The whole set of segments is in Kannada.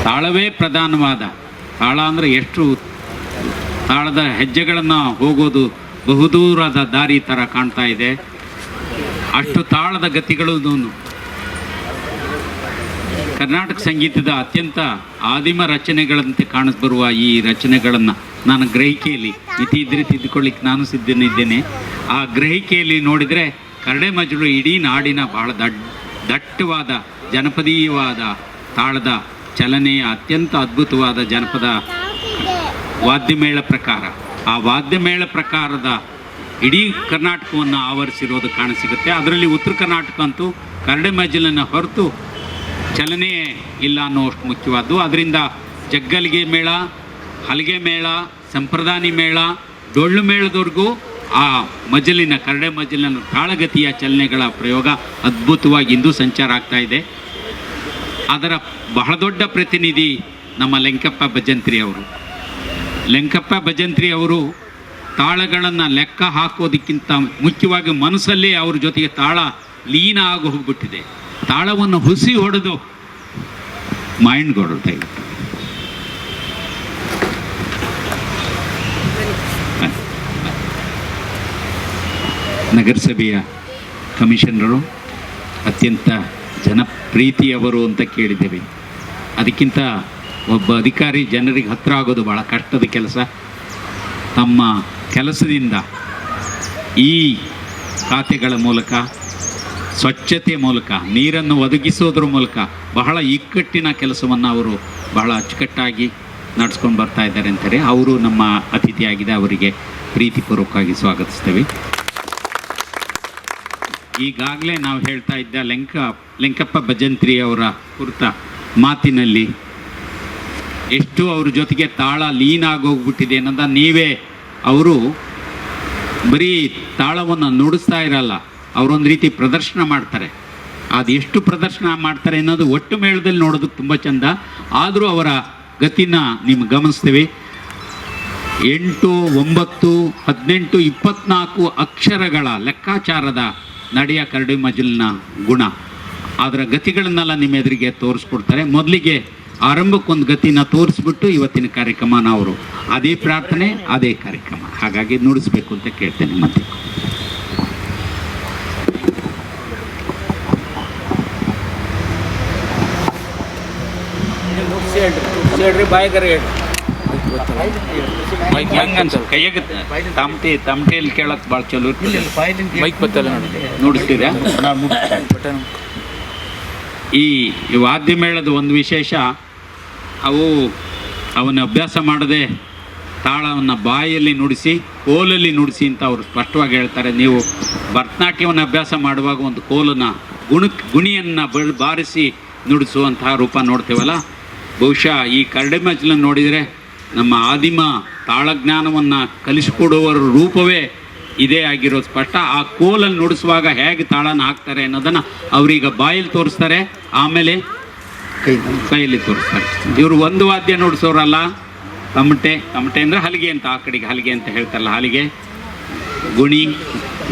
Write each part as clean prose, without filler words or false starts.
ತಾಳವೇ ಪ್ರಧಾನವಾದ ತಾಳ ಅಂದರೆ ಎಷ್ಟು ತಾಳದ ಹೆಜ್ಜೆಗಳನ್ನು ಹೋಗೋದು ಬಹುದೂರದ ದಾರಿ ಥರ ಕಾಣ್ತಾ ಇದೆ. ಅಷ್ಟು ತಾಳದ ಗತಿಗಳು ಕರ್ನಾಟಕ ಸಂಗೀತದ ಅತ್ಯಂತ ಆದಿಮ ರಚನೆಗಳಂತೆ ಕಾಣಿಸ್ಬರುವ ಈ ರಚನೆಗಳನ್ನು ನಾನು ಗ್ರಹಿಕೆಯಲ್ಲಿ ಮಿತಿ ಇದ್ರೆ ತಿದ್ದುಕೊಳ್ಳಿಕ್ಕೆ ನಾನು ಸಿದ್ಧನಿದ್ದೇನೆ. ಆ ಗ್ರಹಿಕೆಯಲ್ಲಿ ನೋಡಿದರೆ ಕರಡೆ ಮಜಲು ಇಡೀ ನಾಡಿನ ಬಹಳ ದಟ್ಟವಾದ ಜನಪದೀಯವಾದ ತಾಳದ ಚಲನೆಯ ಅತ್ಯಂತ ಅದ್ಭುತವಾದ ಜನಪದ ವಾದ್ಯಮೇಳ ಪ್ರಕಾರ. ಆ ವಾದ್ಯಮೇಳ ಪ್ರಕಾರದ ಇಡೀ ಕರ್ನಾಟಕವನ್ನು ಆವರಿಸಿರೋದು ಕಾಣಸಿಗುತ್ತೆ. ಅದರಲ್ಲಿ ಉತ್ತರ ಕರ್ನಾಟಕ ಅಂತೂ ಕರಡೆ ಮಜಲನ್ನು ಹೊರತು ಚಲನೆಯೇ ಇಲ್ಲ ಅನ್ನೋಷ್ಟು ಮುಖ್ಯವಾದ್ದು. ಅದರಿಂದ ಜಗ್ಗಲಿಗೆ ಮೇಳ, ಹಲಗೆ ಮೇಳ, ಸಂಪ್ರದಾನಿ ಮೇಳ, ಡೊಳ್ಳು ಮೇಳದವರೆಗೂ ಆ ಮಜಲಿನ ಕರಡೆ ಮಜಲಿನ ತಾಳಗತಿಯ ಚಲನೆಗಳ ಪ್ರಯೋಗ ಅದ್ಭುತವಾಗಿ ಇಂದು ಸಂಚಾರ ಆಗ್ತಾ ಇದೆ. ಅದರ ಬಹಳ ದೊಡ್ಡ ಪ್ರತಿನಿಧಿ ನಮ್ಮ ಲೆಂಕಪ್ಪ ಭಜಂತ್ರಿ ಅವರು. ಲೆಂಕಪ್ಪ ಭಜಂತ್ರಿ ಅವರು ತಾಳಗಳನ್ನು ಲೆಕ್ಕ ಹಾಕೋದಕ್ಕಿಂತ ಮುಖ್ಯವಾಗಿ ಮನಸ್ಸಲ್ಲೇ ಅವ್ರ ಜೊತೆಗೆ ತಾಳ ಲೀನ ಆಗಿ ಹೋಗ್ಬಿಟ್ಟಿದೆ. ತಾಳವನ್ನು ಹುಸಿ ಹೊಡೆದು ಮೈಂಡ್ಗೊಳ್ತಾ ಇತ್ತು. ನಗರಸಭೆಯ ಕಮಿಷನರು ಅತ್ಯಂತ ಜನಪ್ರೀತಿಯವರು ಅಂತ ಕೇಳಿದ್ದೇವೆ. ಅದಕ್ಕಿಂತ ಒಬ್ಬ ಅಧಿಕಾರಿ ಜನರಿಗೆ ಹತ್ತಿರ ಆಗೋದು ಭಾಳ ಕಷ್ಟದ ಕೆಲಸ. ತಮ್ಮ ಕೆಲಸದಿಂದ ಈ ಖಾತೆಗಳ ಮೂಲಕ, ಸ್ವಚ್ಛತೆ ಮೂಲಕ, ನೀರನ್ನು ಒದಗಿಸೋದ್ರ ಮೂಲಕ ಬಹಳ ಇಕ್ಕಟ್ಟಿನ ಕೆಲಸವನ್ನು ಅವರು ಬಹಳ ಅಚ್ಚುಕಟ್ಟಾಗಿ ನಡೆಸ್ಕೊಂಡು ಬರ್ತಾ ಇದ್ದಾರೆ ಅಂತಾರೆ. ಅವರು ನಮ್ಮ ಅತಿಥಿಯಾಗಿದೆ, ಅವರಿಗೆ ಪ್ರೀತಿಪೂರ್ವಕವಾಗಿ ಸ್ವಾಗತಿಸ್ತೇವೆ. ಈಗಾಗಲೇ ನಾವು ಹೇಳ್ತಾ ಇದ್ದ ಲೆಂಕಪ್ಪ ಭಜಂತ್ರಿ ಅವರ ಕುರಿತ ಮಾತಿನಲ್ಲಿ ಎಷ್ಟು ಅವ್ರ ಜೊತೆಗೆ ತಾಳ ಲೀನ ಆಗೋಗ್ಬಿಟ್ಟಿದೆ ಅನ್ನೋದ ನೀವೇ. ಅವರು ಬರೀ ತಾಳವನ್ನು ನುಡಿಸ್ತಾ ಇರಲ್ಲ, ಅವರೊಂದು ರೀತಿ ಪ್ರದರ್ಶನ ಮಾಡ್ತಾರೆ. ಅದು ಎಷ್ಟು ಪ್ರದರ್ಶನ ಮಾಡ್ತಾರೆ ಅನ್ನೋದು ಒಟ್ಟು ಮೇಳದಲ್ಲಿ ನೋಡೋದಕ್ಕೆ ತುಂಬ ಚೆಂದ. ಆದರೂ ಅವರ ಗತಿನ ನಿಮ್ಗೆ ಗಮನಿಸ್ತೀವಿ. 8, 9, 18, 24 ಅಕ್ಷರಗಳ ಲೆಕ್ಕಾಚಾರದ ನಡೆಯ ಕರಡಿ ಮಜಲಿನ ಗುಣ, ಅದರ ಗತಿಗಳನ್ನೆಲ್ಲ ನಿಮ್ಮ ಎದುರಿಗೆ ತೋರಿಸ್ಕೊಡ್ತಾರೆ. ಮೊದಲಿಗೆ ಆರಂಭಕ್ಕೊಂದು ಗತಿನ ತೋರಿಸ್ಬಿಟ್ಟು ಇವತ್ತಿನ ಕಾರ್ಯಕ್ರಮನ ಅವರು ಅದೇ ಪ್ರಾರ್ಥನೆ ಅದೇ ಕಾರ್ಯಕ್ರಮ, ಹಾಗಾಗಿ ನುಡಿಸ್ಬೇಕು ಅಂತ ಕೇಳ್ತೇನೆ. ಮತ್ತೆ ಕೈಯಾಗ ತಮಟೆಯಲ್ಲಿ ಕೇಳಕ್ ಭಾಳ ಚಲೋ ನುಡಿಸ್ತೀರಾ? ಈ ವಾದ್ಯ ಮೇಳದ ಒಂದು ವಿಶೇಷ, ಅವನ ಅಭ್ಯಾಸ ಮಾಡದೆ ತಾಳವನ್ನು ಬಾಯಲ್ಲಿ ನುಡಿಸಿ ಕೋಲಲ್ಲಿ ನುಡಿಸಿ ಅಂತ ಅವರು ಸ್ಪಷ್ಟವಾಗಿ ಹೇಳ್ತಾರೆ. ನೀವು ಭರತನಾಟ್ಯವನ್ನು ಅಭ್ಯಾಸ ಮಾಡುವಾಗ ಒಂದು ಕೋಲನ ಗುಣಿಯನ್ನು ಬಾರಿಸಿ ನುಡಿಸುವಂತಹ ರೂಪ ನೋಡ್ತೇವಲ್ಲ, ಬಹುಶಃ ಈ ಕರಡೆ ಮಜಲನ್ನು ನೋಡಿದರೆ ನಮ್ಮ ಆದಿಮ ತಾಳಜ್ಞಾನವನ್ನು ಕಲಿಸಿಕೊಡುವವರ ರೂಪವೇ ಇದೇ ಆಗಿರೋದು ಸ್ಪಷ್ಟ. ಆ ಕೋಲಲ್ಲಿ ನುಡಿಸುವಾಗ ಹೇಗೆ ತಾಳನ ಹಾಕ್ತಾರೆ ಅನ್ನೋದನ್ನು ಅವರೀಗ ಬಾಯಲ್ಲಿ ತೋರಿಸ್ತಾರೆ, ಆಮೇಲೆ ಕೈಯಲ್ಲಿ ತೋರಿಸ್ತಾರೆ. ಇವರು ಒಂದು ವಾದ್ಯ ನುಡಿಸೋರಲ್ಲ, ತಮಟೆ ಅಂದರೆ ಹಲಿಗೆ ಅಂತ, ಆ ಕಡೆಗೆ ಹಲಿಗೆ ಅಂತ ಹೇಳ್ತಾರಲ್ಲ, ಹಲಿಗೆ, ಗುಣಿ,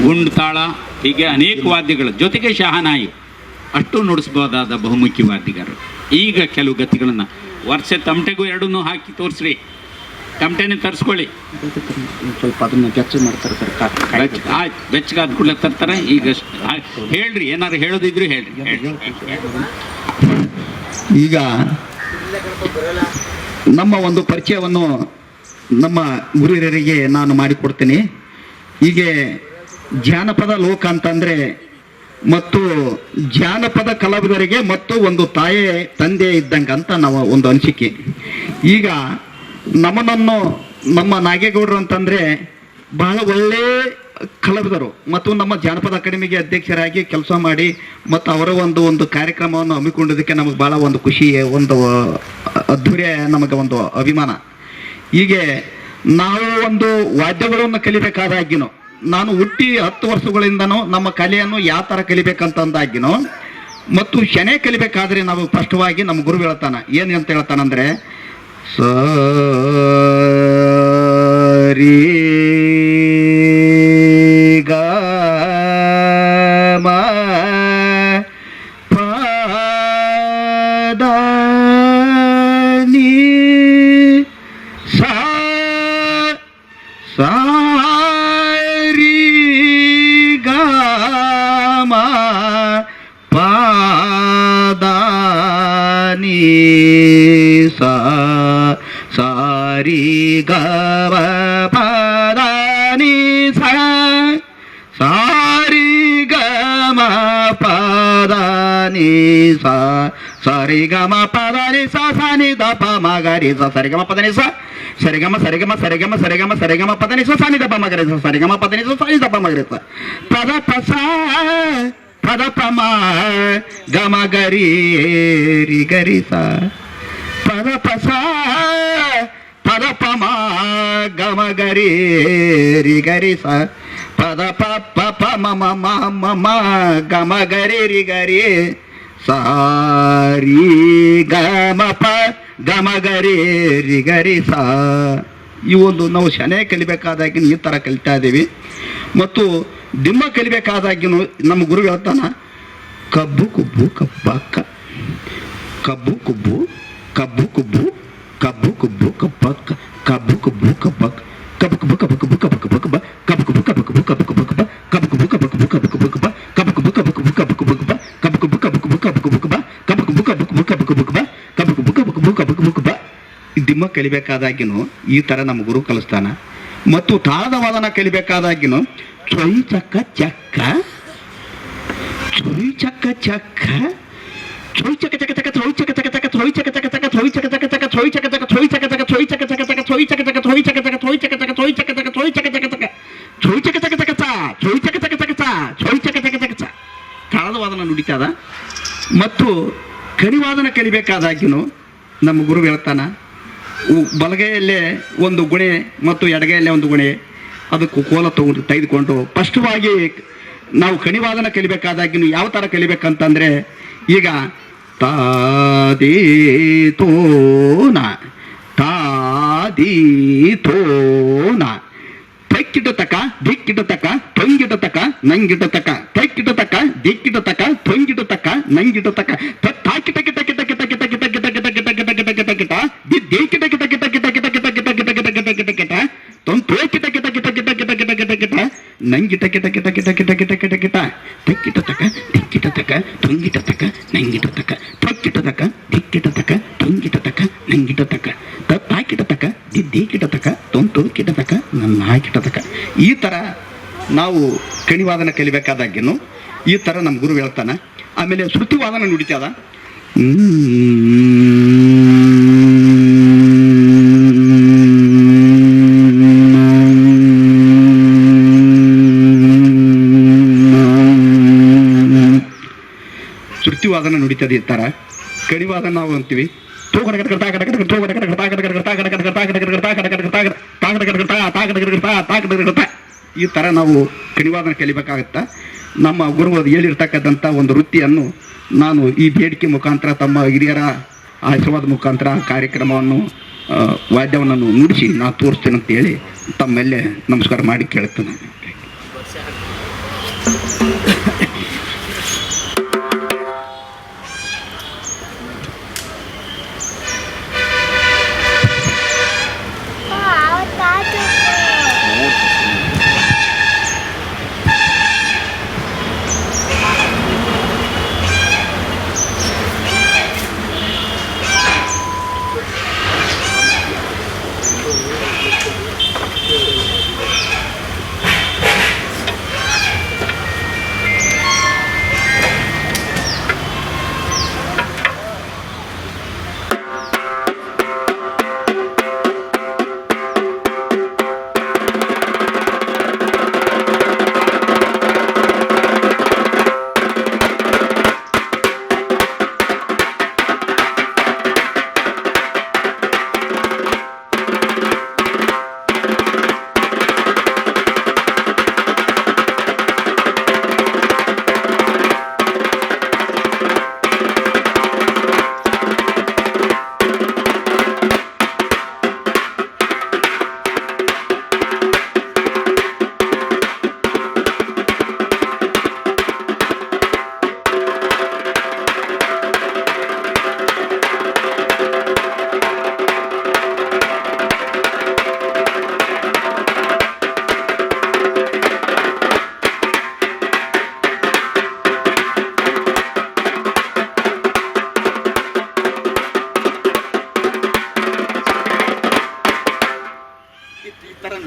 ಗುಂಡು ತಾಳ, ಹೀಗೆ ಅನೇಕ ವಾದ್ಯಗಳ ಜೊತೆಗೆ ಶಹನಾಯಿ ಅಷ್ಟು ನುಡಿಸ್ಬೋದಾದ ಬಹುಮುಖ್ಯ ವಾದ್ಯಗಾರರು. ಈಗ ಕೆಲವು ಗತಿಗಳನ್ನು ವರ್ಷ ತಮಟೆಗೂ ಎರಡನ್ನೂ ಹಾಕಿ ತೋರಿಸ್ರಿ. ತಮಟೆನೇ ತರಿಸ್ಕೊಳ್ಳಿ, ಸ್ವಲ್ಪ ಅದನ್ನು ಬೆಚ್ಚ ಮಾಡ್ತಾರೆ. ಆಯ್ತು, ಬೆಚ್ಚಗಾದ ಕೂಡಲೇ ತರ್ತಾರೆ. ಈಗ ಹೇಳ್ರಿ, ಏನಾರು ಹೇಳೋದಿದ್ರು ಹೇಳ್ರಿ. ಈಗ ನಮ್ಮ ಒಂದು ಪರಿಚಯವನ್ನು ನಮ್ಮ ಗುರುಹಿರಿಯರಿಗೆ ನಾನು ಮಾಡಿಕೊಡ್ತೀನಿ. ಹೀಗೆ ಜಾನಪದ ಲೋಕ ಅಂತಂದರೆ ಮತ್ತು ಜಾನಪದ ಕಲಾವಿದರಿಗೆ ಮತ್ತು ಒಂದು ತಾಯೇ ತಂದೆ ಇದ್ದಂಗೆ ಅಂತ ನಾವು ಒಂದು ಅನಿಸಿಕೆ. ಈಗ ನಮ್ಮ ನಾಗೇಗೌಡರು ಅಂತಂದರೆ ಬಹಳ ಒಳ್ಳೆ ಕಲಾವಿದರು ಮತ್ತು ನಮ್ಮ ಜಾನಪದ ಅಕಾಡೆಮಿಗೆ ಅಧ್ಯಕ್ಷರಾಗಿ ಕೆಲಸ ಮಾಡಿ ಮತ್ತು ಅವರ ಒಂದು ಕಾರ್ಯಕ್ರಮವನ್ನು ಹಮ್ಮಿಕೊಂಡಿದ್ದಕ್ಕೆ ನಮಗೆ ಭಾಳ ಒಂದು ಖುಷಿ, ಒಂದು ಅದ್ಧೂರಿಯ ನಮಗೆ ಒಂದು ಅಭಿಮಾನ. ಹೀಗೆ ನಾವು ಒಂದು ವಾದ್ಯಗಳನ್ನು ಕಲಿಬೇಕಾದಾಗಿನೋ, ನಾನು ಹುಟ್ಟಿ 10 ವರ್ಷಗಳಿಂದನೂ ನಮ್ಮ ಕಲೆಯನ್ನು ಯಾವ ಥರ ಕಲಿಬೇಕಂತಂದಾಗಿನೋ ಮತ್ತು ಶನೆ ಕಲಿಬೇಕಾದ್ರೆ ನಾವು ಸ್ಪಷ್ಟವಾಗಿ ನಮ್ಮ ಗುರು ಹೇಳ್ತಾನೆ, ಏನು ಅಂತ ಹೇಳ್ತಾನಂದರೆ ಸರಿ ಗ ಮ ಪ ದ ಸ ಸಾರಿ ಗ ಪದ ನಿ ಸ ಸಾರಿ ಗ ಪದ ನಿ ಸ ಸರಿ ಗ ಪದ ನಿ ಸ ನಿ ದ ಪ ಮ ಗ ರಿ ಸ ಸರಿ ಗ ಪದ ನಿ ಸ ಸರಿಗಮ ಸರಿಗಮ ಸರಿಗಮ ಸರಿಗಮ ಸರಿಗಮ ಪದ ನಿ ಸ ನಿ ದ ಪ ಮ ಗ ರಿ ಸ ಸರಿಗಮ ಪದ ನಿ ಸ ನಿ ದ ಪ ಮ ಗ ರಿ ಸ ಪದ ಪ ಸ ಪದ ಪ ಮ ಗ ಮ ಗ ರಿ ರಿ ಗ ರಿ ಸ ಪದ ಪ ಸ ಪದ ಪ ಮ ಗ ಮ ಗ ರಿ ರಿ ಗ ರಿ ಸ ಪದ ಪ ಪ ಪ ಮ ಮ ಮ ಮ ಮ ಗ ಮ ಗ ರಿ ರಿ ಗ ರಿ ಸಾರಿ ಗ ಮ ಪ ಗ ಮ ಗ ರಿ ರಿ ಗ ರಿ ಸ. ಈ ಒಂದು ನಾವು ಶನೆ ಕಲಿಬೇಕಾದಾಗಿನ ಈ ಥರ ಕಲಿತಾ ಇದ್ದೀವಿ. ಮತ್ತು ದಿಮ್ಮ ಕಲಿಬೇಕಾದಾಗಿನೂ ನಮ್ಮ ಗುರು ಹೇಳ್ತಾನ ಕಬ್ಬು ಕುಬ್ಬು ಕಬ್ಬಕ್ಕ ಕಬ್ಬು ಕುಬ್ಬು ಕಬ್ಬು ಕುಬ್ಬು ಕಬ್ಬು ಕುಬ್ಬು ಕಬ್ಬಕ್ಕ ಕಬ್ಬು ಕುಬ್ಬು ಕಬ್ಬಕ್ಕ ಕಬ್ಬು ಕುಬ್ಬು ಕಬ್ಬು ಕುಬ್ಬು ಕಬ್ಬು ಕುಬ್ಬು ಕಬ್ಬ ಕಬ್ಬು ಕುಬ್ಬು ಕಬ್ಬು ಕುಬ್ಬು ಕಬ್ಬು ಕುಬ್ಬು ಕಬ್ಬ ಕಬ್ಬು ಕುಬ್ಬು ಕಬ್ಬು ಕುಬ್ಬು ಕಬ್ಬು ಕುಬ್ಬು ಕಬ್ಬ ಕಬ್ಬು ಕುಬ್ಬು ಕಬ್ಬು ಕುಬ್ಬು ಕಬ್ಬು ಕುಬ್ಬು ಕಬ್ಬ ಕಬ್ಬು ಕುಬ್ಬು ಕಬ್ಬು ಕುಬ್ಬು ಕಬ್ಬು ಕುಬ್ಬು ಕಬ್ಬ ಕಬ್ಬು ಕುಬ್ಬು ಕಬ್ಬು ಕುಬ್ಬು ಕಬ್ಬು ಕುಬ್ಬು ಕಬ್ಬ ಕಬ್ಬು ಕುಬ್ಬು ಕಬ್ಬು ಕುಬ್ಬು ಕಬ್ಬು ಕುಬ್ಬು ಕಬ್ಬ. ದಿಮ್ಮ ಕಲಿಬೇಕಾದಾಗಿನೂ ಈ ಥರ ನಮ್ಮ ಗುರು ಕಲಿಸ್ತಾನ. ಮತ್ತು ತಾಳದ ವಾದನ ಕಲಿಬೇಕಾದಾಗಿನೂ ಚೊಯ್ ಚಕ್ಕ ಚಕ್ಕ ಚೊಯ್ ಚಕ್ಕ ಚಕ್ಕ ಚೊಯ್ ಚಕ ಚಕ ಚಕ ಚೊಯ್ ಚಕ ಚಕ ಚಕ ಚೊಯ್ ಚಕ ಚಕ ಚಕ ಚೊಯ್ ಚಕ ಚಕ ಚಕ ಚೊಯ್ ಚಕ ಚಕ ಚೊಯ್ ಚಕ ಚಕ ಚೊಯ್ ಚಕ ಚಕ ಚಕ ಚೊಯ್ ಚಕ ಚಕ ಚೊಯ್ ಚಕ ಚಕ ಚೊಯ್ ಚಕ ಚಕ ಚೊಯ್ ಚಕ ಚಕ ಚೊಯ್ ಚಕ ಚಕ ಚಕ ಚೊಯ್ ಚಕ ಚಕ ಚಕ ಚ ಚೊಯ್ ಚಕ ಚಕ ಚಕ ಚ ಚೊಯ್ ಚಕ ಚಕ ಚಕ ಚ ತಾಳದ ವಾದನ ನುಡಿತಾದ. ಮತ್ತು ಕಡಿವಾದನ ಕಲಿಬೇಕಾದಾಗಿನೂ ನಮ್ಮ ಗುರು ಹೇಳ್ತಾನ ಬಲಗೈಯಲ್ಲೇ ಒಂದು ಗುಣೆ ಮತ್ತು ಎಡಗೈಯಲ್ಲೇ ಒಂದು ಗುಣೆ ಅದಕ್ಕೂ ಕೋಲ ತೆಗೆದುಕೊಂಡು ಸ್ಪಷ್ಟವಾಗಿ ನಾವು ಕಣಿವಾದನ ಕಲಿಬೇಕಾದಾಗಿನೂ ಯಾವ ಥರ ಕಲಿಬೇಕಂತಂದರೆ ಈಗ ತಾದಿ ತೋನ ತಾದಿ ತೋನ ತೆಕ್ಕಿಟ ತಕ ದಿಕ್ಕಿಟ ತಕ ತೊಂಗಿಟ ತಕ ನಂಗಿಟ ತಕ ತೆಕ್ಕಿಟ ತಕ ದಿಕ್ಕಿಟ ತಕ ತೊಂಗಿಟ ತಕ ನಂಗಿಟ ತಕ ತಾಕಿಟ ಕಿಟ ಕಿಟ ಕಿಟ ಕಿಟ ಕಿಟ ಕಿಟ ಕಿಟ ಕಿಟ ಕಿಟ ಕಿಟ ಕಿಟ ಕಿಟ ದಿದ್ದಿ ಕಿಟ ಕಿಟ ಕಿಟ ಕಿಟ ಕಿಟ ಕಿಟ ಕಿಟ ಕಿಟ ಕಿಟ ಕಿಟ ಕಿಟ ಕಿಟ ತೊಂತೋ ಕಿಟ ಕಿಟ ಕಿಟ ಕಿಟ ಕಿಟ ಕಿಟ ಕಿಟ ಕಿಟ ನಂಗಿಟ ಕಿಟ ಕಿಟ ಕಿಟ ಕಿಟ ಕಿಟ ಕಿಟ ಕಿಟ ತೆಕ್ಕಿಟ ತಕ ದಿಕ್ಕಿಟ ತಕ ತೊಂಗಿಟ ತಕ ನಂಗಿಟ ತಕ ತೆಕ್ಕಿಟ ತಕ ದಿಕ್ಕಿಟ ತಕ ತೊಂಗಿಟ ತಕ ನಂಗಿಟ ತಕ ತಾಕಿಟ ತಕ ದಿದ್ದಿ ಕಿಟ ತಕ ತೊಂತು ಕಿಟ ತಕ ನನ್ನ ಕಿಟ ತಕ. ಈ ಥರ ನಾವು ಕಣಿವಾದನ ಕಲಿಬೇಕಾದಾಗೇನು ಈ ಥರ ನಮ್ಮ ಗುರು ಹೇಳ್ತಾನೆ. ಆಮೇಲೆ ಶ್ರುತಿವಾದನ ನುಡಿತದ. ಶ್ರುತಿವಾದನ ನುಡಿತದೆ ಈ ಥರ. ಕಣಿವಾದನ ನಾವು ಅಂತೀವಿ ಈ ಥರ ನಾವು ಕಣಿವಾದನ ಕಲಿಬೇಕಾಗತ್ತ. ನಮ್ಮ ಗುರು ಹೇಳಿರ್ತಕ್ಕಂಥ ಒಂದು ವೃತ್ತಿಯನ್ನು ನಾನು ಈ ಬೇಡಿಕೆ ಮುಖಾಂತರ ತಮ್ಮ ಹಿರಿಯರ ಆಶೀರ್ವಾದ ಮುಖಾಂತರ ಕಾರ್ಯಕ್ರಮವನ್ನು ವಾದ್ಯವನ್ನು ನುಡಿಸಿ ನಾನು ತೋರಿಸ್ತೇನೆ ಅಂತೇಳಿ ತಮ್ಮೆಲ್ಲೇ ನಮಸ್ಕಾರ ಮಾಡಿ ಕೇಳ್ತೇನೆ.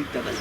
ಸಿಗ್ತದೆ.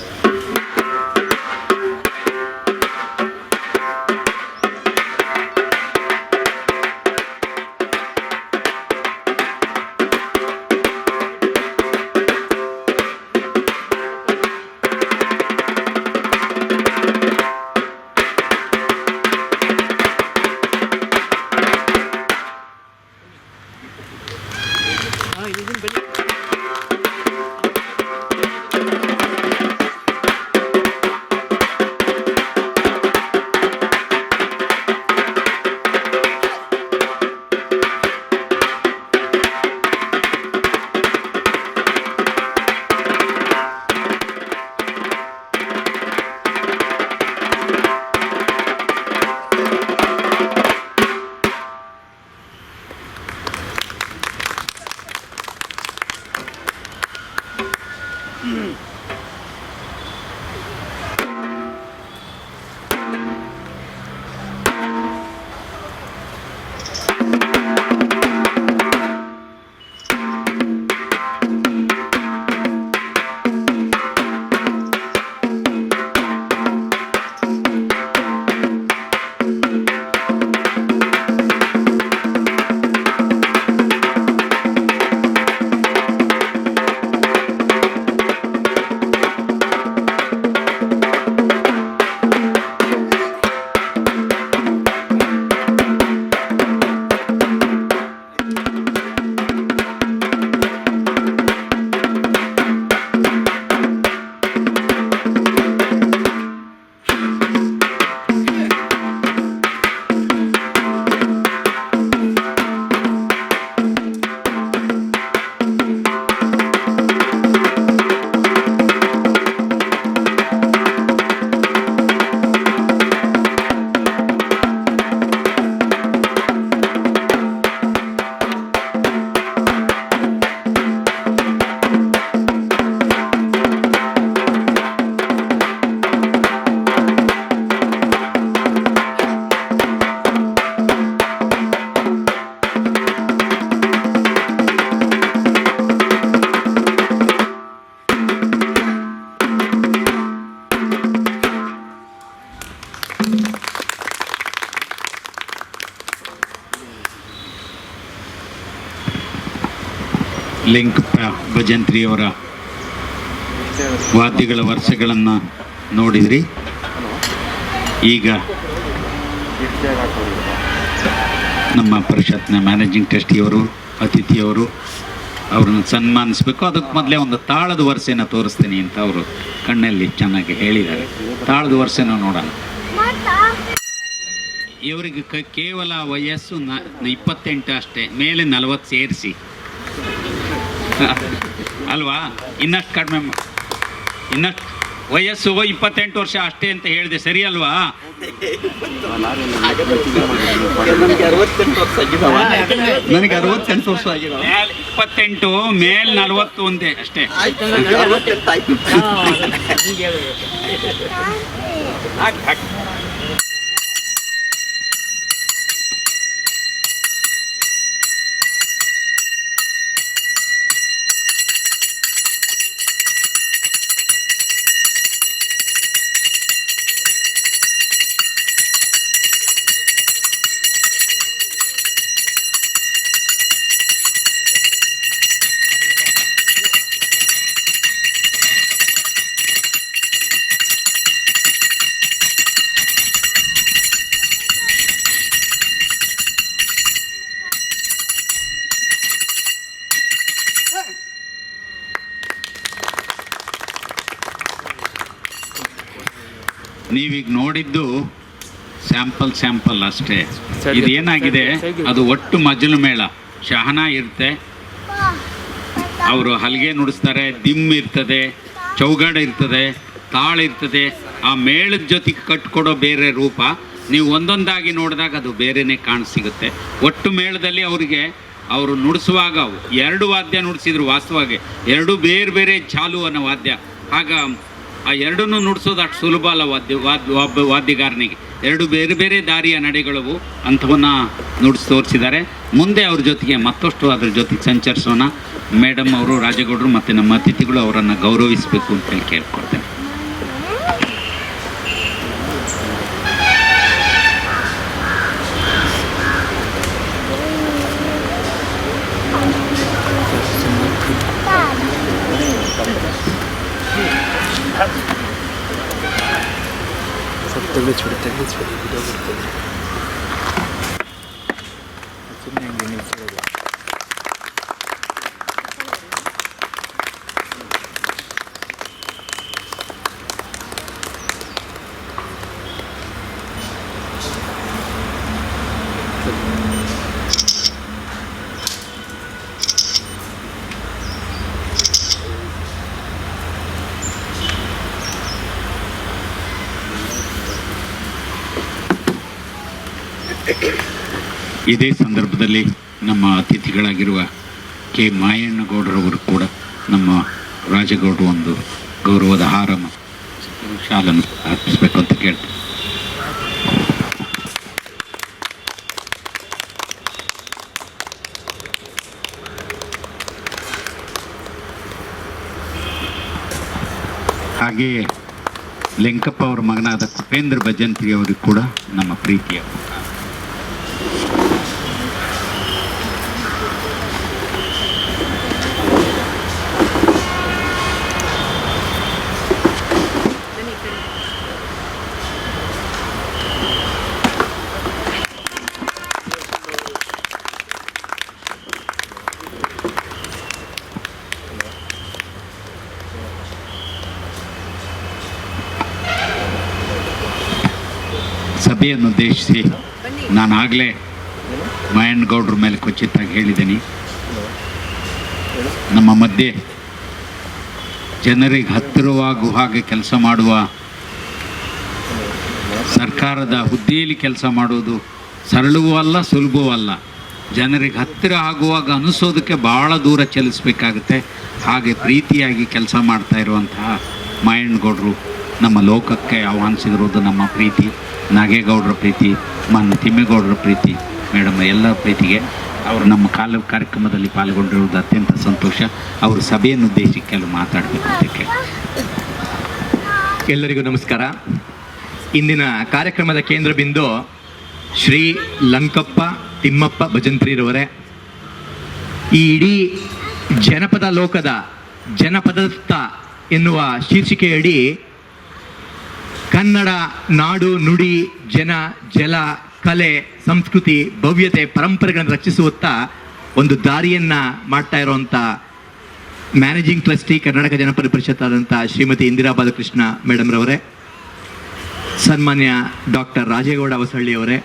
ಲಿಂಕ್ ಭಜಂತ್ರಿಯವರ ವಾದ್ಯಗಳ ವರ್ಷಗಳನ್ನು ನೋಡಿದ್ರಿ. ಈಗ ನಮ್ಮ ಪರಿಷತ್ನ ಮ್ಯಾನೇಜಿಂಗ್ ಟ್ರಸ್ಟಿಯವರು, ಅತಿಥಿಯವರು ಅವ್ರನ್ನ ಸನ್ಮಾನಿಸಬೇಕು. ಅದಕ್ಕೆ ಮೊದಲೇ ಒಂದು ತಾಳದ ವರ್ಷನ ತೋರಿಸ್ತೀನಿ ಅಂತ ಅವರು ಕಣ್ಣಲ್ಲಿ ಚೆನ್ನಾಗಿ ಹೇಳಿದ್ದಾರೆ. ತಾಳದ ವರ್ಷನ ನೋಡೋಣ. ಇವರಿಗೆ ಕೇವಲ ವಯಸ್ಸು 28 ಅಷ್ಟೇ, ಮೇಲೆ 40 ಸೇರಿಸಿ ಅಲ್ವಾ? ಇನ್ನಷ್ಟು ಕಡಿಮೆ, ಇನ್ನಷ್ಟು ವಯಸ್ಸು 28 ವರ್ಷ ಅಷ್ಟೇ ಅಂತ ಹೇಳಿದೆ, ಸರಿ ಅಲ್ವಾ? ನನಗೆ 68 ವರ್ಷ ಆಗಿದೆ. 28 ಮೇಲ್ 40 ಒಂದೇ ಅಷ್ಟೇ. ನೀವೀಗ ನೋಡಿದ್ದು ಸ್ಯಾಂಪಲ್ ಅಷ್ಟೇ. ಇದು ಏನಾಗಿದೆ, ಅದು ಒಟ್ಟು ಮಜಲು ಮೇಳ. ಶಹನ ಇರುತ್ತೆ, ಅವರು ಹಲ್ಗೆ ನುಡಿಸ್ತಾರೆ, ದಿಮ್ ಇರ್ತದೆ, ಚೌಗಾಡ ಇರ್ತದೆ, ತಾಳ ಇರ್ತದೆ. ಆ ಮೇಳದ ಜೊತೆಗೆ ಕಟ್ಕೊಡೋ ಬೇರೆ ರೂಪ. ನೀವು ಒಂದೊಂದಾಗಿ ನೋಡಿದಾಗ ಅದು ಬೇರೆನೇ ಕಾಣಸಿಗುತ್ತೆ. ಒಟ್ಟು ಮೇಳದಲ್ಲಿ ಅವರಿಗೆ ಅವರು ನುಡಿಸುವಾಗ 2 ವಾದ್ಯ ನುಡಿಸಿದ್ರು. ವಾಸ್ತವವಾಗಿ 2 ಬೇರೆ ಬೇರೆ ಚಾಲು ಅನ್ನೋ ವಾದ್ಯ. ಆಗ ಆ ಎರಡನ್ನೂ ನುಡಿಸೋದು ಅಷ್ಟು ಸುಲಭ ಅಲ್ಲ ವಾದ್ಯಗಾರನಿಗೆ. 2 ಬೇರೆ ಬೇರೆ ದಾರಿಯ ನಡೆಗಳವು ಅಂಥವನ್ನ ನುಡಿಸಿ ತೋರಿಸಿದ್ದಾರೆ. ಮುಂದೆ ಅವ್ರ ಜೊತೆಗೆ ಮತ್ತಷ್ಟು ಅದ್ರ ಜೊತೆಗೆ ಸಂಚರಿಸೋಣ. ಮೇಡಮ್ ಅವರು, ರಾಜೇಗೌಡರು ಮತ್ತು ನಮ್ಮ ಅತಿಥಿಗಳು ಅವರನ್ನು ಗೌರವಿಸಬೇಕು ಅಂತೇಳಿ ಕೇಳ್ಕೊಳ್ತೇನೆ. ಇದೇ ಸಂದರ್ಭದಲ್ಲಿ ನಮ್ಮ ಅತಿಥಿಗಳಾಗಿರುವ ಕೆ ಮಾಯಣ್ಣಗೌಡರವರು ಕೂಡ ನಮ್ಮ ರಾಜೇಗೌಡರು ಒಂದು ಗೌರವದ ಹಾರ ಮತ್ತು ಶಾಲನ್ನು ಅರ್ಪಿಸಬೇಕು ಅಂತ ಕೇಳ್ತೀನಿ. ಹಾಗೆಯೇ ಲೆಂಕಪ್ಪ ಅವರ ಮಗನಾದ ಕುಪೇಂದ್ರ ಭಜಂತ್ರಿ ಅವರಿಗೆ ಕೂಡ ನಮ್ಮ ಪ್ರೀತಿಯ ಸಭೆಯನ್ನು ಉದ್ದೇಶಿಸಿ ನಾನಾಗಲೇ ಮಾಯಣ್ಣಗೌಡ್ರ ಮೇಲೆ ಕೊಚ್ಚಿತ್ತಾಗಿ ಹೇಳಿದ್ದೀನಿ. ನಮ್ಮ ಮಧ್ಯೆ ಜನರಿಗೆ ಹತ್ತಿರವಾಗುವ ಹಾಗೆ ಕೆಲಸ ಮಾಡುವ, ಸರ್ಕಾರದ ಹುದ್ದೆಯಲ್ಲಿ ಕೆಲಸ ಮಾಡುವುದು ಸರಳವೂ ಅಲ್ಲ, ಸುಲಭವೂ ಅಲ್ಲ. ಜನರಿಗೆ ಹತ್ತಿರ ಆಗುವಾಗ ಅನಿಸೋದಕ್ಕೆ ಭಾಳ ದೂರ ಚಲಿಸಬೇಕಾಗುತ್ತೆ. ಹಾಗೆ ಪ್ರೀತಿಯಾಗಿ ಕೆಲಸ ಮಾಡ್ತಾ ಇರುವಂತಹ ಮಾಯಣ್ಣಗೌಡರು ನಮ್ಮ ಲೋಕಕ್ಕೆ ಆಹ್ವಾನಿಸಿರುವುದು ನಮ್ಮ ಪ್ರೀತಿ, ನಾಗೇಗೌಡರ ಪ್ರೀತಿ, ತಿಮ್ಮೇಗೌಡರ ಪ್ರೀತಿ, ಮೇಡಮ್ ಎಲ್ಲರ ಪ್ರೀತಿಗೆ ಅವರು ನಮ್ಮ ಕಾರ್ಯಕ್ರಮದಲ್ಲಿ ಪಾಲ್ಗೊಂಡಿರುವುದು ಅತ್ಯಂತ ಸಂತೋಷ. ಅವರು ಸಭೆಯನ್ನು ಉದ್ದೇಶಿಸಿ ಕೆಲವು ಮಾತಾಡಬೇಕು ಅಂತ ಕೇಳಿ. ಎಲ್ಲರಿಗೂ ನಮಸ್ಕಾರ. ಇಂದಿನ ಕಾರ್ಯಕ್ರಮದ ಕೇಂದ್ರ ಬಿಂದು ಶ್ರೀ ಲಂಕಪ್ಪ ತಿಮ್ಮಪ್ಪ ಭಜಂತ್ರಿರವರೇ. ಈ ಇಡೀ ಜನಪದ ಲೋಕದ ಜನಪದತ್ತ ಎನ್ನುವ ಶೀರ್ಷಿಕೆಯಡಿ ಕನ್ನಡ ನಾಡು ನುಡಿ ಜನ ಜಲ ಕಲೆ ಸಂಸ್ಕೃತಿ ಭವ್ಯತೆ ಪರಂಪರೆಗಳನ್ನು ರಕ್ಷಿಸುವತ್ತ ಒಂದು ದಾರಿಯನ್ನು ಮಾಡ್ತಾ ಇರುವಂಥ ಮ್ಯಾನೇಜಿಂಗ್ ಟ್ರಸ್ಟಿ ಕರ್ನಾಟಕ ಜನಪದ ಪರಿಷತ್ ಆದಂಥ ಶ್ರೀಮತಿ ಇಂದಿರಾ ಬಾಲಕೃಷ್ಣ ಮೇಡಮ್ರವರೇ, ಸನ್ಮಾನ್ಯ ಡಾಕ್ಟರ್ ರಾಜೇಗೌಡ ಅವಸಳ್ಳಿಯವರೇ,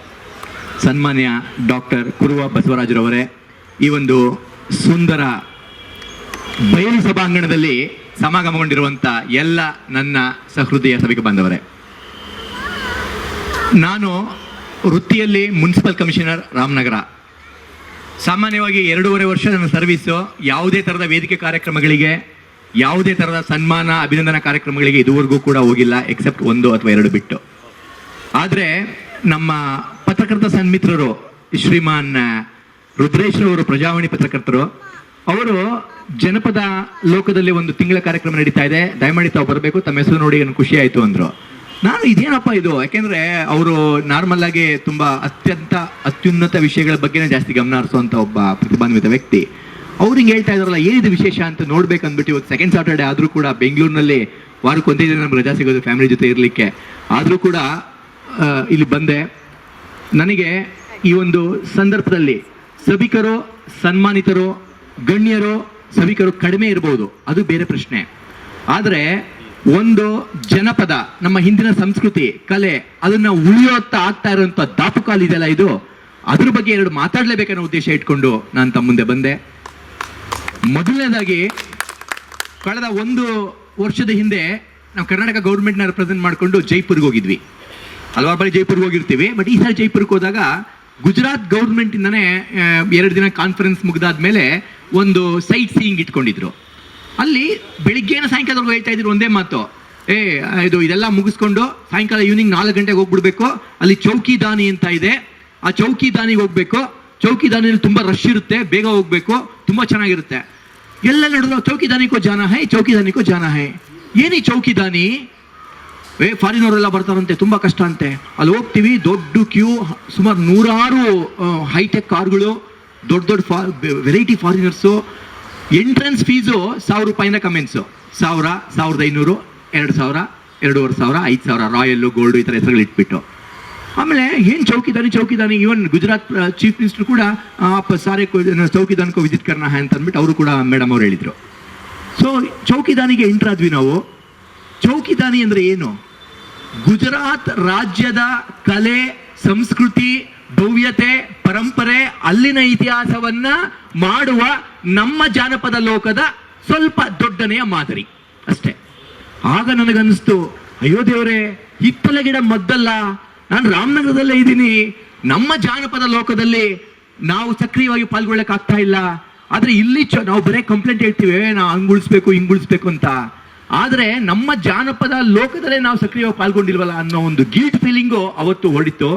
ಸನ್ಮಾನ್ಯ ಡಾಕ್ಟರ್ ಕುರುವ ಬಸವರಾಜರವರೇ, ಈ ಒಂದು ಸುಂದರ ಬಯಲು ಸಭಾಂಗಣದಲ್ಲಿ ಸಮಾಗಮಗೊಂಡಿರುವಂಥ ಎಲ್ಲ ನನ್ನ ಸಹೃದಯ ಸಭೆಗೆ ಬಂದವರೇ, ನಾನು ವೃತ್ತಿಯಲ್ಲಿ ಮುನ್ಸಿಪಲ್ ಕಮಿಷನರ್ ರಾಮನಗರ. ಸಾಮಾನ್ಯವಾಗಿ 2.5 ವರ್ಷ ನನ್ನ ಸರ್ವೀಸು. ಯಾವುದೇ ಥರದ ವೇದಿಕೆ ಕಾರ್ಯಕ್ರಮಗಳಿಗೆ, ಯಾವುದೇ ಥರದ ಸನ್ಮಾನ ಅಭಿನಂದನಾ ಕಾರ್ಯಕ್ರಮಗಳಿಗೆ ಇದುವರೆಗೂ ಕೂಡ ಹೋಗಿಲ್ಲ, ಎಕ್ಸೆಪ್ಟ್ 1 ಅಥವಾ 2 ಬಿಟ್ಟು. ಆದರೆ ನಮ್ಮ ಪತ್ರಕರ್ತ ಸನ್ಮಿತ್ರರು ಶ್ರೀಮಾನ್ ರುದ್ರೇಶ್ರವರು, ಪ್ರಜಾವಾಣಿ ಪತ್ರಕರ್ತರು, ಅವರು ಜನಪದ ಲೋಕದಲ್ಲಿ ಒಂದು ತಿಂಗಳ ಕಾರ್ಯಕ್ರಮ ನಡೀತಾ ಇದೆ, ದಯಮಾಡಿ ತಾವು ಬರಬೇಕು, ತಮ್ಮ ಹೆಸರು ನೋಡಿ ನನಗೆ ಖುಷಿ ಆಯಿತು ಅಂದರು. ನಾನು ಇದೇನಪ್ಪ ಇದು, ಯಾಕೆಂದರೆ ಅವರು ನಾರ್ಮಲ್ ಆಗಿ ತುಂಬ ಅತ್ಯುನ್ನತ ವಿಷಯಗಳ ಬಗ್ಗೆನೇ ಜಾಸ್ತಿ ಗಮನ ಹರಿಸುವಂಥ ಒಬ್ಬ ಪ್ರತಿಭಾನ್ವಿತ ವ್ಯಕ್ತಿ. ಅವ್ರು ಹಿಂಗೆ ಹೇಳ್ತಾ ಇದ್ದಾರಲ್ಲ, ಏನಿದು ವಿಶೇಷ ಅಂತ ನೋಡ್ಬೇಕು ಅಂದ್ಬಿಟ್ಟು ಇವತ್ತು ಸೆಕೆಂಡ್ ಸಾಟರ್ಡೆ ಆದರೂ ಕೂಡ ಬೆಂಗಳೂರಿನಲ್ಲಿ ವಾರಕ್ಕೆ ಒಂದೇ ದಿನ ನಮ್ಗೆ ರಜಾ ಸಿಗೋದು ಫ್ಯಾಮಿಲಿ ಜೊತೆ ಇರಲಿಕ್ಕೆ, ಆದರೂ ಕೂಡ ಇಲ್ಲಿ ಬಂದೆ. ನನಗೆ ಈ ಒಂದು ಸಂದರ್ಭದಲ್ಲಿ ಸಭಿಕರು, ಸನ್ಮಾನಿತರು, ಗಣ್ಯರು, ಸಭಿಕರು ಕಡಿಮೆ ಇರ್ಬೋದು, ಅದು ಬೇರೆ ಪ್ರಶ್ನೆ. ಆದರೆ ಒಂದು ಜನಪದ, ನಮ್ಮ ಹಿಂದಿನ ಸಂಸ್ಕೃತಿ ಕಲೆ, ಅದನ್ನ ಉಳಿಯೋತ್ತ ಆಗ್ತಾ ಇರುವಂತ ದಾಪುಕಾಲ್ ಇದೆಯಲ್ಲ, ಇದು ಅದ್ರ ಬಗ್ಗೆ 2 ಮಾತಾಡಲೇಬೇಕನ್ನೋ ಉದ್ದೇಶ ಇಟ್ಕೊಂಡು ನಾನು ತಮ್ಮ ಮುಂದೆ ಬಂದೆ. ಮೊದಲನೇದಾಗಿ, ಕಳೆದ 1 ವರ್ಷದ ಹಿಂದೆ ನಾವು ಕರ್ನಾಟಕ ಗೌರ್ಮೆಂಟ್ನ ರೆಪ್ರೆಸೆಂಟ್ ಮಾಡಿಕೊಂಡು ಜೈಪುರ್ಗೆ ಹೋಗಿದ್ವಿ. ಹಲವಾರು ಬಾರಿ ಜೈಪುರ್ಗೆ ಹೋಗಿರ್ತೀವಿ, ಬಟ್ ಈ ಸಾರಿ ಜೈಪುರ್ಗೆ ಹೋದಾಗ ಗುಜರಾತ್ ಗೌರ್ಮೆಂಟಿಂದನೇ 2 ದಿನ ಕಾನ್ಫರೆನ್ಸ್ ಮುಗಿದಾದ್ಮೇಲೆ ಒಂದು ಸೈಟ್ ಸೀಯಿಂಗ್ ಇಟ್ಕೊಂಡಿದ್ರು. ಅಲ್ಲಿ ಬೆಳಿಗ್ಗೆನ ಸಾಯಂಕಾಲದವರೆಗೂ ಹೇಳ್ತಾ ಇದ್ರು ಒಂದೇ ಮಾತು, ಇದೆಲ್ಲ ಮುಗಿಸ್ಕೊಂಡು ಸಾಯಂಕಾಲ ಈವ್ನಿಂಗ್ 4 ಗಂಟೆಗೆ ಹೋಗ್ಬಿಡ್ಬೇಕು, ಅಲ್ಲಿ ಚೌಕಿದಾನಿ ಅಂತ ಇದೆ, ಆ ಚೌಕಿದಾನಿಗೆ ಹೋಗ್ಬೇಕು, ಚೌಕಿದಾನಿಯಲ್ಲಿ ತುಂಬ ರಶ್ ಇರುತ್ತೆ, ಬೇಗ ಹೋಗ್ಬೇಕು, ತುಂಬ ಚೆನ್ನಾಗಿರುತ್ತೆ. ಎಲ್ಲ ನಡೆದ್ರು ಚೌಕಿದಾನಿಕೋ ಜಾನ ಹೈ, ಚೌಕಿದಾನಿಕೋ ಜಾನ ಹೈ. ಏನಿ ಚೌಕಿದಾನಿ? ಫಾರಿನವರೆಲ್ಲ ಬರ್ತಾರಂತೆ, ತುಂಬ ಕಷ್ಟ ಅಂತೆ. ಅಲ್ಲಿ ಹೋಗ್ತೀವಿ, ದೊಡ್ಡ ಕ್ಯೂ, ಸುಮಾರು 100 ಹೈಟೆಕ್ ಕಾರ್ಗಳು, ದೊಡ್ಡ ದೊಡ್ಡ ವೆರೈಟಿ ಫಾರಿನರ್ಸು. ಎಂಟ್ರೆನ್ಸ್ ಫೀಸು 1000 ರೂಪಾಯಿಂದ ಕಮೆನ್ಸು. 1000, 1500, 2000, 2500, 5000 ರಾಯಲ್ಲು, ಗೋಲ್ಡು ಈ ಥರ ಹೆಸರುಗಳು ಇಟ್ಬಿಟ್ಟು. ಆಮೇಲೆ ಏನು ಚೌಕಿದಾನಿ, ಇವನ್ ಗುಜರಾತ್ ಚೀಫ್ ಮಿನಿಸ್ಟರ್ ಕೂಡ ಸಾರೆ ಚೌಕಿದಾನಿಕೋ ವಿಸಿಟ್ ಕರ್ನಾ ಹೈ ಅಂತ ಅಂದ್ಬಿಟ್ಟು ಅವರು ಕೂಡ ಮೇಡಮ್ ಅವ್ರು ಹೇಳಿದರು. ಸೊ ಚೌಕಿದಾನಿಗೆ ಎಂಟ್ರಾದ್ವಿ ನಾವು. ಚೌಕಿದಾನಿ ಅಂದರೆ ಏನು? ಗುಜರಾತ್ ರಾಜ್ಯದ ಕಲೆ, ಸಂಸ್ಕೃತಿ, ಭವ್ಯತೆ, ಪರಂಪರೆ, ಅಲ್ಲಿನ ಇತಿಹಾಸವನ್ನ ಮಾಡುವ ನಮ್ಮ ಜಾನಪದ ಲೋಕದ ಸ್ವಲ್ಪ ದೊಡ್ಡನೆಯ ಮಾದರಿ ಅಷ್ಟೇ. ಆಗ ನನಗನ್ನಿಸ್ತು, ಅಯ್ಯೋ ದೇವರೇ, ಹಿತ್ತಲ ಗಿಡ ಮದ್ದಲ್ಲ, ನಾನು ರಾಮನಗರದಲ್ಲೇ ಇದ್ದೀನಿ, ನಮ್ಮ ಜಾನಪದ ಲೋಕದಲ್ಲಿ ನಾವು ಸಕ್ರಿಯವಾಗಿ ಪಾಲ್ಗೊಳ್ಳಕ್ಕಾಗ್ತಾ ಇಲ್ಲ. ಆದ್ರೆ ಇಲ್ಲಿ ನಾವು ಬರೇ ಕಂಪ್ಲೇಂಟ್ ಹೇಳ್ತೀವಿ, ನಾವು ಹಂಗುಳಿಸ್ಬೇಕು ಹಿಂಗುಳಿಸ್ಬೇಕು ಅಂತ. ಆದರೆ ನಮ್ಮ ಜಾನಪದ ಲೋಕದಲ್ಲೇ ನಾವು ಸಕ್ರಿಯವಾಗಿ ಪಾಲ್ಗೊಂಡಿಲ್ವಲ್ಲ ಅನ್ನೋ ಒಂದು ಗಿಲ್ಟ್ ಫೀಲಿಂಗು ಅವತ್ತು ಹೊಡಿತು.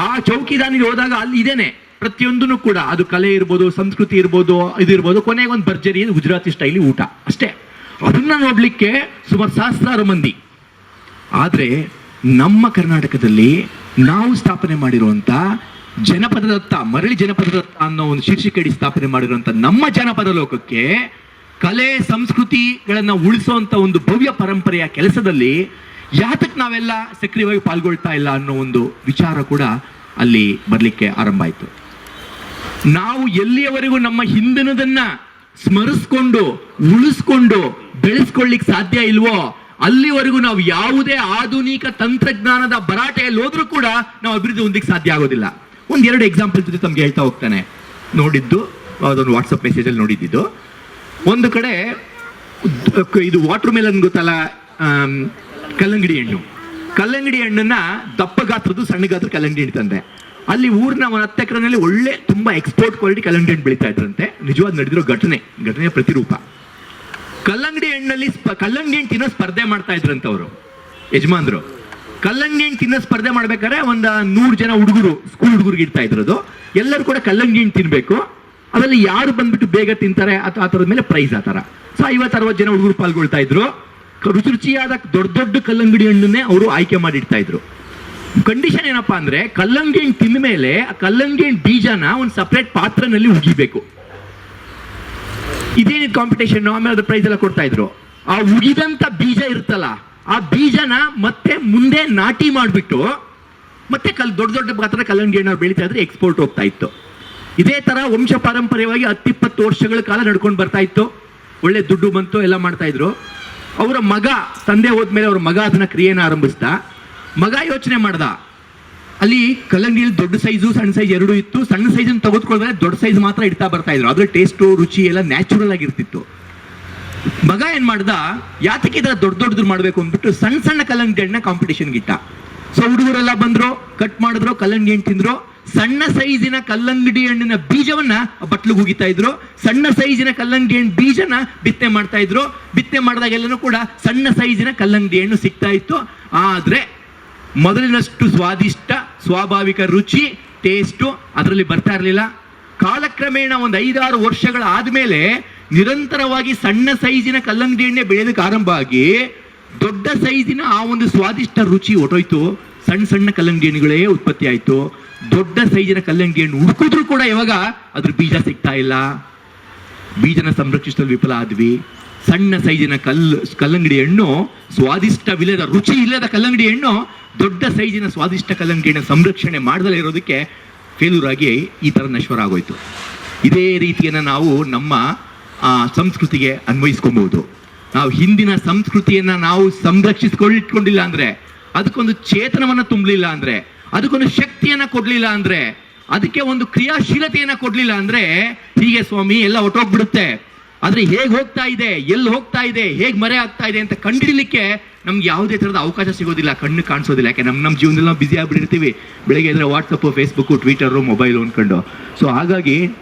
ಆ ಚೌಕಿದಾನಿಗೆ ಹೋದಾಗ ಅಲ್ಲಿ ಇದೇನೆ ಪ್ರತಿಯೊಂದೂ ಕೂಡ, ಅದು ಕಲೆ ಇರ್ಬೋದು, ಸಂಸ್ಕೃತಿ ಇರ್ಬೋದು, ಇದಿರ್ಬೋದು, ಕೊನೆಗೆ ಒಂದು ಭರ್ಜರಿ ಗುಜರಾತಿ ಸ್ಟೈಲಿ ಊಟ ಅಷ್ಟೇ. ಅದನ್ನ ನೋಡ್ಲಿಕ್ಕೆ ಸುಮಾರು 1000 ಮಂದಿ. ಆದರೆ ನಮ್ಮ ಕರ್ನಾಟಕದಲ್ಲಿ ನಾವು ಸ್ಥಾಪನೆ ಮಾಡಿರುವಂಥ ಜನಪದದತ್ತ, ಮರಳಿ ಜನಪದದತ್ತ ಅನ್ನೋ ಒಂದು ಶೀರ್ಷಿಕೆಯಡಿ ಸ್ಥಾಪನೆ ಮಾಡಿರುವಂಥ ನಮ್ಮ ಜನಪದ ಲೋಕಕ್ಕೆ ಕಲೆ ಸಂಸ್ಕೃತಿಗಳನ್ನು ಉಳಿಸುವಂಥ ಒಂದು ಭವ್ಯ ಪರಂಪರೆಯ ಕೆಲಸದಲ್ಲಿ ಯಾತಕ್ಕೆ ನಾವೆಲ್ಲ ಸಕ್ರಿಯವಾಗಿ ಪಾಲ್ಗೊಳ್ತಾ ಇಲ್ಲ ಅನ್ನೋ ಒಂದು ವಿಚಾರ ಕೂಡ ಅಲ್ಲಿ ಬರಲಿಕ್ಕೆ ಆರಂಭ ಆಯಿತು. ನಾವು ಎಲ್ಲಿಯವರೆಗೂ ನಮ್ಮ ಹಿಂದಿನದನ್ನ ಸ್ಮರಿಸ್ಕೊಂಡು ಉಳಿಸ್ಕೊಂಡು ಬೆಳೆಸ್ಕೊಳ್ಳಿಕ್ಕೆ ಸಾಧ್ಯ ಇಲ್ವೋ ಅಲ್ಲಿವರೆಗೂ ನಾವು ಯಾವುದೇ ಆಧುನಿಕ ತಂತ್ರಜ್ಞಾನದ ಭರಾಟೆಯಲ್ಲಿ ಹೋದ್ರೂ ಕೂಡ ನಾವು ಅಭಿವೃದ್ಧಿ ಹೊಂದಕ್ಕೆ ಸಾಧ್ಯ ಆಗೋದಿಲ್ಲ. 1-2 ಎಕ್ಸಾಂಪಲ್ ಜೊತೆ ತಮ್ಗೆ ಹೇಳ್ತಾ ಹೋಗ್ತಾನೆ. ನೋಡಿದ್ದು ಅದೊಂದು ವಾಟ್ಸಪ್ ಮೆಸೇಜಲ್ಲಿ ನೋಡಿದ್ದು, ಒಂದು ಕಡೆ ಇದು ವಾಟರ್ ಮೆಲನ್ ಗೊತ್ತಲ್ಲ, ಕಲ್ಲಂಗಡಿ ಹಣ್ಣನ್ನ ದಪ್ಪ ಗಾತ್ರದ್ದು ಸಣ್ಣ ಗಾತ್ರ ಕಲ್ಲಂಗಡಿ ಹಣ್ಣು ತಂದೆ. ಅಲ್ಲಿ ಊರಿನ 10 ಎಕರೆನಲ್ಲಿ ಒಳ್ಳೆ ತುಂಬಾ ಎಕ್ಸ್ಪೋರ್ಟ್ ಕ್ವಾಲಿಟಿ ಕಲ್ಲಂಗಡಿ ಹಣ್ಣು ಬೆಳೀತಾ ಇದ್ರಂತೆ. ನಿಜವಾದ ನಡೆದಿರೋ ಘಟನೆಯ ಪ್ರತಿರೂಪ. ಕಲ್ಲಂಗಡಿ ಹಣ್ಣಲ್ಲಿ ಕಲ್ಲಂಗಡಿ ಹಣ್ಣು ತಿನ್ನೋ ಸ್ಪರ್ಧೆ ಮಾಡ್ತಾ ಇದ್ರಂತ ಅವರು ಯಜಮಾನ್ರು. ಕಲ್ಲಂಗಡಿ ಹಣ್ಣು ತಿನ್ನೋ ಸ್ಪರ್ಧೆ ಮಾಡ್ಬೇಕಾದ್ರೆ 100 ಜನ ಹುಡುಗರು, ಸ್ಕೂಲ್ ಹುಡುಗರಿಗೆ ಇಡ್ತಾ ಇದ್ರದು. ಎಲ್ಲರೂ ಕೂಡ ಕಲ್ಲಂಗಡಿ ಹಣ್ಣು ತಿನ್ಬೇಕು, ಅದರಲ್ಲಿ ಯಾರು ಬಂದ್ಬಿಟ್ಟು ಬೇಗ ತಿಂತಾರೆ ಆ ಥರದ ಮೇಲೆ ಪ್ರೈಸ್ ಆ ಥರ. ಸೊ 50-60 ಜನ ಹುಡುಗರು ಪಾಲ್ಗೊಳ್ತಾ ಇದ್ರು. ರುಚಿಯಾದ ದೊಡ್ಡ ಕಲ್ಲಂಗಡಿ ಹಣ್ಣನ್ನೇ ಅವರು ಆಯ್ಕೆ ಮಾಡಿಡ್ತಾ ಇದ್ರು. ಕಂಡೀಷನ್ ಏನಪ್ಪಾ ಅಂದ್ರೆ, ಕಲ್ಲಂಗಡಿ ಹಣ್ಣು ತಿಂದ ಮೇಲೆ ಆ ಕಲ್ಲಂಗಡಿ ಹಣ್ಣು ಬೀಜನ ಒಂದು ಸಪರೇಟ್ ಪಾತ್ರೆನಲ್ಲಿ ಉಗಿಬೇಕು. ಇದೇನಿದ್ ಕಾಂಪಿಟೇಷನ್. ಆಮೇಲೆ ಅದ್ರ ಪ್ರೈಸ್ ಎಲ್ಲ ಕೊಡ್ತಾ ಇದ್ರು. ಆ ಉಗಿದಂತ ಬೀಜ ಇರುತ್ತಲ್ಲ, ಆ ಬೀಜನ ಮತ್ತೆ ಮುಂದೆ ನಾಟಿ ಮಾಡಿಬಿಟ್ಟು ಮತ್ತೆ ದೊಡ್ಡ ಗಾತ್ರ ಕಲ್ಲಂಗಡಿ ಹಣ್ಣು ಬೆಳೀತಾ ಇದ್ರೆ ಎಕ್ಸ್ಪೋರ್ಟ್ ಹೋಗ್ತಾ ಇತ್ತು. ಇದೇ ತರ ವಂಶ ಪಾರಂಪರ್ಯವಾಗಿ 10-20 ವರ್ಷಗಳ ಕಾಲ ನಡ್ಕೊಂಡು ಬರ್ತಾ ಇತ್ತು. ಒಳ್ಳೆ ದುಡ್ಡು ಬಂತು, ಎಲ್ಲ ಮಾಡ್ತಾ ಇದ್ರು. ಅವರ ಮಗ, ತಂದೆ ಹೋದ್ಮೇಲೆ ಅವ್ರ ಮಗ ಅದನ್ನ ಕ್ರಿಯೆನ ಆರಂಭಿಸ್ದ. ಮಗ ಯೋಚನೆ ಮಾಡ್ದ, ಅಲ್ಲಿ ಕಲ್ಲಂಗಡಿಯಲ್ಲಿ ದೊಡ್ಡ ಸೈಜು ಸಣ್ಣ ಸೈಜ್ ಎರಡೂ ಇತ್ತು. ಸಣ್ಣ ಸೈಜನ್ನು ತೆಗೆದುಕೊಂಡ್ರೆ ದೊಡ್ಡ ಸೈಜ್ ಮಾತ್ರ ಇಡ್ತಾ ಬರ್ತಾ ಇದ್ರು. ಅದ್ರ ಟೇಸ್ಟು ರುಚಿ ಎಲ್ಲ ನ್ಯಾಚುರಲ್ ಆಗಿರ್ತಿತ್ತು. ಮಗ ಏನ್ ಮಾಡ್ದ, ಯಾತಕ್ಕೆ ಇದರ ದೊಡ್ಡದು ಮಾಡ್ಬೇಕು ಅಂದ್ಬಿಟ್ಟು ಸಣ್ಣ ಕಲ್ಲಂಗಡಿ ಹಣ್ಣನ್ನ ಕಾಂಪಿಟೇಷನ್ಗೆ ಇಟ್ಟ. ಸೊ ಹುಡುಗರೆಲ್ಲ ಬಂದ್ರು, ಕಟ್ ಮಾಡಿದ್ರು, ಕಲ್ಲಂಗಡಿ ಹಣ್ಣು ತಿಂದ್ರು. ಸಣ್ಣ ಸೈಜಿನ ಕಲ್ಲಂಗಡಿ ಹಣ್ಣಿನ ಬೀಜವನ್ನ ಬಟ್ಲಿಗೆ ಉಗಿತಾ ಇದ್ರು. ಸಣ್ಣ ಸೈಜಿನ ಕಲ್ಲಂಗಡಿ ಹಣ್ಣು ಬೀಜನ ಬಿತ್ತನೆ ಮಾಡ್ತಾ ಇದ್ರು. ಬಿತ್ತನೆ ಮಾಡಿದಾಗೆಲ್ಲನೂ ಕೂಡ ಸಣ್ಣ ಸೈಜಿನ ಕಲ್ಲಂಗಡಿ ಹಣ್ಣು ಸಿಗ್ತಾ ಇತ್ತು. ಆದ್ರೆ ಮೊದಲಿನಷ್ಟು ಸ್ವಾದಿಷ್ಟ, ಸ್ವಾಭಾವಿಕ ರುಚಿ, ಟೇಸ್ಟು ಅದರಲ್ಲಿ ಬರ್ತಾ ಇರಲಿಲ್ಲ. ಕಾಲಕ್ರಮೇಣ 5-6 ವರ್ಷಗಳ ಆದ್ಮೇಲೆ ನಿರಂತರವಾಗಿ ಸಣ್ಣ ಸೈಜಿನ ಕಲ್ಲಂಗಡಿ ಎಣ್ಣೆ ಬೆಳೆಯೋದಕ್ಕೆ ಆರಂಭ ಆಗಿ ದೊಡ್ಡ ಸೈಜಿನ ಆ ಒಂದು ಸ್ವಾದಿಷ್ಟ ರುಚಿ ಹೊಟ್ಟೋಯ್ತು. ಸಣ್ಣ ಕಲ್ಲಂಗಡಿ ಹಣ್ಣುಗಳೇ ಉತ್ಪತ್ತಿ ಆಯ್ತು. ದೊಡ್ಡ ಸೈಜಿನ ಕಲ್ಲಂಗಡಿ ಹಣ್ಣು ಹುಡುಕಿದ್ರು ಕೂಡ ಇವಾಗ ಅದ್ರ ಬೀಜ ಸಿಗ್ತಾ ಇಲ್ಲ. ಬೀಜನ ಸಂರಕ್ಷಿಸಲು ವಿಫಲ ಆದ್ವಿ. ಸಣ್ಣ ಸೈಜಿನ ಕಲ್ಲಂಗಡಿ ಹಣ್ಣು, ಸ್ವಾದಿಷ್ಟವಿಲ್ಲದ, ರುಚಿ ಇಲ್ಲದ ಕಲ್ಲಂಗಡಿ ಹಣ್ಣು ದೊಡ್ಡ ಸೈಜಿನ ಸ್ವಾದಿಷ್ಟ ಕಲ್ಲಂಗಡಿ ಹಣ್ಣು ಸಂರಕ್ಷಣೆ ಮಾಡದಲ್ಲೇ ಇರೋದಕ್ಕೆ ಫೇಲ್ಯೂರ್ ಆಗಿ ಈ ಥರ ನಶ್ವರ ಆಗೋಯ್ತು. ಇದೇ ರೀತಿಯನ್ನು ನಾವು ನಮ್ಮ ಸಂಸ್ಕೃತಿಗೆ ಅನ್ವಯಿಸ್ಕೊಬಹುದು. ನಾವು ಹಿಂದಿನ ಸಂಸ್ಕೃತಿಯನ್ನ ನಾವು ಸಂರಕ್ಷಿಸಿಕೊಂಡಿಲ್ಲ ಅಂದ್ರೆ, ಅದಕ್ಕೊಂದು ಚೇತನವನ್ನ ತುಂಬಲಿಲ್ಲ ಅಂದ್ರೆ, ಅದಕ್ಕೊಂದು ಶಕ್ತಿಯನ್ನ ಕೊಡ್ಲಿಲ್ಲ ಅಂದ್ರೆ, ಅದಕ್ಕೆ ಒಂದು ಕ್ರಿಯಾಶೀಲತೆಯನ್ನ ಕೊಡ್ಲಿಲ್ಲ ಅಂದ್ರೆ ಹೀಗೆ ಸ್ವಾಮಿ ಎಲ್ಲ ಹೊಟ್ಟೋಗ್ಬಿಡುತ್ತೆ. ಆದ್ರೆ ಹೇಗೆ ಹೋಗ್ತಾ ಇದೆ, ಎಲ್ಲಿ ಹೋಗ್ತಾ ಇದೆ, ಹೇಗೆ ಮರೆ ಆಗ್ತಾ ಇದೆ ಅಂತ ಕಂಡುಹಿಡಿಲಿಕ್ಕೆ ನಮ್ಗೆ ಯಾವುದೇ ತರದ ಅವಕಾಶ ಸಿಗೋದಿಲ್ಲ, ಕಣ್ಣು ಕಾಣಿಸೋದಿಲ್ಲ. ಯಾಕೆ ನಮ್ಮ ಜೀವನದಲ್ಲಿ ನಾವು ಬಿಸಿ ಆಗ್ಬಿಟ್ಟಿರ್ತೀವಿ. ಬೆಳಗ್ಗೆ ಇದ್ರೆ ವಾಟ್ಸಪ್, ಫೇಸ್ಬುಕ್, ಟ್ವಿಟರ್, ಮೊಬೈಲ್ ಅನ್ಕೊಂಡು. ಸೊ ಹಾಗಾಗಿ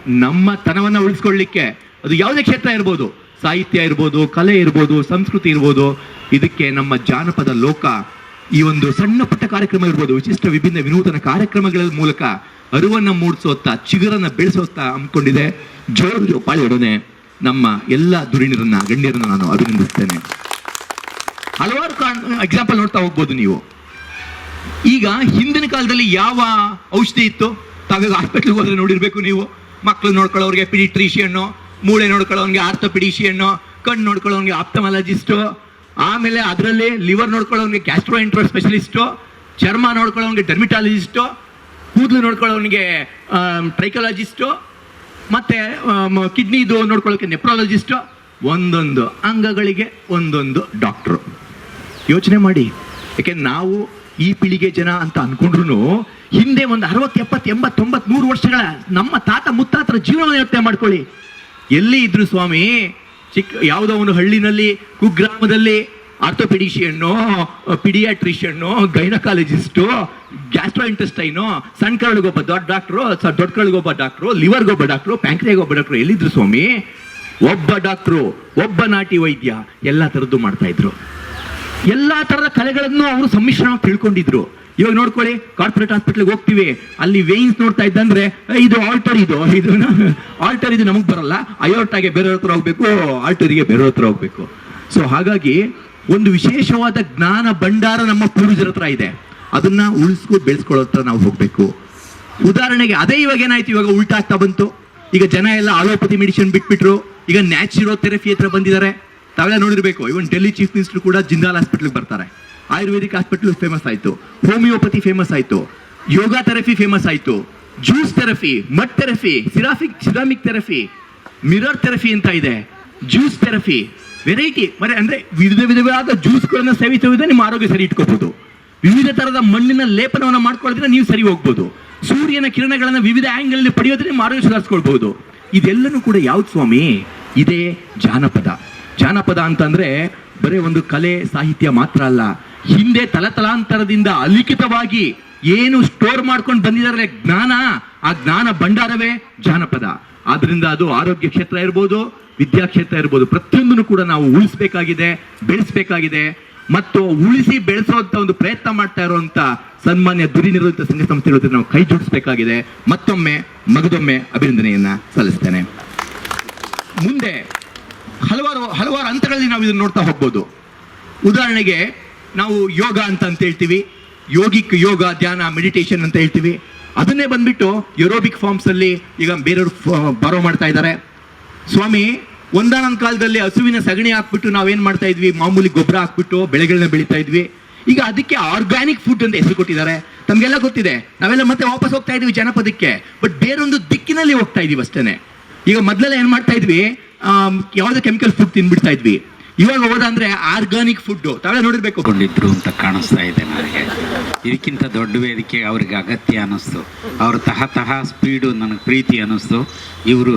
ನಮ್ಮ ತನವನ್ನ ಉಳಿಸ್ಕೊಳ್ಳಿಕ್ಕೆ ಅದು ಯಾವುದೇ ಕ್ಷೇತ್ರ ಇರ್ಬೋದು, ಸಾಹಿತ್ಯ ಇರ್ಬೋದು, ಕಲೆ ಇರ್ಬೋದು, ಸಂಸ್ಕೃತಿ ಇರ್ಬೋದು, ಇದಕ್ಕೆ ನಮ್ಮ ಜಾನಪದ ಲೋಕ ಈ ಒಂದು ಸಣ್ಣ ಪುಟ್ಟ ಕಾರ್ಯಕ್ರಮ ಇರ್ಬೋದು, ವಿಶಿಷ್ಟ ವಿಭಿನ್ನ ವಿನೂತನ ಕಾರ್ಯಕ್ರಮಗಳ ಮೂಲಕ ಅರಿವನ್ನ ಮೂಡಿಸೋತ್ತ, ಚಿಗುರನ್ನ ಬೆಳೆಸೋತ್ತ ಹಮ್ಮಿಕೊಂಡಿದೆ. ಜೋರು ಜೋಪಾಳಿಯೊಡನೆ ನಮ್ಮ ಎಲ್ಲ ಧುರೀಣರನ್ನ, ಗಣ್ಯರನ್ನ ನಾನು ಅಭಿನಂದಿಸ್ತೇನೆ. ಹಲವಾರು ಎಕ್ಸಾಂಪಲ್ ನೋಡ್ತಾ ಹೋಗ್ಬೋದು ನೀವು. ಈಗ ಹಿಂದಿನ ಕಾಲದಲ್ಲಿ ಯಾವ ಔಷಧಿ ಇತ್ತು? ತಾವಾಗ ಹಾಸ್ಪಿಟ್ಲಿಗೆ ಹೋದ್ರೆ ನೋಡಿರ್ಬೇಕು ನೀವು. ಮಕ್ಕಳು ನೋಡ್ಕೊಳ್ಳೋರಿಗೆ ಪಿಡಿಟ್ರಿಷಿಯನ್ನು, ಮೂಳೆ ನೋಡ್ಕೊಳ್ಳೋನ್ಗೆ ಆರ್ಥೋಪಿಡಿಷಿಯನ್ನು, ಕಣ್ಣು ನೋಡ್ಕೊಳ್ಳೋನ್ಗೆ ಆಪ್ಟಮಾಲಜಿಸ್ಟು, ಆಮೇಲೆ ಅದರಲ್ಲಿ ಲಿವರ್ ನೋಡ್ಕೊಳ್ಳೋನ್ಗೆ ಗ್ಯಾಸ್ಟ್ರೋಎಂಟ್ರೋ ಸ್ಪೆಷಲಿಸ್ಟು, ಚರ್ಮ ನೋಡ್ಕೊಳ್ಳೋನ್ಗೆ ಡರ್ಮಿಟಾಲಜಿಸ್ಟು, ಕೂದಲು ನೋಡ್ಕೊಳ್ಳೋನ್ಗೆ ಟ್ರೈಕಾಲಜಿಸ್ಟು, ಮತ್ತೆ ಕಿಡ್ನಿದು ನೋಡ್ಕೊಳ್ಳೋಕೆ ನೆಪ್ರಾಲಜಿಸ್ಟು. ಒಂದೊಂದು ಅಂಗಗಳಿಗೆ ಒಂದೊಂದು ಡಾಕ್ಟ್ರು. ಯೋಚನೆ ಮಾಡಿ. ಯಾಕೆಂದ್ರೆ ನಾವು ಈ ಪೀಳಿಗೆ ಜನ ಅಂತ ಅನ್ಕೊಂಡ್ರು ಹಿಂದೆ ಒಂದು 60, 70, 80, 90, 100 ವರ್ಷಗಳ ನಮ್ಮ ತಾತ ಮುತ್ತಾತರ ಜೀವನವನ್ನು ಯೋಚನೆ ಮಾಡ್ಕೊಳ್ಳಿ. ಎಲ್ಲಿ ಇದ್ರು ಸ್ವಾಮಿ? ಯಾವುದೋ ಒಂದು ಹಳ್ಳಿನಲ್ಲಿ, ಕುಗ್ರಾಮದಲ್ಲಿ ಆರ್ಥೋಪೆಡಿಷಿಯನ್ನು, ಪಿಡಿಯಾಟ್ರಿಷಿಯನ್ನು, ಗೈನಕಾಲಜಿಸ್ಟು, ಗ್ಯಾಸ್ಟ್ರೋಇಂಟೆಸ್ಟೈನು, ಸಣ್ಣ ಕರಳಿಗೊಬ್ಬ ದೊಡ್ಡ ಡಾಕ್ಟ್ರು, ದೊಡ್ಡ ಕರಳಿಗೊಬ್ಬ ಡಾಕ್ಟ್ರು, ಲಿವರ್ಗೊಬ್ಬ ಡಾಕ್ಟ್ರು, ಪ್ಯಾಂಕ್ರಿಯಾಗೊಬ್ಬ ಡಾಕ್ಟ್ರು. ಎಲ್ಲಿದ್ರು ಸ್ವಾಮಿ? ಒಬ್ಬ ಡಾಕ್ಟ್ರು, ಒಬ್ಬ ನಾಟಿ ವೈದ್ಯ, ಎಲ್ಲ ಥರದ್ದು ಮಾಡ್ತಾ ಇದ್ರು. ಎಲ್ಲ ಥರದ ಕಲೆಗಳನ್ನು ಅವರು ಸಮ್ಮಿಶ್ರಣ ತಿಳ್ಕೊಂಡಿದ್ರು. ಇವಾಗ ನೋಡ್ಕೊಳ್ಳಿ, ಕಾರ್ಪೊರೇಟ್ ಹಾಸ್ಪಿಟ್ಲಿಗೆ ಹೋಗ್ತೀವಿ, ಅಲ್ಲಿ ವೇನ್ಸ್ ನೋಡ್ತಾ ಇದ್ದಂದ್ರೆ ಇದು ಆಲ್ಟರ್, ಇದು ಆಲ್ಟರ್, ಇದು ನಮಗೆ ಬರಲ್ಲ, ಅಯೋರ್ಟಾಗೆ ಬೇರೆಯವ್ರ ಹತ್ರ ಹೋಗ್ಬೇಕು, ಆಲ್ಟರಿಗೆ ಬೇರೆಯವ್ರ ಹತ್ರ ಹೋಗ್ಬೇಕು. ಸೊ ಹಾಗಾಗಿ ಒಂದು ವಿಶೇಷವಾದ ಜ್ಞಾನ ಭಂಡಾರ ನಮ್ಮ ಪೂರ್ವಜರ ಹತ್ರ ಇದೆ. ಅದನ್ನ ಉಳಿಸ್ಕೊ ಬೆಳೆಸ್ಕೊಳ್ಳೋ ಹತ್ರ ನಾವು ಹೋಗ್ಬೇಕು. ಉದಾಹರಣೆಗೆ ಅದೇ ಇವಾಗ ಏನಾಯ್ತು, ಇವಾಗ ಉಲ್ಟಾ ಆಗ್ತಾ ಬಂತು. ಈಗ ಜನ ಎಲ್ಲ ಅಲೋಪತಿ ಮೆಡಿಸಿನ್ ಬಿಟ್ಬಿಟ್ರು, ಈಗ ನ್ಯಾಚುರೋಥೆರಪಿ ಹತ್ರ ಬಂದಿದ್ದಾರೆ. ತಾವೆಲ್ಲ ನೋಡಿರ್ಬೇಕು. ಇವನ್ ಡೆಲ್ಲಿ ಚೀಫ್ ಮಿನಿಸ್ಟರ್ ಕೂಡ ಜಿಂದಾಲ್ ಹಾಸ್ಪಿಟ್ಲಿಗೆ ಬರ್ತಾರೆ. ಆಯುರ್ವೇದಿಕ್ ಹಾಸ್ಪಿಟಲ್ ಫೇಮಸ್ ಆಯ್ತು, ಹೋಮಿಯೋಪತಿ ಫೇಮಸ್ ಆಯ್ತು, ಯೋಗ ಥೆರಪಿ ಫೇಮಸ್ ಆಯ್ತು, juice therapy, mud therapy, ceramic therapy, mirror therapy ಅಂತ ಇದೆ, ಜ್ಯೂಸ್ ಥೆರಪಿ, ವೆರೈಟಿ. ಅಂದ್ರೆ ವಿಧವಾದ ಜ್ಯೂಸ್ಗಳನ್ನ ಸೇವಿಸುವುದೇ ನಿಮ್ಮ ಆರೋಗ್ಯ ಸರಿ ಇಟ್ಕೋಬಹುದು. ವಿವಿಧ ತರದ ಮಣ್ಣಿನ ಲೇಪನವನ್ನು ಮಾಡ್ಕೊಳ್ಳೋದ್ರೆ ನೀವು ಸರಿ ಹೋಗ್ಬೋದು. ಸೂರ್ಯನ ಕಿರಣಗಳನ್ನ ವಿವಿಧ ಆಂಗಲ್ ಪಡೆಯೋದ್ರೆ ನಿಮ್ಮ ಆರೋಗ್ಯ ಸುಧಾರಿಸ್ಕೊಳ್ಬಹುದು. ಇದೆಲ್ಲನೂ ಕೂಡ ಯಾವ್ದು ಸ್ವಾಮಿ? ಇದೇ ಜಾನಪದ. ಜಾನಪದ ಅಂತಂದ್ರೆ ಬರೀ ಒಂದು ಕಲೆ ಸಾಹಿತ್ಯ ಮಾತ್ರ ಅಲ್ಲ. ಹಿಂದೆ ತಲತಲಾಂತರದಿಂದ ಅಲಿಖಿತವಾಗಿ ಏನು ಸ್ಟೋರ್ ಮಾಡ್ಕೊಂಡು ಬಂದಿದ್ದಾರೆ ಜ್ಞಾನ, ಆ ಜ್ಞಾನ ಭಂಡಾರವೇ ಜಾನಪದ. ಆದ್ರಿಂದ ಅದು ಆರೋಗ್ಯ ಕ್ಷೇತ್ರ ಇರ್ಬೋದು, ವಿದ್ಯಾಕ್ಷೇತ್ರ ಇರ್ಬೋದು, ಪ್ರತಿಯೊಂದನ್ನು ಕೂಡ ನಾವು ಉಳಿಸ್ಬೇಕಾಗಿದೆ, ಬೆಳೆಸಬೇಕಾಗಿದೆ. ಮತ್ತು ಉಳಿಸಿ ಬೆಳೆಸುವಂತ ಒಂದು ಪ್ರಯತ್ನ ಮಾಡ್ತಾ ಇರುವಂತ ಸನ್ಮಾನ್ಯ ಧುರೀಣರ ಸಂಘ ಸಂಸ್ಥೆಗಳ ಜೊತೆ ನಾವು ಕೈ ಜೋಡಿಸಬೇಕಾಗಿದೆ. ಮತ್ತೊಮ್ಮೆ ಮಗದೊಮ್ಮೆ ಅಭಿನಂದನೆಯನ್ನ ಸಲ್ಲಿಸ್ತೇನೆ. ಮುಂದೆ ಹಲವಾರು ಹಂತಗಳಲ್ಲಿ ನಾವು ಇದನ್ನು ನೋಡ್ತಾ ಹೋಗ್ಬೋದು. ಉದಾಹರಣೆಗೆ ನಾವು ಯೋಗ ಅಂತ ಹೇಳ್ತೀವಿ, ಯೋಗಿಕ್ ಯೋಗ, ಧ್ಯಾನ, ಮೆಡಿಟೇಷನ್ ಅಂತ ಹೇಳ್ತೀವಿ. ಅದನ್ನೇ ಬಂದ್ಬಿಟ್ಟು ಏರೋಬಿಕ್ ಫಾರ್ಮ್ಸ್ ಅಲ್ಲಿ ಈಗ ಬೇರೆಯವರು ಬಾರೋ ಮಾಡ್ತಾ ಇದ್ದಾರೆ. ಸ್ವಾಮಿ, ಒಂದಾನೊಂದು ಕಾಲದಲ್ಲಿ ಹಸುವಿನ ಸಗಣಿ ಹಾಕ್ಬಿಟ್ಟು ನಾವೇನ್ ಮಾಡ್ತಾ ಇದ್ವಿ, ಮಾಮೂಲಿ ಗೊಬ್ಬರ ಹಾಕ್ಬಿಟ್ಟು ಬೆಳೆಗಳನ್ನ ಬೆಳೀತಾ ಇದ್ವಿ. ಈಗ ಅದಕ್ಕೆ ಆರ್ಗ್ಯಾನಿಕ್ ಫುಡ್ ಅಂತ ಹೆಸರು ಕೊಟ್ಟಿದ್ದಾರೆ. ತಮಗೆಲ್ಲ ಗೊತ್ತಿದೆ. ನಾವೆಲ್ಲ ಮತ್ತೆ ವಾಪಸ್ ಹೋಗ್ತಾ ಇದೀವಿ ಜನಪದಕ್ಕೆ, ಬಟ್ ಬೇರೊಂದು ದಿಕ್ಕಿನಲ್ಲಿ ಹೋಗ್ತಾ ಇದೀವಿ ಅಷ್ಟೇನೆ. ಈಗ ಮೊದಲೆಲ್ಲ ಏನ್ ಮಾಡ್ತಾ ಇದ್ವಿ, ಯಾವುದೇ ಕೆಮಿಕಲ್ ಫುಡ್ ತಿನ್ಬಿಡ್ತಾ ಇದ್ವಿ. ಇವಾಗ ಹೋದಂದ್ರೆ ಆರ್ಗಾನಿಕ್ ಫುಡ್ ತಾವೆಲ್ಲ ನೋಡಿರ್ಬೇಕು. ಕೊಂಡಿದ್ರು ಅಂತ ಕಾಣಿಸ್ತಾ ಇದೆ ನನಗೆ. ಇದಕ್ಕಿಂತ ದೊಡ್ಡ ವೇದಿಕೆ ಅವ್ರಿಗೆ ಅಗತ್ಯ ಅನ್ನಿಸ್ತು. ಅವ್ರ ತಹ ಸ್ಪೀಡು ನನಗೆ ಪ್ರೀತಿ ಅನ್ನಿಸ್ತು. ಇವರು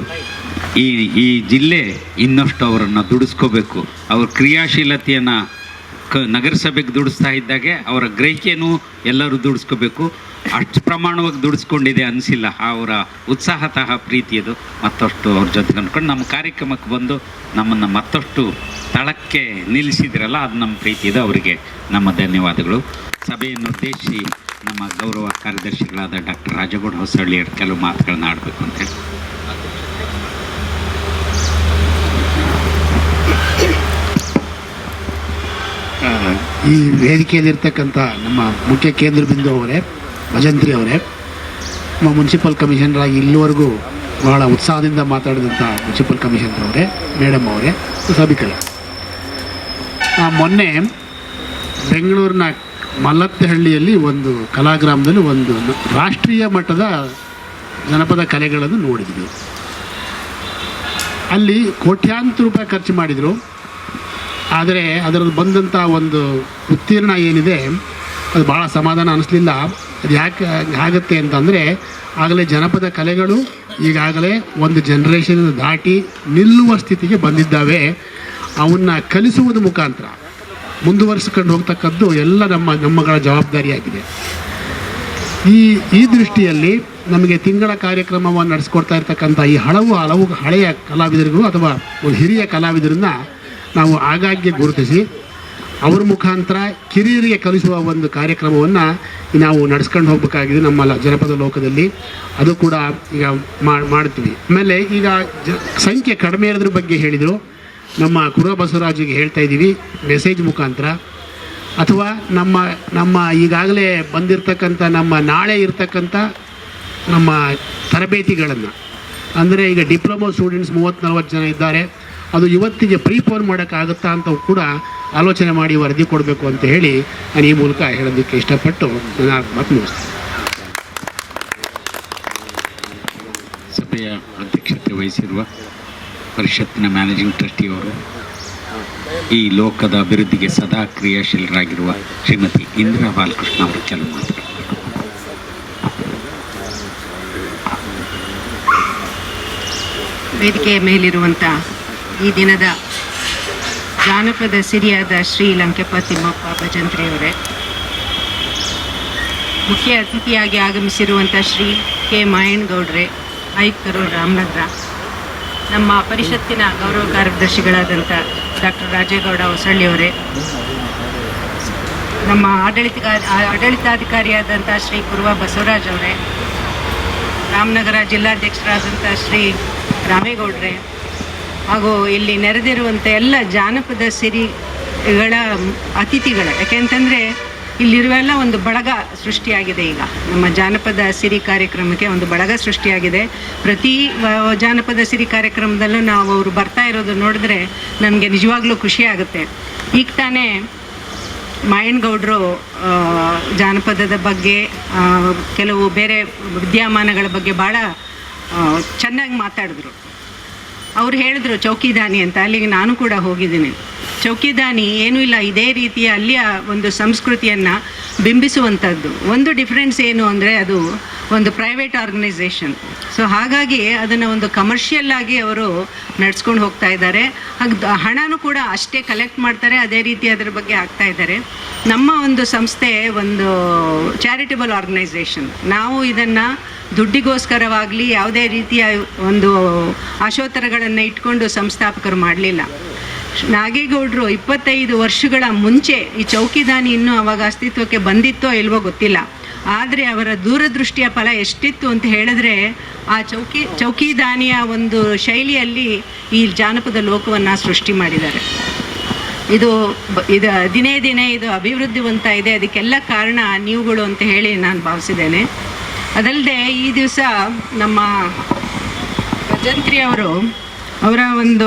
ಈ ಜಿಲ್ಲೆ ಇನ್ನಷ್ಟು ಅವರನ್ನು ದುಡಿಸ್ಕೋಬೇಕು. ಅವ್ರ ಕ್ರಿಯಾಶೀಲತೆಯನ್ನು ನಗರಸಭೆಗೆ ದುಡಿಸ್ತಾ ಇದ್ದಾಗೆ ಅವರ ಗ್ರಹಿಕೆನೂ ಎಲ್ಲರೂ ದುಡಿಸ್ಕೋಬೇಕು. ಅಷ್ಟು ಪ್ರಮಾಣವಾಗಿ ದುಡಿಸ್ಕೊಂಡಿದೆ ಅನಿಸಿಲ್ಲ. ಅವರ ಉತ್ಸಾಹತಃ ಪ್ರೀತಿಯದು ಮತ್ತಷ್ಟು ಅವ್ರ ಜೊತೆಗೆ ಅಂದ್ಕೊಂಡು ನಮ್ಮ ಕಾರ್ಯಕ್ರಮಕ್ಕೆ ಬಂದು ನಮ್ಮನ್ನು ಮತ್ತಷ್ಟು ತಳಕ್ಕೆ ನಿಲ್ಲಿಸಿದ್ರಲ್ಲ, ಅದು ನಮ್ಮ ಪ್ರೀತಿಯದು. ಅವರಿಗೆ ನಮ್ಮ ಧನ್ಯವಾದಗಳು. ಸಭೆಯನ್ನು ಉದ್ದೇಶಿಸಿ ನಮ್ಮ ಗೌರವ ಕಾರ್ಯದರ್ಶಿಗಳಾದ ಡಾಕ್ಟರ್ ರಾಜಗೌಡ ಹೊಸಳ್ಳಿಯವರು ಕೆಲವು ಮಾತುಗಳನ್ನ ಆಡಬೇಕು ಅಂತೇಳಿ. ಈ ವೇದಿಕೆಯಲ್ಲಿರ್ತಕ್ಕಂಥ ನಮ್ಮ ಮುಖ್ಯ ಕೇಂದ್ರ ಬಿಂದು ಅವರೇ, ಭಜಂತ್ರಿ ಅವರೇ, ನಮ್ಮ ಮುನ್ಸಿಪಲ್ ಕಮಿಷನರ್ ಆಗಿ ಇಲ್ಲಿವರೆಗೂ ಬಹಳ ಉತ್ಸಾಹದಿಂದ ಮಾತಾಡಿದಂಥ ಮುನ್ಸಿಪಲ್ ಕಮಿಷನರ್ ಅವರೇ, ಮೇಡಮ್ ಅವರೇ, ಸಭಿಕರೇ, ಮೊನ್ನೆ ಬೆಂಗಳೂರಿನ ಮಲ್ಲತ್ತಹಳ್ಳಿಯಲ್ಲಿ ಒಂದು ಕಲಾಗ್ರಾಮದಲ್ಲಿ ಒಂದು ರಾಷ್ಟ್ರೀಯ ಮಟ್ಟದ ಜನಪದ ಕಲೆಗಳನ್ನು ನೋಡಿದ್ವಿ. ಅಲ್ಲಿ ಕೋಟ್ಯಾಂತರ ರೂಪಾಯಿ ಖರ್ಚು ಮಾಡಿದರು. ಆದರೆ ಅದರಲ್ಲಿ ಬಂದಂಥ ಒಂದು ಉತ್ತೀರ್ಣ ಏನಿದೆ ಅದು ಭಾಳ ಸಮಾಧಾನ ಅನ್ನಿಸ್ಲಿಲ್ಲ. ಅದು ಯಾಕೆ ಆಗುತ್ತೆ ಅಂತಂದರೆ, ಆಗಲೇ ಜನಪದ ಕಲೆಗಳು ಈಗಾಗಲೇ ಒಂದು ಜನ್ರೇಷನ್ ದಾಟಿ ನಿಲ್ಲುವ ಸ್ಥಿತಿಗೆ ಬಂದಿದ್ದಾವೆ. ಅವನ್ನ ಕಲಿಸುವುದ ಮುಖಾಂತರ ಮುಂದುವರಿಸ್ಕೊಂಡು ಹೋಗ್ತಕ್ಕದ್ದು ಎಲ್ಲ ನಮ್ಮಗಳ ಜವಾಬ್ದಾರಿಯಾಗಿದೆ. ಈ ದೃಷ್ಟಿಯಲ್ಲಿ ನಮಗೆ ತಿಂಗಳ ಕಾರ್ಯಕ್ರಮವನ್ನು ನಡೆಸ್ಕೊಡ್ತಾ ಇರ್ತಕ್ಕಂಥ ಈ ಹಲವು ಹಳೆಯ ಕಲಾವಿದರಿಗೂ ಅಥವಾ ಒಂದು ಹಿರಿಯ ಕಲಾವಿದರನ್ನ ನಾವು ಆಗಾಗ್ಗೆ ಗುರುತಿಸಿ ಅವ್ರ ಮುಖಾಂತರ ಕಿರಿಯರಿಗೆ ಕಲಿಸುವ ಒಂದು ಕಾರ್ಯಕ್ರಮವನ್ನು ನಾವು ನಡೆಸ್ಕೊಂಡು ಹೋಗಬೇಕಾಗಿದೆ ನಮ್ಮ ಜನಪದ ಲೋಕದಲ್ಲಿ. ಅದು ಕೂಡ ಈಗ ಮಾಡ್ತೀವಿ. ಆಮೇಲೆ ಈಗ ಸಂಖ್ಯೆ ಕಡಿಮೆ ಇರೋದ್ರ ಬಗ್ಗೆ ಹೇಳಿದರು. ನಮ್ಮ ಕುರುಬ ಬಸವರಾಜಿಗೆ ಹೇಳ್ತಾ ಇದ್ದೀವಿ ಮೆಸೇಜ್ ಮುಖಾಂತರ, ಅಥವಾ ನಮ್ಮ ಈಗಾಗಲೇ ಬಂದಿರತಕ್ಕಂಥ ನಾಳೆ ಇರ್ತಕ್ಕಂಥ ನಮ್ಮ ತರಬೇತಿಗಳನ್ನು, ಅಂದರೆ ಈಗ ಡಿಪ್ಲೊಮಾ ಸ್ಟೂಡೆಂಟ್ಸ್ 30-40 ಜನ ಇದ್ದಾರೆ, ಅದು ಇವತ್ತಿಗೆ ಪ್ರೀಪೋನ್ ಮಾಡೋಕ್ಕಾಗುತ್ತಾ ಅಂತ ಕೂಡ ಆಲೋಚನೆ ಮಾಡಿ ವರದಿ ಕೊಡಬೇಕು ಅಂತ ಹೇಳಿ ನಾನು ಈ ಮೂಲಕ ಹೇಳೋದಕ್ಕೆ ಇಷ್ಟಪಟ್ಟು ನಾನು ಮಾತು ಮುಗಿಸ್ತೇನೆ. ಸಭೆಯ ಅಧ್ಯಕ್ಷತೆ ವಹಿಸಿರುವ ಪರಿಷತ್ತಿನ ಮ್ಯಾನೇಜಿಂಗ್ ಟ್ರಸ್ಟಿಯವರು, ಈ ಲೋಕದ ಅಭಿವೃದ್ಧಿಗೆ ಸದಾ ಕ್ರಿಯಾಶೀಲರಾಗಿರುವ ಶ್ರೀಮತಿ ಇಂದಿರಾ ಬಾಲಕೃಷ್ಣ ಅವರು ಕೆಲವು ಮಾತುಗಳು. ವೇದಿಕೆಯ ಮೇಲಿರುವಂಥ ಈ ದಿನದ ಜಾನಪದ ಸಿರಿಯಾದ ಶ್ರೀ ಲಂಕೆಪ್ಪ ತಿಮ್ಮಪ್ಪ ಭಜಂತ್ರಿಯವರೇ, ಮುಖ್ಯ ಅತಿಥಿಯಾಗಿ ಆಗಮಿಸಿರುವಂಥ ಶ್ರೀ ಕೆ ಮಾಯಣ್ಣಗೌಡ್ರೆ, ಆಯುಕ್ತರು ರಾಮನಗರ, ನಮ್ಮ ಪರಿಷತ್ತಿನ ಗೌರವ ಕಾರ್ಯದರ್ಶಿಗಳಾದಂಥ ಡಾಕ್ಟರ್ ರಾಜೇಗೌಡ ಹೊಸಳ್ಳಿಯವರೇ, ನಮ್ಮ ಆಡಳಿತಾಧಿಕಾರಿಯಾದಂಥ ಶ್ರೀ ಕುರುವ ಬಸವರಾಜ್ ಅವರೇ, ರಾಮನಗರ ಜಿಲ್ಲಾಧ್ಯಕ್ಷರಾದಂಥ ಶ್ರೀ ರಾಮೇಗೌಡ್ರೆ, ಹಾಗೂ ಇಲ್ಲಿ ನೆರೆದಿರುವಂಥ ಎಲ್ಲ ಜಾನಪದ ಸಿರಿಗಳ ಅತಿಥಿಗಳು. ಯಾಕೆಂತಂದರೆ ಇಲ್ಲಿರುವೆಲ್ಲ ಒಂದು ಬಳಗ ಸೃಷ್ಟಿಯಾಗಿದೆ. ಈಗ ನಮ್ಮ ಜಾನಪದ ಸಿರಿ ಕಾರ್ಯಕ್ರಮಕ್ಕೆ ಒಂದು ಬಳಗ ಸೃಷ್ಟಿಯಾಗಿದೆ. ಪ್ರತಿ ಜಾನಪದ ಸಿರಿ ಕಾರ್ಯಕ್ರಮದಲ್ಲೂ ನಾವು ಅವರು ಬರ್ತಾ ಇರೋದು ನೋಡಿದ್ರೆ ನಮಗೆ ನಿಜವಾಗ್ಲೂ ಖುಷಿ ಆಗುತ್ತೆ. ಈಗ ತಾನೇ ಮಾಯಣ್ಣಗೌಡರು ಜಾನಪದದ ಬಗ್ಗೆ, ಕೆಲವು ಬೇರೆ ವಿದ್ಯಮಾನಗಳ ಬಗ್ಗೆ ಭಾಳ ಚೆನ್ನಾಗಿ ಮಾತಾಡಿದ್ರು. ಅವ್ರು ಹೇಳಿದ್ರು ಚೌಕಿದಾನಿ ಅಂತ. ಅಲ್ಲಿಗೆ ನಾನು ಕೂಡ ಹೋಗಿದ್ದೀನಿ. ಚೌಕಿದಾನಿ ಏನೂ ಇಲ್ಲ, ಇದೇ ರೀತಿಯ ಅಲ್ಲಿಯ ಒಂದು ಸಂಸ್ಕೃತಿಯನ್ನು ಬಿಂಬಿಸುವಂಥದ್ದು. ಒಂದು ಡಿಫ್ರೆನ್ಸ್ ಏನು ಅಂದರೆ ಅದು ಒಂದು ಪ್ರೈವೇಟ್ ಆರ್ಗನೈಸೇಷನ್. ಸೊ ಹಾಗಾಗಿ ಅದನ್ನು ಒಂದು ಕಮರ್ಷಿಯಲ್ ಆಗಿ ಅವರು ನಡೆಸ್ಕೊಂಡು ಹೋಗ್ತಾ ಇದ್ದಾರೆ. ಹಾಗೆ ಹಣನೂ ಕೂಡ ಅಷ್ಟೇ ಕಲೆಕ್ಟ್ ಮಾಡ್ತಾರೆ, ಅದೇ ರೀತಿ ಅದರ ಬಗ್ಗೆ ಆಗ್ತಾ ಇದ್ದಾರೆ. ನಮ್ಮ ಒಂದು ಸಂಸ್ಥೆ ಒಂದು ಚಾರಿಟಬಲ್ ಆರ್ಗನೈಸೇಷನ್. ನಾವು ಇದನ್ನು ದುಡ್ಡಿಗೋಸ್ಕರವಾಗಲಿ ಯಾವುದೇ ರೀತಿಯ ಒಂದು ಆಶೋತ್ತರಗಳನ್ನು ಇಟ್ಕೊಂಡು ಸಂಸ್ಥಾಪಕರು ಮಾಡಲಿಲ್ಲ. ನಾಗೇಗೌಡರು 25 ವರ್ಷಗಳ ಮುಂಚೆ ಈ ಚೌಕಿದಾನಿ ಇನ್ನೂ ಅವಾಗ ಅಸ್ತಿತ್ವಕ್ಕೆ ಬಂದಿತ್ತೋ ಇಲ್ವೋ ಗೊತ್ತಿಲ್ಲ, ಆದರೆ ಅವರ ದೂರದೃಷ್ಟಿಯ ಫಲ ಎಷ್ಟಿತ್ತು ಅಂತ ಹೇಳಿದ್ರೆ ಆ ಚೌಕಿದಾನಿಯ ಒಂದು ಶೈಲಿಯಲ್ಲಿ ಈ ಜಾನಪದ ಲೋಕವನ್ನು ಸೃಷ್ಟಿ ಮಾಡಿದ್ದಾರೆ. ಇದು ದಿನೇ ದಿನೇ ಇದು ಅಭಿವೃದ್ಧಿವಂತ ಇದೆ. ಅದಕ್ಕೆಲ್ಲ ಕಾರಣ ನೀವುಗಳು ಅಂತ ಹೇಳಿ ನಾನು ಭಾವಿಸಿದ್ದೇನೆ. ಅದಲ್ಲದೆ ಈ ದಿವಸ ನಮ್ಮ ಭಜಂತ್ರಿ ಅವರ ಒಂದು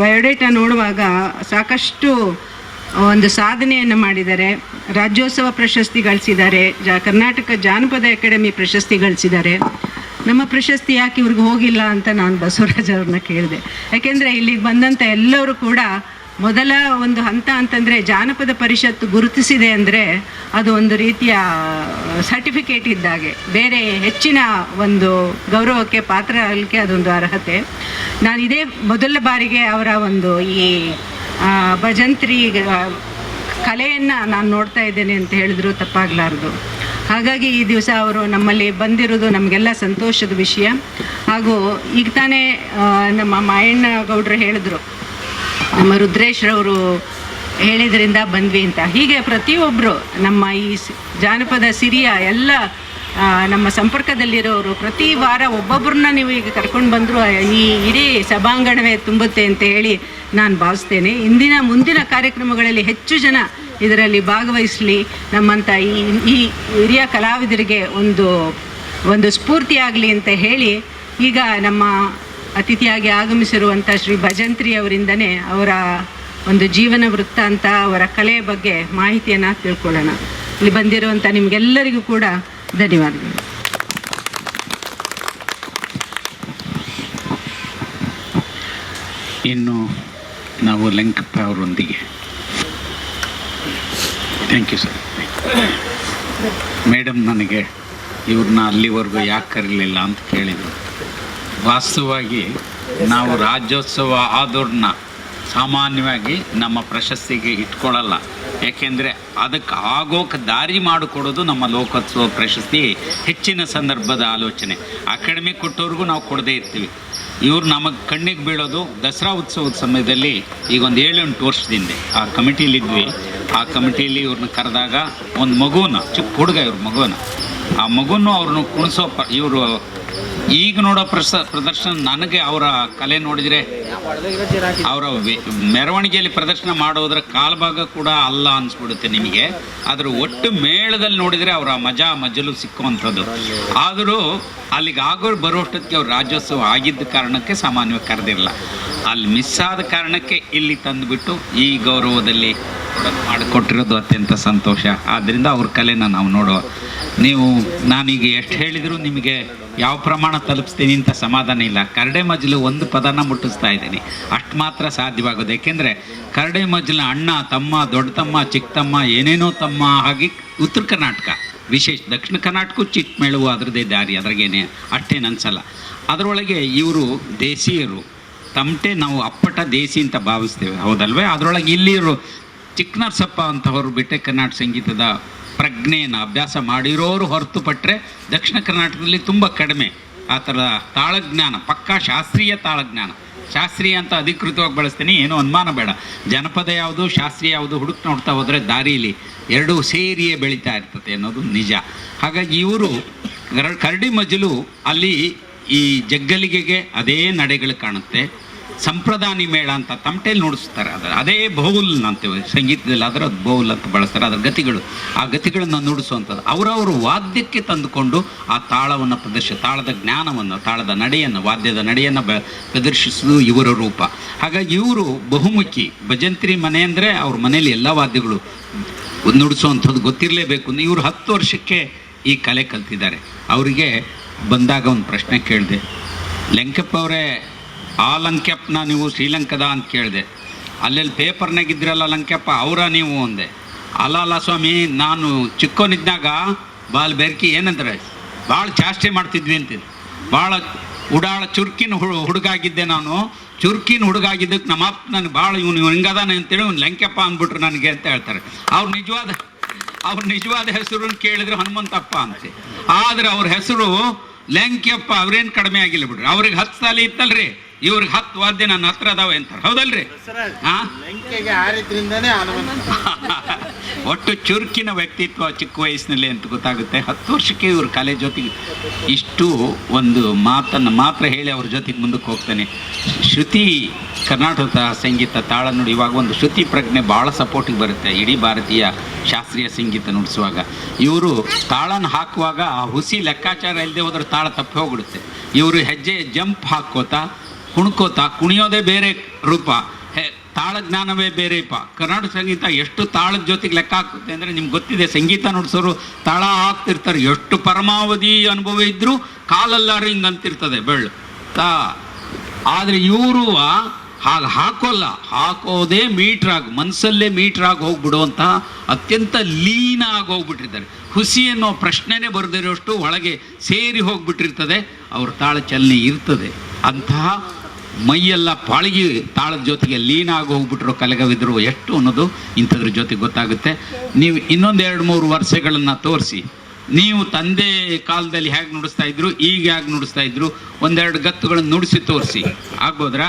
ಬಯೋಡೇಟಾ ನೋಡುವಾಗ ಸಾಕಷ್ಟು ಒಂದು ಸಾಧನೆಯನ್ನು ಮಾಡಿದ್ದಾರೆ. ರಾಜ್ಯೋತ್ಸವ ಪ್ರಶಸ್ತಿ ಗಳಿಸಿದ್ದಾರೆ, ಕರ್ನಾಟಕ ಜಾನಪದ ಅಕಾಡೆಮಿ ಪ್ರಶಸ್ತಿ ಗಳಿಸಿದ್ದಾರೆ. ನಮ್ಮ ಪ್ರಶಸ್ತಿ ಯಾಕೆ ಇವ್ರಿಗೆ ಹೋಗಿಲ್ಲ ಅಂತ ನಾನು ಬಸವರಾಜ್ ಅವ್ರನ್ನ ಕೇಳಿದೆ. ಯಾಕೆಂದರೆ ಇಲ್ಲಿಗೆ ಬಂದಂಥ ಎಲ್ಲರೂ ಕೂಡ ಮೊದಲ ಒಂದು ಹಂತ ಅಂತಂದರೆ ಜಾನಪದ ಪರಿಷತ್ತು ಗುರುತಿಸಿದೆ ಅಂದರೆ ಅದು ಒಂದು ರೀತಿಯ ಸರ್ಟಿಫಿಕೇಟ್ ಇದ್ದಾಗೆ, ಬೇರೆ ಹೆಚ್ಚಿನ ಒಂದು ಗೌರವಕ್ಕೆ ಪಾತ್ರ ಆಗಲಿಕ್ಕೆ ಅದೊಂದು ಅರ್ಹತೆ. ನಾನು ಇದೇ ಮೊದಲ ಬಾರಿಗೆ ಅವರ ಒಂದು ಈ ಭಜಂತ್ರಿ ಕಲೆಯನ್ನು ನಾನು ನೋಡ್ತಾ ಇದ್ದೇನೆ ಅಂತ ಹೇಳಿದ್ರು ತಪ್ಪಾಗಲಾರ್ದು. ಹಾಗಾಗಿ ಈ ದಿವಸ ಅವರು ನಮ್ಮಲ್ಲಿ ಬಂದಿರೋದು ನಮಗೆಲ್ಲ ಸಂತೋಷದ ವಿಷಯ. ಹಾಗೂ ಈಗ ತಾನೇ ನಮ್ಮ ಮಾಯಣ್ಣಗೌಡರು ಹೇಳಿದ್ರು, ನಮ್ಮ ರುದ್ರೇಶ್ರವರು ಹೇಳಿದ್ರಿಂದ ಬಂದ್ವಿ ಅಂತ. ಹೀಗೆ ಪ್ರತಿಯೊಬ್ಬರು ನಮ್ಮ ಈ ಜಾನಪದ ಸಿರಿಯ ಎಲ್ಲ ನಮ್ಮ ಸಂಪರ್ಕದಲ್ಲಿರೋರು ಪ್ರತಿ ವಾರ ಒಬ್ಬೊಬ್ಬರನ್ನ ನೀವು ಈಗ ಕರ್ಕೊಂಡು ಬಂದರೂ ಈ ಇಡೀ ಸಭಾಂಗಣವೇ ತುಂಬುತ್ತೆ ಅಂತ ಹೇಳಿ ನಾನು ಭಾವಿಸ್ತೇನೆ. ಮುಂದಿನ ಕಾರ್ಯಕ್ರಮಗಳಲ್ಲಿ ಹೆಚ್ಚು ಜನ ಇದರಲ್ಲಿ ಭಾಗವಹಿಸಲಿ, ನಮ್ಮಂಥ ಈ ಹಿರಿಯ ಕಲಾವಿದರಿಗೆ ಒಂದು ಸ್ಫೂರ್ತಿಯಾಗಲಿ ಅಂತ ಹೇಳಿ ಈಗ ನಮ್ಮ ಅತಿಥಿಯಾಗಿ ಆಗಮಿಸಿರುವಂಥ ಶ್ರೀ ಭಜಂತ್ರಿ ಅವರಿಂದನೇ ಅವರ ಒಂದು ಜೀವನ ವೃತ್ತಾಂತ, ಅವರ ಕಲೆಯ ಬಗ್ಗೆ ಮಾಹಿತಿಯನ್ನು ತಿಳ್ಕೊಳ್ಳೋಣ. ಇಲ್ಲಿ ಬಂದಿರುವಂಥ ನಿಮಗೆಲ್ಲರಿಗೂ ಕೂಡ ಧನ್ಯವಾದಗಳು. ಇನ್ನು ನಾವು ಲಂಕಪ್ಪ ಅವರೊಂದಿಗೆ ಥ್ಯಾಂಕ್ ಯು ಸರ್. ಮೇಡಮ್ ನನಗೆ ಇವ್ರನ್ನ ಅಲ್ಲಿವರೆಗೂ ಯಾಕೆ ಕರೀಲಿಲ್ಲ ಅಂತ ಕೇಳಿದರು. ವಾಸ್ತವವಾಗಿ ನಾವು ರಾಜ್ಯೋತ್ಸವ ಆದವ್ರನ್ನ ಸಾಮಾನ್ಯವಾಗಿ ನಮ್ಮ ಪ್ರಶಸ್ತಿಗೆ ಇಟ್ಕೊಳ್ಳಲ್ಲ. ಏಕೆಂದರೆ ಅದಕ್ಕೆ ಆಗೋಕ್ಕೆ ದಾರಿ ಮಾಡಿಕೊಡೋದು ನಮ್ಮ ಲೋಕೋತ್ಸವ ಪ್ರಶಸ್ತಿ ಹೆಚ್ಚಿನ ಸಂದರ್ಭದ ಆಲೋಚನೆ. ಅಕಾಡೆಮಿ ಕೊಟ್ಟವ್ರಿಗೂ ನಾವು ಕೊಡದೇ ಇರ್ತೀವಿ. ಇವ್ರು ನಮಗೆ ಕಣ್ಣಿಗೆ ಬೀಳೋದು ದಸರಾ ಉತ್ಸವದ ಸಮಯದಲ್ಲಿ ಈಗ ಒಂದು 7-8 ವರ್ಷದಿಂದ ಆ ಕಮಿಟಿಲಿದ್ವಿ. ಆ ಕಮಿಟಿಯಲ್ಲಿ ಇವ್ರನ್ನ ಕರೆದಾಗ ಒಂದು ಮಗುನ, ಚಿಕ್ಕ ಹುಡುಗ ಇವ್ರ ಮಗುನ, ಆ ಮಗುನು ಅವ್ರನ್ನ ಕುಣಿಸೋ ಇವರು ಈಗ ನೋಡೋ ಪ್ರದರ್ಶನ ನನಗೆ ಅವರ ಕಲೆ ನೋಡಿದರೆ ಅವರ ಮೆರವಣಿಗೆಯಲ್ಲಿ ಪ್ರದರ್ಶನ ಮಾಡೋದ್ರ ಕಾಲ್ಭಾಗ ಕೂಡ ಅಲ್ಲ ಅನಿಸ್ಬಿಡುತ್ತೆ ನಿಮಗೆ. ಅದರ ಒಟ್ಟು ಮೇಳದಲ್ಲಿ ನೋಡಿದರೆ ಅವರ ಮಜಲು ಸಿಕ್ಕುವಂಥದ್ದು. ಆದರೂ ಅಲ್ಲಿಗೆ ಬರೋಷ್ಟೊತ್ತಿಗೆ ಅವ್ರು ರಾಜ್ಯೋತ್ಸವ ಆಗಿದ್ದ ಕಾರಣಕ್ಕೆ ಸಾಮಾನ್ಯವಾಗಿ ಕರೆದಿರಲ್ಲ. ಅಲ್ಲಿ ಮಿಸ್ ಆದ ಕಾರಣಕ್ಕೆ ಇಲ್ಲಿ ತಂದುಬಿಟ್ಟು ಈ ಗೌರವದಲ್ಲಿ ಮಾಡಿಕೊಟ್ಟಿರೋದು ಅತ್ಯಂತ ಸಂತೋಷ. ಆದ್ದರಿಂದ ಅವ್ರ ಕಲೆನ ನಾವು ನೋಡುವ. ನೀವು ನಾನೀಗ ಎಷ್ಟು ಹೇಳಿದರೂ ನಿಮಗೆ ಯಾವ ಪ್ರಮಾಣ ತಲುಪಿಸ್ತೀನಿ ಅಂತ ಸಮಾಧಾನ ಇಲ್ಲ. ಕರಡೆ ಮಜಲು ಒಂದು ಪದನ ಮುಟ್ಟಿಸ್ತಾ ಇದ್ದೀನಿ, ಅಷ್ಟು ಮಾತ್ರ ಸಾಧ್ಯವಾಗೋದು. ಏಕೆಂದರೆ ಕರಡೆ ಮಜಲಿನ ಅಣ್ಣ, ತಮ್ಮ, ದೊಡ್ಡ ತಮ್ಮ, ಚಿಕ್ಕ ತಮ್ಮ, ಏನೇನೋ ತಮ್ಮ ಹಾಗೆ ಉತ್ತರ ಕರ್ನಾಟಕ ವಿಶೇಷ, ದಕ್ಷಿಣ ಕರ್ನಾಟಕ ಚಿಕ್ಕ ಮೇಳವು ಅದರದ್ದೇ ದಾರಿ, ಅದ್ರಾಗೇನೆ ಅಷ್ಟೇನು ಅನ್ಸಲ್ಲ. ಅದರೊಳಗೆ ಇವರು ದೇಸಿಯರು, ತಮಟೆ ನಾವು ಅಪ್ಪಟ ದೇಸಿ ಅಂತ ಭಾವಿಸ್ತೇವೆ, ಹೌದಲ್ವೇ? ಅದರೊಳಗೆ ಇಲ್ಲಿರು ಚಿಕ್ಕನರಸಪ್ಪ ಅಂತವರು ಬಿಟ್ಟೆ ಕರ್ನಾಟಕ ಸಂಗೀತದ ಪ್ರಜ್ಞೆಯನ್ನು ಅಭ್ಯಾಸ ಮಾಡಿರೋರು ಹೊರತುಪಟ್ಟರೆ ದಕ್ಷಿಣ ಕರ್ನಾಟಕದಲ್ಲಿ ತುಂಬ ಕಡಿಮೆ ಆ ಥರದ ತಾಳಜ್ಞಾನ, ಪಕ್ಕಾ ಶಾಸ್ತ್ರೀಯ ತಾಳಜ್ಞಾನ. ಶಾಸ್ತ್ರೀಯ ಅಂತ ಅಧಿಕೃತವಾಗಿ ಬಳಸ್ತೀನಿ, ಏನೂ ಅನುಮಾನ ಬೇಡ. ಜನಪದ ಯಾವುದು ಶಾಸ್ತ್ರೀಯ ಯಾವುದು ಹುಡುಕ್ ನೋಡ್ತಾ ಹೋದರೆ ದಾರಿಯಲ್ಲಿ ಎರಡೂ ಸೇರಿಯೇ ಬೆಳೀತಾ ಇರ್ತದೆ ಅನ್ನೋದು ನಿಜ. ಹಾಗಾಗಿ ಇವರು ಕರಡಿ ಮಜಲು ಅಲ್ಲಿ ಈ ಜಗ್ಗಲಿಗೆಗೆ ಅದೇ ನಡೆಗಳು ಕಾಣುತ್ತೆ. ಸಂಪ್ರದಾನಿ ಮೇಳ ಅಂತ ತಮಟೆಯಲ್ಲಿ ನುಡಿಸ್ತಾರೆ, ಅದೇ ಬೌಲ್ ಅಂತೀವಿ ಸಂಗೀತದಲ್ಲಿ, ಅದರ ಬೌಲ್ ಅಂತ ಬಳಸ್ತಾರೆ. ಅದರ ಗತಿಗಳು, ಆ ಗತಿಗಳನ್ನು ನುಡಿಸುವಂಥದ್ದು ಅವರವರು ವಾದ್ಯಕ್ಕೆ ತಂದುಕೊಂಡು ಆ ತಾಳವನ್ನು ತಾಳದ ಜ್ಞಾನವನ್ನು, ತಾಳದ ನಡೆಯನ್ನು, ವಾದ್ಯದ ನಡೆಯನ್ನು ಪ್ರದರ್ಶಿಸುವುದು ಇವರ ರೂಪ. ಹಾಗಾಗಿ ಇವರು ಬಹುಮುಖಿ. ಭಜಂತ್ರಿ ಮನೆ ಅಂದರೆ ಅವ್ರ ಮನೆಯಲ್ಲಿ ಎಲ್ಲ ವಾದ್ಯಗಳು ನುಡಿಸುವಂಥದ್ದು ಗೊತ್ತಿರಲೇಬೇಕು. ಇವರು 10 ವರ್ಷಕ್ಕೆ ಈ ಕಲೆ ಕಲ್ತಿದ್ದಾರೆ. ಅವರಿಗೆ ಬಂದಾಗ ಒಂದು ಪ್ರಶ್ನೆ ಕೇಳಿದೆ, ಲಂಕೆಪ್ಪ ಅವರೇ, ಆ ಲಂಕೆಪ್ಪನ ನೀವು ಶ್ರೀಲಂಕದ ಅಂತ ಕೇಳಿದೆ. ಅಲ್ಲೆಲ್ಲಿ ಪೇಪರ್ನಾಗಿದ್ರಲ್ಲ ಲಂಕೆಪ್ಪ, ಅವರ ನೀವು ಅಂದೆ. ಅಲ್ಲ ಸ್ವಾಮಿ, ನಾನು ಚಿಕ್ಕೋನಿದ್ದಾಗ ಬಾಲ್ ಬೆರ್ಕಿ ಏನಂದ್ರೆ ಭಾಳ ಚಾಷ್ಟೆ ಮಾಡ್ತಿದ್ವಿ ಅಂತಿದ್ದೆ. ಭಾಳ ಉಡಾಳ ಚುರುಕಿನ ಹುಡುಗಾಗಿದ್ದೆ ನಾನು. ಚುರುಕಿನ ಹುಡುಗಾಗಿದ್ದಕ್ಕೆ ನಮ್ಮಪ್ಪ ನನಗೆ ಭಾಳ ಇವನು ಹಿಂಗದಾನೆ ಅಂತೇಳಿ ಅವ್ನು ಲಂಕೆಪ್ಪ ಅಂದ್ಬಿಟ್ರು ನನಗೆ ಅಂತ ಹೇಳ್ತಾರೆ. ಅವ್ರ ನಿಜವಾದ ಹೆಸರನ್ನು ಕೇಳಿದ್ರೆ ಹನುಮಂತಪ್ಪ ಅಂತೆ. ಆದರೆ ಅವ್ರ ಹೆಸರು ಲಂಕೆಪ್ಪ. ಅವ್ರೇನು ಕಡಿಮೆ ಆಗಿಲ್ಲ ಬಿಡ್ರಿ. ಅವ್ರಿಗೆ 10 ಸಾಲ ಇತ್ತಲ್ರಿ, ಇವ್ರಿಗೆ 10 ವಾದ್ಯ ನನ್ನ ಹತ್ರ ಅದಾವೆ ಅಂತಾರೆ, ಹೌದಲ್ರಿ? ಒಟ್ಟು ಚುರುಕಿನ ವ್ಯಕ್ತಿತ್ವ ಚಿಕ್ಕ ವಯಸ್ಸಿನಲ್ಲಿ ಅಂತ ಗೊತ್ತಾಗುತ್ತೆ. 10 ವರ್ಷಕ್ಕೆ ಇವ್ರ ಕಲೆ ಜೊತೆಗೆ ಇಷ್ಟು ಒಂದು ಮಾತನ್ನು ಮಾತ್ರ ಹೇಳಿ ಅವ್ರ ಜೊತೆಗೆ ಮುಂದಕ್ಕೆ ಹೋಗ್ತಾನೆ. ಶ್ರುತಿ ಕರ್ನಾಟಕದ ಸಂಗೀತ ತಾಳ ನುಡಿ ಇವಾಗ ಒಂದು ಶ್ರುತಿ ಪ್ರಜ್ಞೆ ಭಾಳ ಸಪೋರ್ಟಿಗೆ ಬರುತ್ತೆ ಇಡೀ ಭಾರತೀಯ ಶಾಸ್ತ್ರೀಯ ಸಂಗೀತ ನುಡಿಸುವಾಗ. ಇವರು ತಾಳನ ಹಾಕುವಾಗ ಆ ಹುಸಿ ಲೆಕ್ಕಾಚಾರ ಇಲ್ಲದೆ ಹೋದ್ರೆ ತಾಳ ತಪ್ಪಿ ಹೋಗ್ಬಿಡುತ್ತೆ. ಇವರು ಹೆಜ್ಜೆ ಜಂಪ್ ಹಾಕೋತಾ ಕುಣಿಯೋದೇ ಬೇರೆ ರೂಪ, ತಾಳ ಜ್ಞಾನವೇ ಬೇರೆಪ್ಪ. ಕರ್ನಾಟಕ ಸಂಗೀತ ಎಷ್ಟು ತಾಳದ ಜೊತೆಗೆ ಲೆಕ್ಕ ಹಾಕುತ್ತೆ ಅಂದರೆ ನಿಮ್ಗೆ ಗೊತ್ತಿದೆ. ಸಂಗೀತ ನುಡಿಸೋರು ತಾಳ ಹಾಕ್ತಿರ್ತಾರೆ, ಎಷ್ಟು ಪರಮಾವಧಿ ಅನುಭವ ಇದ್ದರೂ ಕಾಲಲ್ಲಾರು ಹಿಂಗೆ ಅಂತಿರ್ತದೆ ಬೆಳ್ಳು ಆದರೆ ಇವರು ಹಾಗೆ ಹಾಕೋಲ್ಲ, ಹಾಕೋದೇ ಮೀಟ್ರಾಗಿ, ಮನಸ್ಸಲ್ಲೇ ಮೀಟ್ರಾಗಿ ಹೋಗ್ಬಿಡುವಂತಹ ಅತ್ಯಂತ ಲೀನ ಆಗಿ ಹೋಗ್ಬಿಟ್ಟಿರ್ತಾರೆ. ಹುಸಿ ಅನ್ನೋ ಪ್ರಶ್ನೆನೇ ಬರೆದಿರೋಷ್ಟು ಒಳಗೆ ಸೇರಿ ಹೋಗ್ಬಿಟ್ಟಿರ್ತದೆ. ಅವ್ರ ತಾಳ ಚಲನೆ ಇರ್ತದೆ. ಅಂತಹ ಮೈಯೆಲ್ಲ ಪಾಳಿಗೆ ತಾಳದ ಜೊತೆಗೆ ಲೀನ ಆಗಿ ಹೋಗ್ಬಿಟ್ರು ಕಲೆಗವಿದ್ರು ಎಷ್ಟು ಅನ್ನೋದು ಇಂಥದ್ರ ಜೊತೆಗೆ ಗೊತ್ತಾಗುತ್ತೆ. ನೀವು ಇನ್ನೊಂದು 2-3 ವರ್ಷಗಳನ್ನು ತೋರಿಸಿ, ನೀವು ತಂದೆ ಕಾಲದಲ್ಲಿ ಹೇಗೆ ನುಡಿಸ್ತಾ ಇದ್ರು, ಈಗ ಹೇಗೆ ನುಡಿಸ್ತಾ ಇದ್ರು, 1-2 ಗತ್ತುಗಳನ್ನು ನುಡಿಸಿ ತೋರಿಸಿ. ಆಗ್ಬೋದ್ರಾ?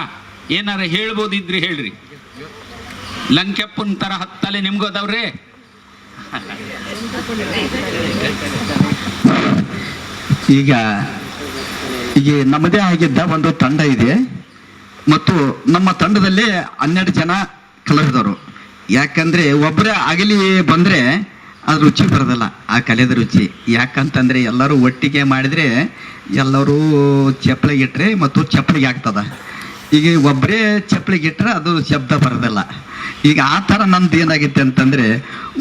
ಏನಾರ ಹೇಳ್ಬೋದಿದ್ರಿ ಹೇಳ್ರಿ. ಲಂಕೆಪ್ಪನ ಥರ 10 ತಲೆ ನಿಮ್ಗೋದವ್ರೆ? ಈಗ ನಮ್ಮದೇ ಆಗಿದ್ದ ಒಂದು ತಂಡ ಇದೆ ಮತ್ತು ನಮ್ಮ ತಂಡದಲ್ಲಿ 12 ಜನ ಕಲಾವಿದರು. ಯಾಕಂದ್ರೆ ಒಬ್ಬರೇ ಆಗಲಿ ಬಂದ್ರೆ ಅದು ರುಚಿ ಬರೋದಲ್ಲ, ಆ ಕಲೆದ ರುಚಿ. ಯಾಕಂತಂದ್ರೆ ಎಲ್ಲರೂ ಒಟ್ಟಿಗೆ ಮಾಡಿದ್ರೆ ಎಲ್ಲರೂ ಚಪ್ಪಲಿಗಿಟ್ರೆ ಮತ್ತು ಚಪ್ಪಲಿಗೆ ಆಗ್ತದ. ಈಗ ಒಬ್ಬರೇ ಚಪ್ಪಲಿಗಿಟ್ರೆ ಅದು ಶಬ್ದ ಬರೋದಲ್ಲ. ಈಗ ಆ ಥರ ನಂದು ಏನಾಗೈತೆ ಅಂತಂದ್ರೆ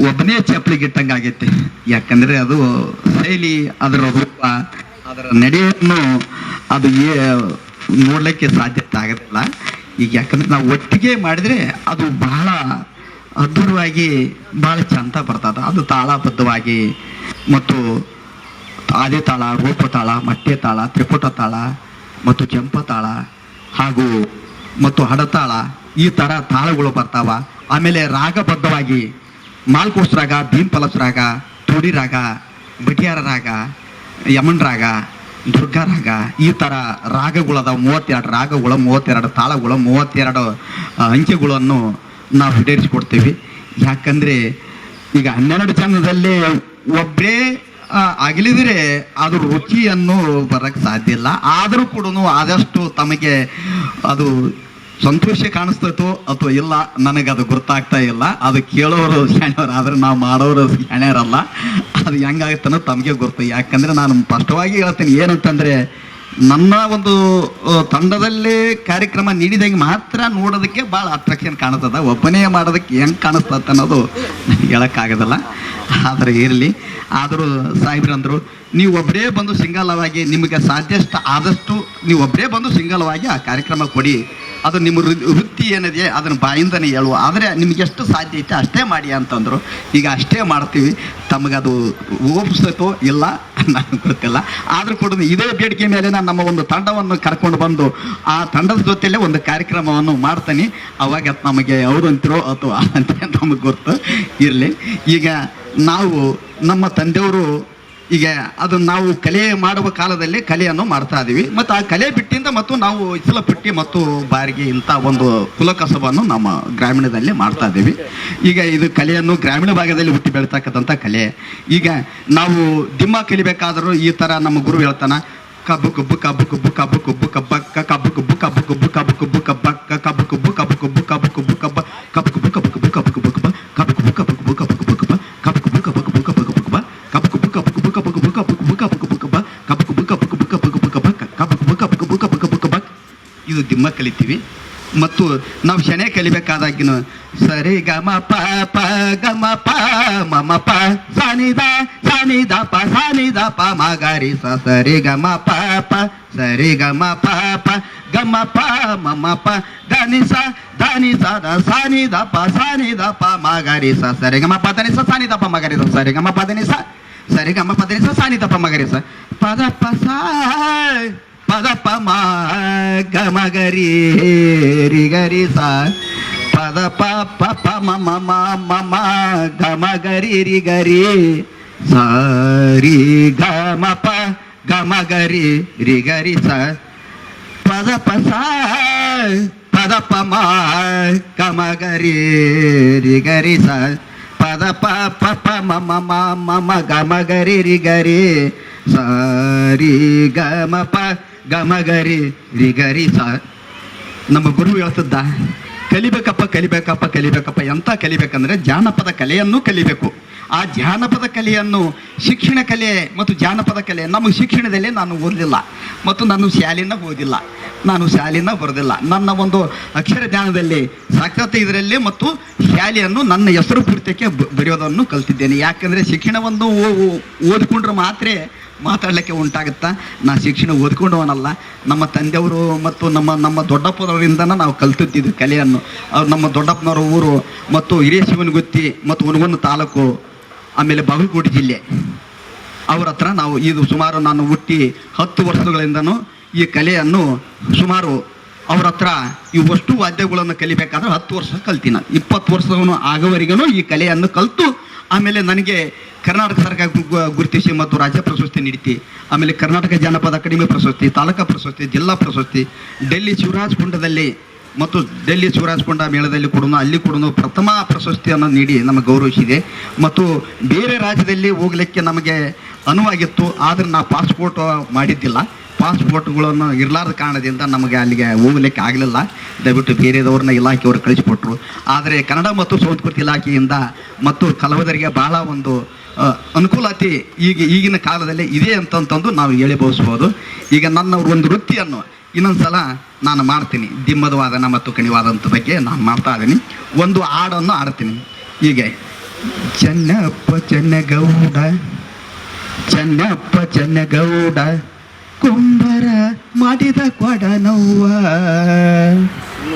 ಒಬ್ಬನೇ ಚಪ್ಪಲಿಗಿಟ್ಟಂಗೆ ಆಗೈತೆ. ಯಾಕಂದ್ರೆ ಅದು ಶೈಲಿ, ಅದರ ರೂಪ, ಅದರ ನಡೆಯನ್ನು ಅದು ನೋಡ್ಲಿಕ್ಕೆ ಸಾಧ್ಯತೆ ಆಗೋದಿಲ್ಲ. ಈಗ ಯಾಕಂದ್ರೆ ನಾವು ಒಟ್ಟಿಗೆ ಮಾಡಿದ್ರೆ ಅದು ಬಹಳ ಅದ್ಭುತವಾಗಿ ಭಾಳ ಚಂದ ಬರ್ತದೆ. ಅದು ತಾಳಬದ್ಧವಾಗಿ ಮತ್ತು ಆದಿ ತಾಳ, ರೂಪ ತಾಳ, ಮಟ್ಟೆ ತಾಳ, ತ್ರಿಪುಟ ತಾಳ ಮತ್ತು ಜಂಪ ತಾಳ ಹಾಗೂ ಮತ್ತು ಹಡತಾಳ, ಈ ಥರ ತಾಳಗಳು ಬರ್ತಾವ. ಆಮೇಲೆ ರಾಗಬದ್ಧವಾಗಿ ಮಾಲ್ಕೋಸ್ ರಾಗ, ಭೀಮ್ ಪಲಸ್ ರಾಗ, ತೋಡಿ ರಾಗ, ಬಟಿಯಾರ ರಾಗ, ಯಮನ್ ರಾಗ, ದುರ್ಗಾ ರಾಗ, ಈ ಥರ ರಾಗಗಳದ 32 ರಾಗಗಳು, 32 ತಾಳಗಳು, 32 ಅಂಕೆಗಳನ್ನು ನಾವು ಈಡೇರಿಸಿಕೊಡ್ತೀವಿ. ಯಾಕಂದರೆ ಈಗ 12 ಜನದಲ್ಲಿ ಒಬ್ಬರೇ ಅಗಲಿದರೆ ಅದು ರುಚಿಯನ್ನು ಬರೋಕ್ಕೆ ಸಾಧ್ಯ ಇಲ್ಲ. ಆದರೂ ಕೂಡ ಆದಷ್ಟು ತಮಗೆ ಅದು ಸಂತೋಷ ಕಾಣಿಸ್ತೈತೋ ಅಥವಾ ಇಲ್ಲ ನನಗದು ಗೊತ್ತಾಗ್ತಾ ಇಲ್ಲ. ಅದು ಕೇಳೋರು ಶಾಣ್ಯರು ಆದರೆ ನಾವು ಮಾಡೋರು ಶಾಣ್ಯರಲ್ಲ. ಅದು ಹೆಂಗಾಗುತ್ತನ್ನೋ ತಮಗೆ ಗೊತ್ತು. ಯಾಕಂದರೆ ನಾನು ಸ್ಪಷ್ಟವಾಗಿ ಹೇಳ್ತೀನಿ ಏನಂತಂದರೆ, ನನ್ನ ಒಂದು ತಂಡದಲ್ಲಿ ಕಾರ್ಯಕ್ರಮ ನೀಡಿದಾಗ ಮಾತ್ರ ನೋಡೋದಕ್ಕೆ ಭಾಳ ಅಟ್ರಾಕ್ಷನ್ ಕಾಣಿಸ್ತದ. ಒಬ್ಬನೇ ಮಾಡೋದಕ್ಕೆ ಹೆಂಗೆ ಕಾಣಿಸ್ತದೆ ಅನ್ನೋದು ಹೇಳೋಕ್ಕಾಗೋದಿಲ್ಲ. ಆದರೆ ಇರಲಿ. ಆದರೂ ಸಾಹೇಬ್ರಂದರು, ನೀವು ಒಬ್ಬರೇ ಬಂದು ಸಿಂಗಲವಾಗಿ ನಿಮಗೆ ಆದಷ್ಟು ನೀವು ಒಬ್ಬರೇ ಬಂದು ಸಿಂಗಲವಾಗಿ ಆ ಕಾರ್ಯಕ್ರಮ ಕೊಡಿ. ಅದು ನಿಮ್ಮ ವೃತ್ತಿ ಏನಿದೆ ಅದನ್ನು ಬಾಯಿಂದನೇ ಹೇಳುವ. ಆದರೆ ನಿಮ್ಗೆ ಎಷ್ಟು ಸಾಧ್ಯ ಐತೆ ಅಷ್ಟೇ ಮಾಡಿ ಅಂತಂದರು. ಈಗ ಅಷ್ಟೇ ಮಾಡ್ತೀವಿ. ತಮಗದು ಒಪ್ಪಿಸ್ತೋ ಇಲ್ಲ ನನಗೆ ಗೊತ್ತಿಲ್ಲ. ಆದರೂ ಕೂಡ ಇದೇ ಬೇಡಿಕೆ ಮೇಲೆ ನಾನು ನಮ್ಮ ಒಂದು ತಂಡವನ್ನು ಕರ್ಕೊಂಡು ಬಂದು ಆ ತಂಡದ ಜೊತೆಯಲ್ಲೇ ಒಂದು ಕಾರ್ಯಕ್ರಮವನ್ನು ಮಾಡ್ತೀನಿ. ಅವಾಗ ನಮಗೆ ಅವರು ಅಂತಿರೋ ಅಥವಾ ಅಂತ ನಮಗೆ ಗೊತ್ತು. ಇರಲಿ. ಈಗ ನಾವು ನಮ್ಮ ತಂದೆಯವರು ಈಗ ಅದು ನಾವು ಕಲೆ ಮಾಡುವ ಕಾಲದಲ್ಲಿ ಕಲೆಯನ್ನು ಮಾಡ್ತಾ ಇದ್ದೀವಿ. ಮತ್ತು ಆ ಕಲೆ ಬಿಟ್ಟಿಂದ ಮತ್ತು ನಾವು ಇಸಲ ಪಟ್ಟಿ ಮತ್ತು ಬಾರಿಗೆ ಇಂಥ ಒಂದು ಕುಲಕಸಬನ್ನು ನಮ್ಮ ಗ್ರಾಮೀಣದಲ್ಲಿ ಮಾಡ್ತಾ ಇದ್ದೀವಿ. ಈಗ ಇದು ಕಲೆಯನ್ನು ಗ್ರಾಮೀಣ ಭಾಗದಲ್ಲಿ ಹುಟ್ಟಿ ಬೆಳೀತಕ್ಕಂಥ ಕಲೆ. ಈಗ ನಾವು ದಿಮ್ಮ ಕಲಿಬೇಕಾದರೂ ಈ ಥರ ನಮ್ಮ ಗುರು ಹೇಳ್ತಾನೆ, ಕಬ್ಬು ಕುಬ್ಬು ಕಬ್ಬು ಕುಬ್ಬು ಕಬ್ಬು ಕುಬ್ಬು ಕಬ್ಬ ಕಬ್ಬು ಕುಬ್ಬು ಕಬ್ಬು ಕುಬ್ಬು ಕಬ್ಬು ಕುಬ್ಬು ಕಬ್ಬ ಕಬ್ಬು ಕುಬ್ಬು ಕಬ್ಬು ಕುಬ್ಬು ಕಬ್ಬು ಕುಬ್ಬು ಕಬ್ಬ ಕಬ್ಬು ಕುಬ್ಬು ಕಬ್ಬು ಕುಬ್ಬು ಕಬ್ಬು ಕುಬ್ಬು ಕಬ್ಬ ಕಬ್ಬು ಕುಬ್ಬು ಕಬ್ಬು ಕುಬ್ಬು ಕಬ್ಬು ಕುಬ್ಬು ಕಬ್ಬ ಕಬ್ಬು ಕುಬ್ಬು ಕಬ್ಬು ಕುಬ್ಬು ಕಬ್ಬು ಕುಬ್ಬು ಕಬ್ಬ ಕಬ್ಬು ಕುಬ್ಬು ಕಬ್ಬು ಕುಬ್ಬು ಕಬ್ಬು ಕುಬ್ಬು ಕಬ್ಬು ಕುಬ್ಬು ಕಬ್ಬು ಕುಬ್ಬು ಕಬ್ಬ ಕಬ್ಬು ಕುಬ್ಬು ಕಬ್ಬು ಕುಬ್ಬು ಕಬ್ಬು ಕುಬ್ಬು ಕಬ್ಬ ಕಬ್ಬು ಕುಬ್ಬು ಕಬ್ಬು ಕುಬ್ಬು ಕಬ್ಬು ಕಬ್ಬು ಕಬ್ಬ. ಇದು ದಿಮ್ಮ ಕಲಿತೀವಿ. ಮತ್ತು ನಾವು ಶಣೆ ಕಲಿಬೇಕಾದಾಗಿನ ಸರಿ ಗಮ ಪ ಪ ಗಮ ಪ ಮಮ ಪ ಸಾನಿದ ಸಾನಿದ ಪ ಸಾನಿದ ಪ ಮಗರಿ ಸ ಸರಿ ಗಮ ಪ ಪ ಸರಿ ಗಮ ಪ ಪ ಗಮ ಪ ಮಮ ಪ ಧನಿ ಸ ಧನಿ ಸ ದ ಸಾನಿದ ಪ ಸಾನಿದ ಪ ಮಗರಿ ಸ ಸರಿ ಗಮ ಪ ಧನಿ ಸ ಸಾನಿದ ಪ ಮಗರಿ ಸ ಸರಿ ಗಮ ಪ ಧನಿ ಸ ಸರಿ ಗಮ ಪ ಧನಿ ಸ ಸಾನಿದ ಪ ಮಗರಿ ಸ ಪದ ಪ ಸ ಪದ ಪ ಮ ಗಮ ಗರಿ ರಿ ಗರಿ ಸ ಪದ ಪ ಪ ಪ ಮ ಮ ಮ ಮ ಮ ಗಮ ಗರಿ ರಿ ಗರಿ ಸ ರಿ ಗ ಮ ಪ ಗಮ ಗರಿ ರಿ ಗರಿ ಸ ಪದ ಪ ಸ ಪದ ಪ ಮ ಗಮ ಗರಿ ರಿ ಗರಿ ಸ ಪದ ಪ ಪ ಪ ಮ ಮ ಮ ಮ ಮ ಗಮ ಗರಿ ರಿ ಗರಿ ಸ ರಿ ಗ ಮ ಪ ಗಮ ಗರಿ ರಿ ಗರಿ ಸ. ನಮ್ಮ ಗುರು ಹೇಳ್ತಿದ್ದ, ಕಲಿಬೇಕಪ್ಪ ಕಲಿಬೇಕಪ್ಪ ಕಲಿಬೇಕಪ್ಪ. ಎಂತ ಕಲಿಬೇಕಂದ್ರೆ ಜಾನಪದ ಕಲೆಯನ್ನು ಕಲಿಬೇಕು. ಆ ಜಾನಪದ ಕಲೆಯನ್ನು ಶಿಕ್ಷಣ ಕಲೆ ಮತ್ತು ಜಾನಪದ ಕಲೆ ನಮ್ಮ ಶಿಕ್ಷಣದಲ್ಲಿ ನಾನು ಓದಲಿಲ್ಲ ಮತ್ತು ನಾನು ಶಾಲೆಯಿಂದ ಓದಿಲ್ಲ, ನಾನು ಶಾಲೆಯಿಂದ ಬರೋದಿಲ್ಲ. ನನ್ನ ಒಂದು ಅಕ್ಷರ ಜ್ಞಾನದಲ್ಲಿ ಸಾಕ್ಷರತೆ ಇದರಲ್ಲಿ ಮತ್ತು ಶಾಲೆಯನ್ನು ನನ್ನ ಹೆಸರು ಪೂರ್ತಿಗೆ ಬರೆಯೋದನ್ನು ಕಲ್ತಿದ್ದೇನೆ. ಯಾಕಂದರೆ ಶಿಕ್ಷಣವನ್ನು ಓದಿಕೊಂಡ್ರೆ ಮಾತ್ರ ಮಾತಾಡಲಿಕ್ಕೆ ಉಂಟಾಗುತ್ತಾ. ನಾ ಶಿಕ್ಷಣ ಓದ್ಕೊಂಡವನಲ್ಲ. ನಮ್ಮ ತಂದೆಯವರು ಮತ್ತು ನಮ್ಮ ದೊಡ್ಡಪ್ಪನವರಿಂದನೇ ನಾವು ಕಲ್ತಿದ್ದಿದ್ದು ಕಲೆಯನ್ನು. ನಮ್ಮ ದೊಡ್ಡಪ್ಪನವರ ಊರು ಮತ್ತು ಹಿರಿಯಶಿವನಗುತ್ತಿ ಮತ್ತು ಹುನಗುಂದ ತಾಲೂಕು, ಆಮೇಲೆ ಬಾಗಲಕೋಟೆ ಜಿಲ್ಲೆ. ಅವ್ರ ಹತ್ರ ನಾವು ಇದು ಸುಮಾರು ನಾನು ಹುಟ್ಟಿ 10 ವರ್ಷಗಳಿಂದನೂ ಈ ಕಲೆಯನ್ನು ಸುಮಾರು ಅವ್ರ ಹತ್ರ ಇವಷ್ಟು ವಾದ್ಯಗಳನ್ನು ಕಲಿಬೇಕಾದ್ರೆ 10 ವರ್ಷ ಕಲ್ತೀನಿ. 20 ವರ್ಷದವನು ಆಗೋವರೆಗೂ ಈ ಕಲೆಯನ್ನು ಕಲಿತು ಆಮೇಲೆ ನನಗೆ ಕರ್ನಾಟಕ ಸರ್ಕಾರ ಗುರುತಿಸಿ ಮತ್ತು ರಾಜ್ಯ ಪ್ರಶಸ್ತಿ ನೀಡಿತಿ. ಆಮೇಲೆ ಕರ್ನಾಟಕ ಜಾನಪದ ಅಕಾಡೆಮಿ ಪ್ರಶಸ್ತಿ, ತಾಲೂಕಾ ಪ್ರಶಸ್ತಿ, ಜಿಲ್ಲಾ ಪ್ರಶಸ್ತಿ, ಡೆಲ್ಲಿ ಶಿವರಾಜ್ ಕುಂಡದಲ್ಲಿ ಮತ್ತು ಡೆಲ್ಲಿ ಶಿವರಾಜ್ ಕುಂಡ ಮೇಳದಲ್ಲಿ ಕೂಡ ಅಲ್ಲಿ ಕೂಡ ಪ್ರಥಮ ಪ್ರಶಸ್ತಿಯನ್ನು ನೀಡಿ ನಮಗೆ ಗೌರವಿಸಿದೆ. ಮತ್ತು ಬೇರೆ ರಾಜ್ಯದಲ್ಲಿ ಹೋಗಲಿಕ್ಕೆ ನಮಗೆ ಅನುವಾಗಿತ್ತು. ಆದರೆ ನಾವು ಪಾಸ್ಪೋರ್ಟ್ ಮಾಡಿದ್ದಿಲ್ಲ. ಪಾಸ್ಪೋರ್ಟ್ಗಳನ್ನು ಇರಲಾರದ ಕಾರಣದಿಂದ ನಮಗೆ ಅಲ್ಲಿಗೆ ಹೋಗಲಿಕ್ಕೆ ಆಗಲಿಲ್ಲ. ದಯವಿಟ್ಟು ಬೇರೆದವ್ರನ್ನ ಇಲಾಖೆಯವರು ಕಳಿಸಿಕೊಟ್ರು. ಆದರೆ ಕನ್ನಡ ಮತ್ತು ಸಂಸ್ಕೃತಿ ಇಲಾಖೆಯಿಂದ ಮತ್ತು ಕಲಾವಿದರಿಗೆ ಭಾಳ ಒಂದು ಅನುಕೂಲತೆ ಈಗಿನ ಕಾಲದಲ್ಲಿ ಇದೆ ಅಂತಂದು ನಾವು ಹೇಳಿಬಹುದು. ಈಗ ನನ್ನ ಒಂದು ವೃತ್ತಿಯನ್ನು ಇನ್ನೊಂದು ಸಲ ನಾನು ಮಾಡ್ತೀನಿ. ದಿಮ್ಮದ ವಾದನ ಮತ್ತು ಕಣಿವಾದಂಥ ಬಗ್ಗೆ ನಾನು ಮಾಡ್ತಾ ಇದ್ದೀನಿ. ಒಂದು ಹಾಡನ್ನು ಆಡ್ತೀನಿ. ಹೀಗೆ ಚೆನ್ನಪ್ಪ ಚೆನ್ನಗೌಡ ಚೆನ್ನಪ್ಪ ಚೆನ್ನಗೌಡ ಕುಂಬರ ಮಾಡಿದ ಕೊಡನವ್ವ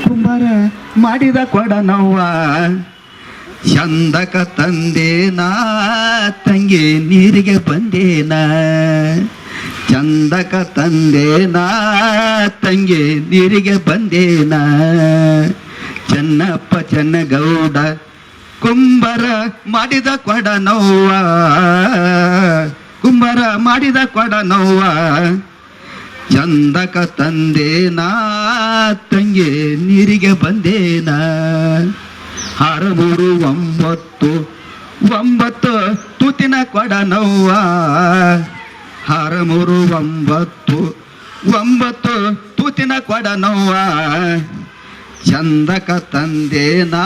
ಕುಂಬರ ಮಾಡಿದ ಕೊಡನವ್ವ ಚಂದಕ ತಂದೇನಾ ತಂಗಿ ನೀರಿಗೆ ಬಂದೇನಾ ಚಂದಕ ತಂದೇನಾ ತಂಗಿ ನೀರಿಗೆ ಬಂದೇನಾ ಚೆನ್ನಪ್ಪ ಚೆನ್ನಗೌಡ ಕುಂಬರ ಮಾಡಿದ ಕೊಡನವ್ವ ಕುಂಬರ ಮಾಡಿದ ಕೊಡನವ್ವ ಚಂದಕ ತಂದೇನಾ ತಂಗಿ ನೀರಿಗೆ ಬಂದೇನಾ 6 3 9 9 ತೂತಿನ ಕೊಡ ನೋವ 6 3 9 9 ತೂತಿನ ಕೊಡ ನೋವ ಚಂದಕ ತಂದೇನಾ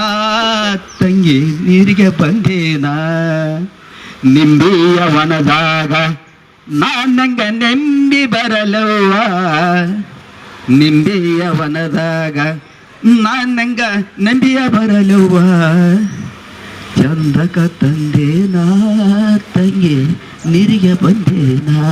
ತಂಗಿ ನೀರಿಗೆ ಬಂದೇನಾ ನಿಂಬಿಯ ವನದಾಗ ನಾನಂಗ ನೆಂಬಿ ಬರಲವ್ವ ನಿಂಬಿಯ ವನದಾಗ ನಾನಂಗ ನಂಬಿಯ ಬರಲವ್ವ ಚಂದಕ ತಂದೇನಾ ತಂಗಿ ನೀರಿಗೆ ಬಂದೇನಾ.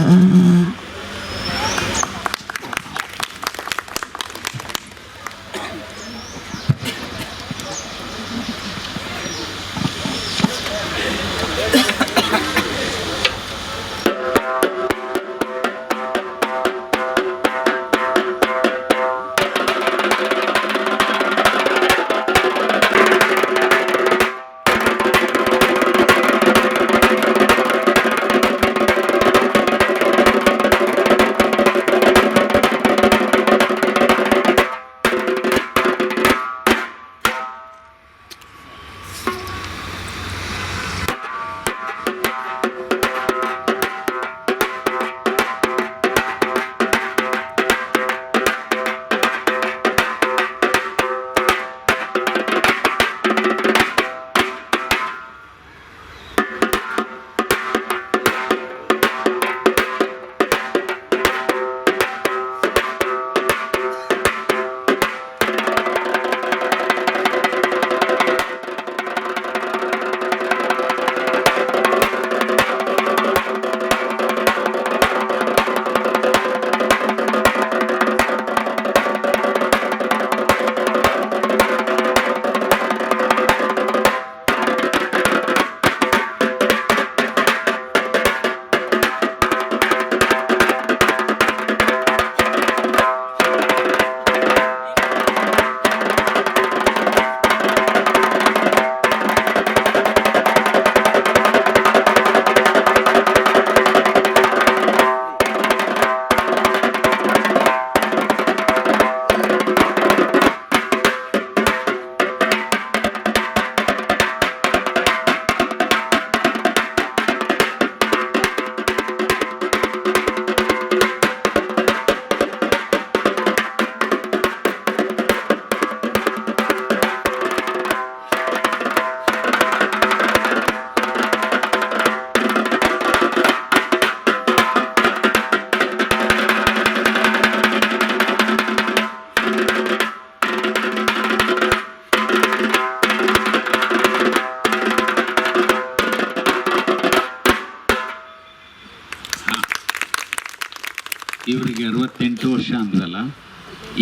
ಇವರಿಗೆ 68 ವರ್ಷ ಅಂದ್ರಲ್ಲ,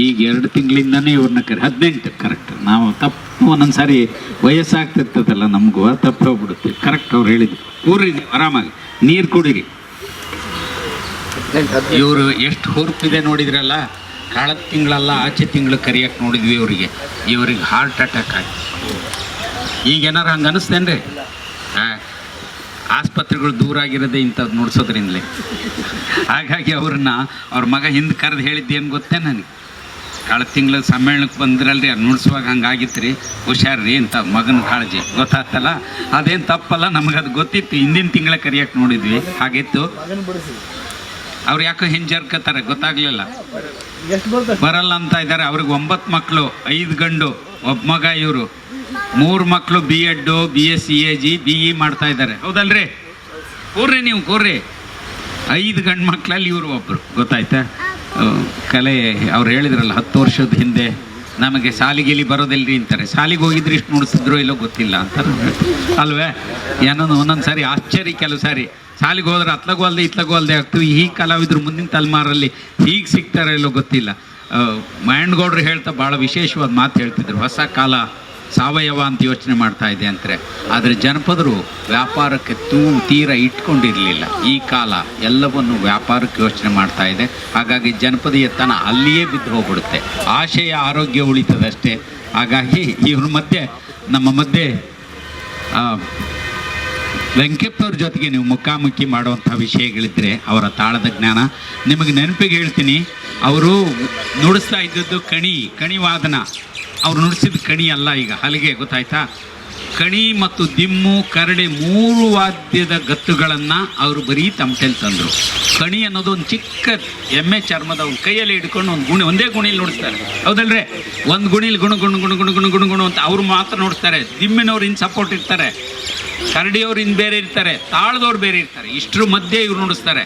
ಈಗ 2 ತಿಂಗಳಿಂದನೇ ಇವ್ರನ್ನ 18 ಕರೆಕ್ಟ್. ನಾವು ತಪ್ಪು ಒಂದೊಂದು ಸಾರಿ ವಯಸ್ಸಾಗ್ತಿರ್ತದಲ್ಲ ನಮಗೂ ತಪ್ಪು ಹೋಗ್ಬಿಡುತ್ತೆ. ಕರೆಕ್ಟ್ ಅವ್ರು ಹೇಳಿದ್ರು. ಕೂರಿ ಆರಾಮಾಗಿ ನೀರು ಕುಡೀರಿ. ಇವರು ಎಷ್ಟು ಹುರುಪಿದೆ ನೋಡಿದ್ರಲ್ಲ. ಕಳೆದ ತಿಂಗಳಲ್ಲ ಆಚೆ ತಿಂಗಳು ಕರಿಯಕ್ಕೆ ನೋಡಿದ್ವಿ ಇವ್ರಿಗೆ ಹಾರ್ಟ್ ಅಟ್ಯಾಕ್ ಆಗಿ. ಈಗೇನಾರು ಹಂಗೆ ಅನ್ನಿಸ್ತೇನ್ರಿ? ಆಸ್ಪತ್ರೆಗಳು ದೂರ ಆಗಿರೋದೇ ಇಂಥದ್ದು ನೋಡ್ಸೋದ್ರಿಂದಲೇ. ಹಾಗಾಗಿ ಅವ್ರ ಮಗ ಹಿಂದೆ ಕರೆದು ಹೇಳಿದ್ದೇನು ಗೊತ್ತೇ ನನಗೆ, ಕಳೆದ ತಿಂಗಳು ಸಮ್ಮೇಳನಕ್ಕೆ ಬಂದ್ರಲ್ರಿ, ಅದು ನುಡ್ಸುವಾಗ ಹಂಗಾಗಿತ್ತು ರೀ, ಹುಷಾರ್ರಿ ಅಂತ ಮಗನ ಕಾಳಜಿ. ಗೊತ್ತಾಗ್ತಲ್ಲ, ಅದೇನು ತಪ್ಪಲ್ಲ, ನಮಗದು ಗೊತ್ತಿತ್ತು. ಹಿಂದಿನ ತಿಂಗಳ ಕರಿಯಕ್ಕೆ ನೋಡಿದ್ವಿ, ಹಾಗಿತ್ತು. ಅವ್ರು ಯಾಕೋ ಹಿಂಜರ್ಕತ್ತಾರೆ ಗೊತ್ತಾಗ್ಲಿಲ್ಲ, ಬರಲ್ಲ ಅಂತ ಇದ್ದಾರೆ. ಅವ್ರಿಗೆ 9 ಮಕ್ಕಳು, 5 ಗಂಡು, 1 ಮಗ. ಇವರು 3 ಮಕ್ಕಳು B.Ed, B.Sc, AG, BE ಮಾಡ್ತಾ ಇದ್ದಾರೆ. ಹೌದಲ್ರಿ? ಕೂರ್ರಿ ನೀವು, ಕೂರ್ರಿ. 5 ಗಂಡು ಮಕ್ಕಳಲ್ಲಿ ಇವರು ಒಬ್ಬರು. ಗೊತ್ತಾಯ್ತಾ? ಕಲೆ ಅವ್ರು ಹೇಳಿದ್ರಲ್ಲ 10 ವರ್ಷದ ಹಿಂದೆ ನಮಗೆ ಸಾಲಿಗೆಲಿ ಬರೋದಿಲ್ರಿ ಅಂತಾರೆ. ಸಾಲಿಗೆ ಹೋಗಿದ್ರೆ ಇಷ್ಟು ನುಡಿಸಿದ್ರೋ ಇಲ್ಲೋ ಗೊತ್ತಿಲ್ಲ ಅಂತಾರೆ ಅಲ್ವೇ? ಏನೋ ಒಂದೊಂದು ಸಾರಿ ಆಶ್ಚರ್ಯ. ಕೆಲವು ಸಾರಿ ಸಾಲಿಗೆ ಹೋದ್ರೆ ಅತ್ಲಗೂ ಅಲ್ಲದೆ ಇತ್ಲಗೂ ಅಲ್ಲದೆ ಆಗ್ತೀವಿ. ಈ ಕಲಾವಿದರು ಮುಂದಿನ ತಲೆಮಾರಲ್ಲಿ ಹೀಗೆ ಸಿಗ್ತಾರೋ ಇಲ್ಲೋ ಗೊತ್ತಿಲ್ಲ. ಮಾಯಣ್ಣಗೌಡರು ಹೇಳ್ತಾ ಭಾಳ ವಿಶೇಷವಾದ ಮಾತು ಹೇಳ್ತಿದ್ರು, ಹೊಸ ಕಾಲ ಸಾವಯವ ಅಂತ ಯೋಚನೆ ಮಾಡ್ತಾ ಇದೆ ಅಂತಾರೆ. ಆದರೆ ಜನಪದರು ವ್ಯಾಪಾರಕ್ಕೆ ತೀರ ಇಟ್ಕೊಂಡಿರಲಿಲ್ಲ. ಈ ಕಾಲ ಎಲ್ಲವನ್ನು ವ್ಯಾಪಾರಕ್ಕೆ ಯೋಚನೆ ಮಾಡ್ತಾ ಇದೆ. ಹಾಗಾಗಿ ಜನಪದೀಯತನ ಅಲ್ಲಿಯೇ ಬಿದ್ದು ಹೋಗ್ಬಿಡುತ್ತೆ. ಆಶಯ ಆರೋಗ್ಯ ಉಳಿತದಷ್ಟೇ. ಹಾಗಾಗಿ ಇವ್ರ ಮಧ್ಯೆ ನಮ್ಮ ಮಧ್ಯೆ ವೆಂಕಪ್ಪವ್ರ ಜೊತೆಗೆ ನೀವು ಮುಖಾಮುಖಿ ಮಾಡುವಂಥ ವಿಷಯಗಳಿದ್ದರೆ ಅವರ ತಾಳದ ಜ್ಞಾನ ನಿಮಗೆ ನೆನಪಿಗೆ ಹೇಳ್ತೀನಿ. ಅವರು ನುಡಿಸ್ತಾ ಇದ್ದದ್ದು ಕಣಿ ವಾದನ. ಅವ್ರು ನುಡಿಸಿದ ಕಣಿ ಅಲ್ಲ, ಈಗ ಹಲಿಗೆ, ಗೊತ್ತಾಯ್ತಾ? ಕಣಿ ಮತ್ತು ದಿಮ್ಮು, ಕರಡೆ 3 ವಾದ್ಯದ ಗತ್ತುಗಳನ್ನು ಅವರು ಬರೀ ತಮಟೆಲಿ ತಂದರು. ಕಣಿ ಅನ್ನೋದು ಒಂದು ಚಿಕ್ಕ ಎಮ್ಮೆ ಚರ್ಮದ ಒಂದು ಕೈಯಲ್ಲಿ ಹಿಡ್ಕೊಂಡು ಒಂದೇ ಗುಣಿಲಿ ನುಡಿಸ್ತಾರೆ, ಹೌದಲ್ರೇ? ಒಂದು ಗುಣಿಲಿ ಗುಣ ಗುಣ ಗುಣ ಗುಣ ಗುಣ ಗುಣ ಗುಣ ಅಂತ ಅವ್ರು ಮಾತ್ರ ನುಡಿಸ್ತಾರೆ. ದಿಮ್ಮಿನವ್ರು ಇನ್ನು ಸಪೋರ್ಟ್ ಇರ್ತಾರೆ, ಕರಡಿಯವ್ರು ಇನ್ನು ಬೇರೆ ಇರ್ತಾರೆ, ತಾಳದವ್ರು ಬೇರೆ ಇರ್ತಾರೆ. ಇಷ್ಟರ ಮಧ್ಯೆ ಇವ್ರು ನುಡಿಸ್ತಾರೆ.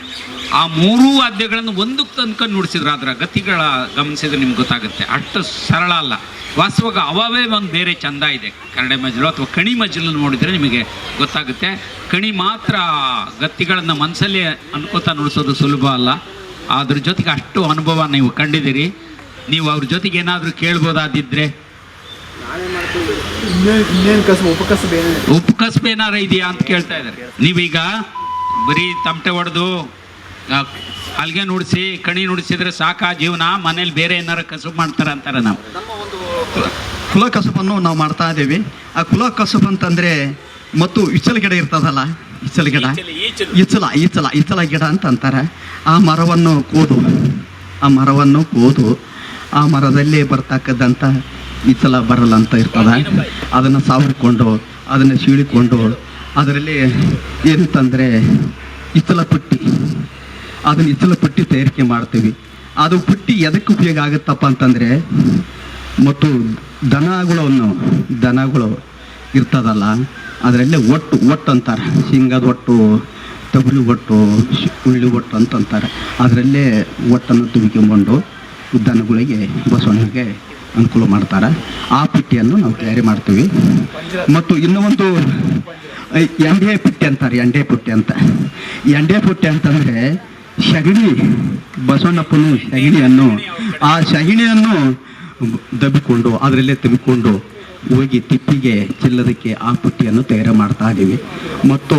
ಆ 3 ವಾದ್ಯಗಳನ್ನು ಒಂದಕ್ಕೆ ತಂದ್ಕೊಂಡು ನುಡಿಸಿದ್ರು. ಅದರ ಗತಿಗಳ ಗಮನಿಸಿದ್ರೆ ನಿಮ್ಗೆ ಗೊತ್ತಾಗುತ್ತೆ. ಅಷ್ಟು ಸರಳ ಅಲ್ಲ. ವಾಸ್ತವಾಗ ಅವೇ ಒಂದು ಬೇರೆ ಚಂದ ಇದೆ. ಕರಡೆ ಮಜಲು ಅಥವಾ ಕಣಿ ಮಜಲು ನೋಡಿದರೆ ನಿಮಗೆ ಗೊತ್ತಾಗುತ್ತೆ. ಕಣಿ ಮಾತ್ರ ಗತಿಗಳನ್ನು ಮನಸ್ಸಲ್ಲಿ ಅನ್ಕೋತಾ ನುಡಿಸೋದು ಸುಲಭ ಅಲ್ಲ. ಅದ್ರ ಜೊತೆಗೆ ಅಷ್ಟು ಅನುಭವ ನೀವು ಕಂಡಿದ್ದೀರಿ. ನೀವು ಅವ್ರ ಜೊತೆಗೆ ಏನಾದರೂ ಕೇಳ್ಬೋದಾದಿದ್ರೆ ಉಪಕಸಬು ಏನಾರ ಇದೆಯಾ ಅಂತ ಕೇಳ್ತಾ ಇದ್ದಾರೆ. ನೀವೀಗ ಬರೀ ತಮಟೆ ಹೊಡೆದು ಅಲ್ಗೆ ನುಡಿಸಿ ಕಣಿ ನುಡಿಸಿದ್ರೆ ಸಾಕಾ ಜೀವನ, ಮನೇಲಿ ಬೇರೆ ಏನಾರ ಕಸುಬು ಮಾಡ್ತಾರೆ ಅಂತಾರೆ. ನಾವು ಕುಲ ಕಸುಬನ್ನು ನಾವು ಮಾಡ್ತಾ ಇದ್ದೀವಿ. ಆ ಕುಲ ಕಸುಬು ಅಂತಂದರೆ ಮತ್ತು ಇಚ್ಚಲ ಗಿಡ ಇರ್ತದಲ್ಲ, ಇಚ್ಚಲ ಗಿಡ, ಇಚ್ಚಲ ಗಿಡ ಅಂತ ಅಂತಾರೆ. ಆ ಮರವನ್ನು ಕೂದು ಆ ಮರದಲ್ಲಿ ಬರ್ತಕ್ಕಂಥ ಇಚ್ಚಲ ಬರಲ್ಲ ಅಂತ ಇರ್ತದೆ. ಅದನ್ನು ಸಾವಿರಿಕೊಂಡು ಅದನ್ನು ಸೀಳಿಕೊಂಡು ಅದರಲ್ಲಿ ಏನಂತಂದರೆ ಇಚ್ಚಲ ಪುಟ್ಟಿ ತಯಾರಿಕೆ ಮಾಡ್ತೀವಿ. ಅದು ಪುಟ್ಟಿ ಎದಕ್ಕೆ ಉಪಯೋಗ ಆಗುತ್ತಪ್ಪ ಅಂತಂದರೆ, ಮತ್ತು ದನಗಳು ಇರ್ತದಲ್ಲ, ಅದರಲ್ಲೇ ಒಟ್ಟು ಅಂತಾರೆ. ಶೇಂಗದ ಒಟ್ಟು, ತೊಗರಿ ಒಟ್ಟು, ಉಳ್ಳಿ ಒಟ್ಟು ಅಂತಂತಾರೆ. ಅದರಲ್ಲೇ ಒಟ್ಟನ್ನು ತುಂಬಿಕೊಂಡು ದನಗಳಿಗೆ ಬಸವಣ್ಣಗೆ ಅನುಕೂಲ ಮಾಡ್ತಾರೆ. ಆ ಪುಟ್ಟಿಯನ್ನು ನಾವು ತಯಾರಿ ಮಾಡ್ತೀವಿ. ಮತ್ತು ಇನ್ನೂ ಒಂದು ಎಂಡೆ ಪುಟ್ಟಿ ಅಂತಾರೆ. ಎಂಡೆ ಪುಟ್ಟಿ ಅಂತಂದರೆ ಸಗಣಿ, ಬಸವಣ್ಣಪ್ಪನು ಆ ಸಗಣಿಯನ್ನು ದಬ್ಬಿಕೊಂಡು ಅದರಲ್ಲೇ ತುಂಬಿಕೊಂಡು ಹೋಗಿ ತಿಪ್ಪಿಗೆ ಚೆಲ್ಲೋದಕ್ಕೆ ಆ ಪುಟ್ಟಿಯನ್ನು ತಯಾರು ಮಾಡ್ತಾ ಇದ್ದೀವಿ. ಮತ್ತು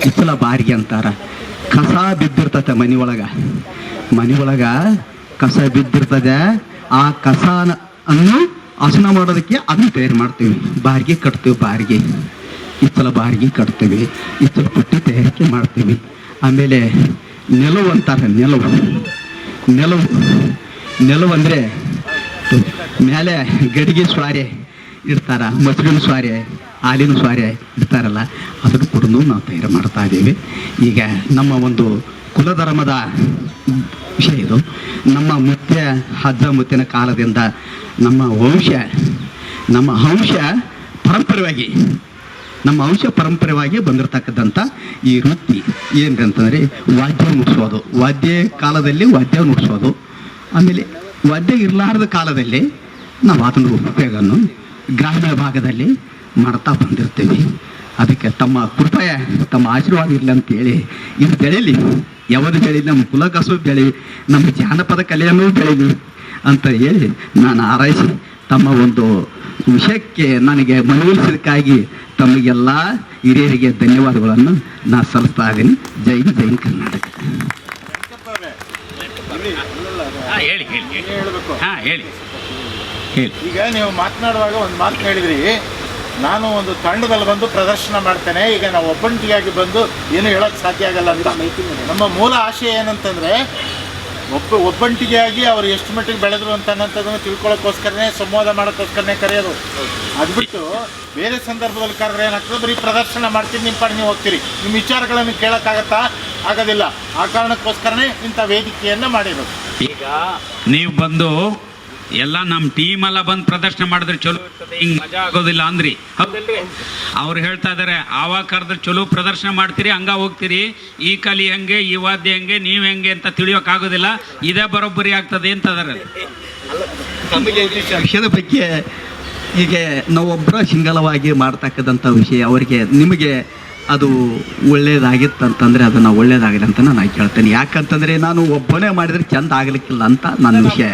ಇಚ್ಚಲ ಬಾರಿಗೆ ಅಂತಾರೆ. ಕಸ ಬಿದ್ದಿರ್ತದೆ ಮನೆಯೊಳಗೆ ಕಸ ಬಿದ್ದಿರ್ತದೆ. ಆ ಕಸವನ್ನು ಹಸನ ಮಾಡೋದಕ್ಕೆ ಅದನ್ನು ತಯಾರು ಮಾಡ್ತೀವಿ. ಬಾರಿಗೆ ಕಟ್ತೀವಿ, ಇಚ್ಚಲ ಬಾರಿಗೆ ಕಟ್ತೀವಿ, ಇಚ್ಚಲ ಪುಟ್ಟಿ ತಯಾರಿಕೆ ಮಾಡ್ತೀವಿ. ಆಮೇಲೆ ನೆಲವು ಅಂತಾರೆ. ನೆಲವು ಅಂದರೆ ಮೇಲೆ ಗಡಿಗೆ ಸ್ವಾರೆ ಇಡ್ತಾರ, ಮೊಸರಿನ ಸ್ವಾರೆ, ಹಾಲಿನ ಸ್ವಾರೆ ಇಡ್ತಾರಲ್ಲ, ಅದನ್ನು ಕೂಡ ನಾವು ತಯಾರು ಮಾಡ್ತಾ ಇದ್ದೀವಿ. ಈಗ ನಮ್ಮ ಒಂದು ಕುಲಧರ್ಮದ ವಿಷಯ ಇದು. ನಮ್ಮ ಅಜ್ಜ ಮುತ್ತಿನ ಕಾಲದಿಂದ ನಮ್ಮ ವಂಶ ಪರಂಪರೆಯಾಗಿ ಬಂದಿರತಕ್ಕಂಥ ಈ ವೃತ್ತಿ ಏನು ಅಂತಂದರೆ ವಾದ್ಯ ಕಾಲದಲ್ಲಿ ವಾದ್ಯ ನುಡಿಸೋದು. ಆಮೇಲೆ ವಾದ್ಯ ಇರಲಾರದ ಕಾಲದಲ್ಲಿ ನಾವು ಅದನ್ನು ಉಪಯೋಗವನ್ನು ಗ್ರಾಮೀಣ ಭಾಗದಲ್ಲಿ ಮಾಡ್ತಾ ಬಂದಿರ್ತೀವಿ. ಅದಕ್ಕೆ ತಮ್ಮ ಕೃಪೆಯ ತಮ್ಮ ಆಶೀರ್ವಾದ ಇರಲಿ ಅಂತೇಳಿ ಇದು ಬೆಳೀಲಿ, ಯಾವುದು ಬೆಳೀಲಿ, ನಮ್ಮ ಕುಲ ಕಸುಬು ಬೆಳಿ, ನಮ್ಮ ಜಾನಪದ ಕಲೆಯನ್ನು ಬೆಳೀಲಿ ಅಂತ ಹೇಳಿ ನಾನು ಹಾರೈಸಿ ತಮ್ಮ ಒಂದು ವಿಷಯಕ್ಕೆ ನನಗೆ ಮನವೊಲಿಸೋದಕ್ಕಾಗಿ ತಮಗೆಲ್ಲ ಹಿರಿಯರಿಗೆ ಧನ್ಯವಾದಗಳನ್ನು ನಾನು ಸಲ್ಲಿಸ್ತಾ ಇದ್ದೀನಿ. ಜೈ ಕರ್ನಾಟಕ. ಈಗ ನೀವು ಮಾತನಾಡುವಾಗ ಒಂದು ಮಾತು ಹೇಳಿದ್ರಿ, ನಾನು ಒಂದು ತಂಡದಲ್ಲಿ ಬಂದು ಪ್ರದರ್ಶನ ಮಾಡ್ತೇನೆ, ಈಗ ನಾವು ಒಬ್ಬಂಟಿಯಾಗಿ ಬಂದು ಏನು ಹೇಳೋಕ್ಕೆ ಸಾಧ್ಯ ಆಗಲ್ಲ ಅಂತ. ನಮ್ಮ ಮೂಲ ಆಶಯ ಏನಂತಂದರೆ ಒಬ್ಬಂಟಿಗೆಯಾಗಿ ಅವರು ಎಷ್ಟು ಮಟ್ಟಿಗೆ ಬೆಳೆದ್ರು ಅಂತನ್ನೋಂಥದ್ದನ್ನು ತಿಳ್ಕೊಳ್ಳೋಕ್ಕೋಸ್ಕರನೇ, ಸಂವಾದ ಮಾಡೋಕ್ಕೋಸ್ಕರನೇ ಕರೆಯೋದು. ಅದು ಬಿಟ್ಟು ಬೇರೆ ಸಂದರ್ಭದಲ್ಲಿ ಕರೆದ್ರೆ ಏನಾಗ್ತದೆ, ಬರೀ ಪ್ರದರ್ಶನ ಮಾಡ್ತೀನಿ, ನಿಮ್ಮ ಪಾಡಿಗೆ ನೀವು ಹೋಗ್ತೀರಿ, ನಿಮ್ಮ ವಿಚಾರಗಳನ್ನು ಕೇಳೋಕ್ಕಾಗತ್ತಾ? ಆಗೋದಿಲ್ಲ. ಆ ಕಾರಣಕ್ಕೋಸ್ಕರನೇ ಇಂಥ ವೇದಿಕೆಯನ್ನು ಮಾಡಿರೋದು. ಈಗ ನೀವು ಬಂದು ಎಲ್ಲ ನಮ್ಮ ಟೀಮೆಲ್ಲ ಬಂದು ಪ್ರದರ್ಶನ ಮಾಡಿದ್ರೆ ಚಲೋ ಇರ್ತದೆ, ಹಿಂಗೆ ಮಜಾ ಆಗೋದಿಲ್ಲ ಅಂದ್ರಿ, ಹೌದಲ್ರಿ? ಅವ್ರು ಹೇಳ್ತಾ ಇದ್ದಾರೆ, ಆವಾಗ ಕರೆದ್ರೆ ಚಲೋ ಪ್ರದರ್ಶನ ಮಾಡ್ತೀರಿ, ಹಂಗ ಹೋಗ್ತೀರಿ, ಈ ಕಲಿ ಹೆಂಗೆ, ಈ ವಾದ್ಯ ಹೆಂಗೆ, ನೀವು ಹೆಂಗೆ ಅಂತ ತಿಳಿಯೋಕ್ಕಾಗೋದಿಲ್ಲ, ಇದೇ ಬರೋಬ್ಬರಿ ಆಗ್ತದೆ ಅಂತದಾರೆ. ವಿಷಯದ ಬಗ್ಗೆ ಹೀಗೆ ನಾವೊಬ್ಬರ ಸಿಂಗಲವಾಗಿ ಮಾಡ್ತಕ್ಕಂಥ ವಿಷಯ ಅವರಿಗೆ ನಿಮಗೆ ಅದು ಒಳ್ಳೇದಾಗಿತ್ತಂತಂದರೆ ಅದನ್ನು ಒಳ್ಳೇದಾಗಲಿ ಅಂತ ನಾನು ಕೇಳ್ತೇನೆ. ಯಾಕಂತಂದರೆ ನಾನು ಒಬ್ಬನೇ ಮಾಡಿದರೆ ಚೆಂದ ಆಗಲಿಕ್ಕಿಲ್ಲ ಅಂತ ನನ್ನ ವಿಷಯ.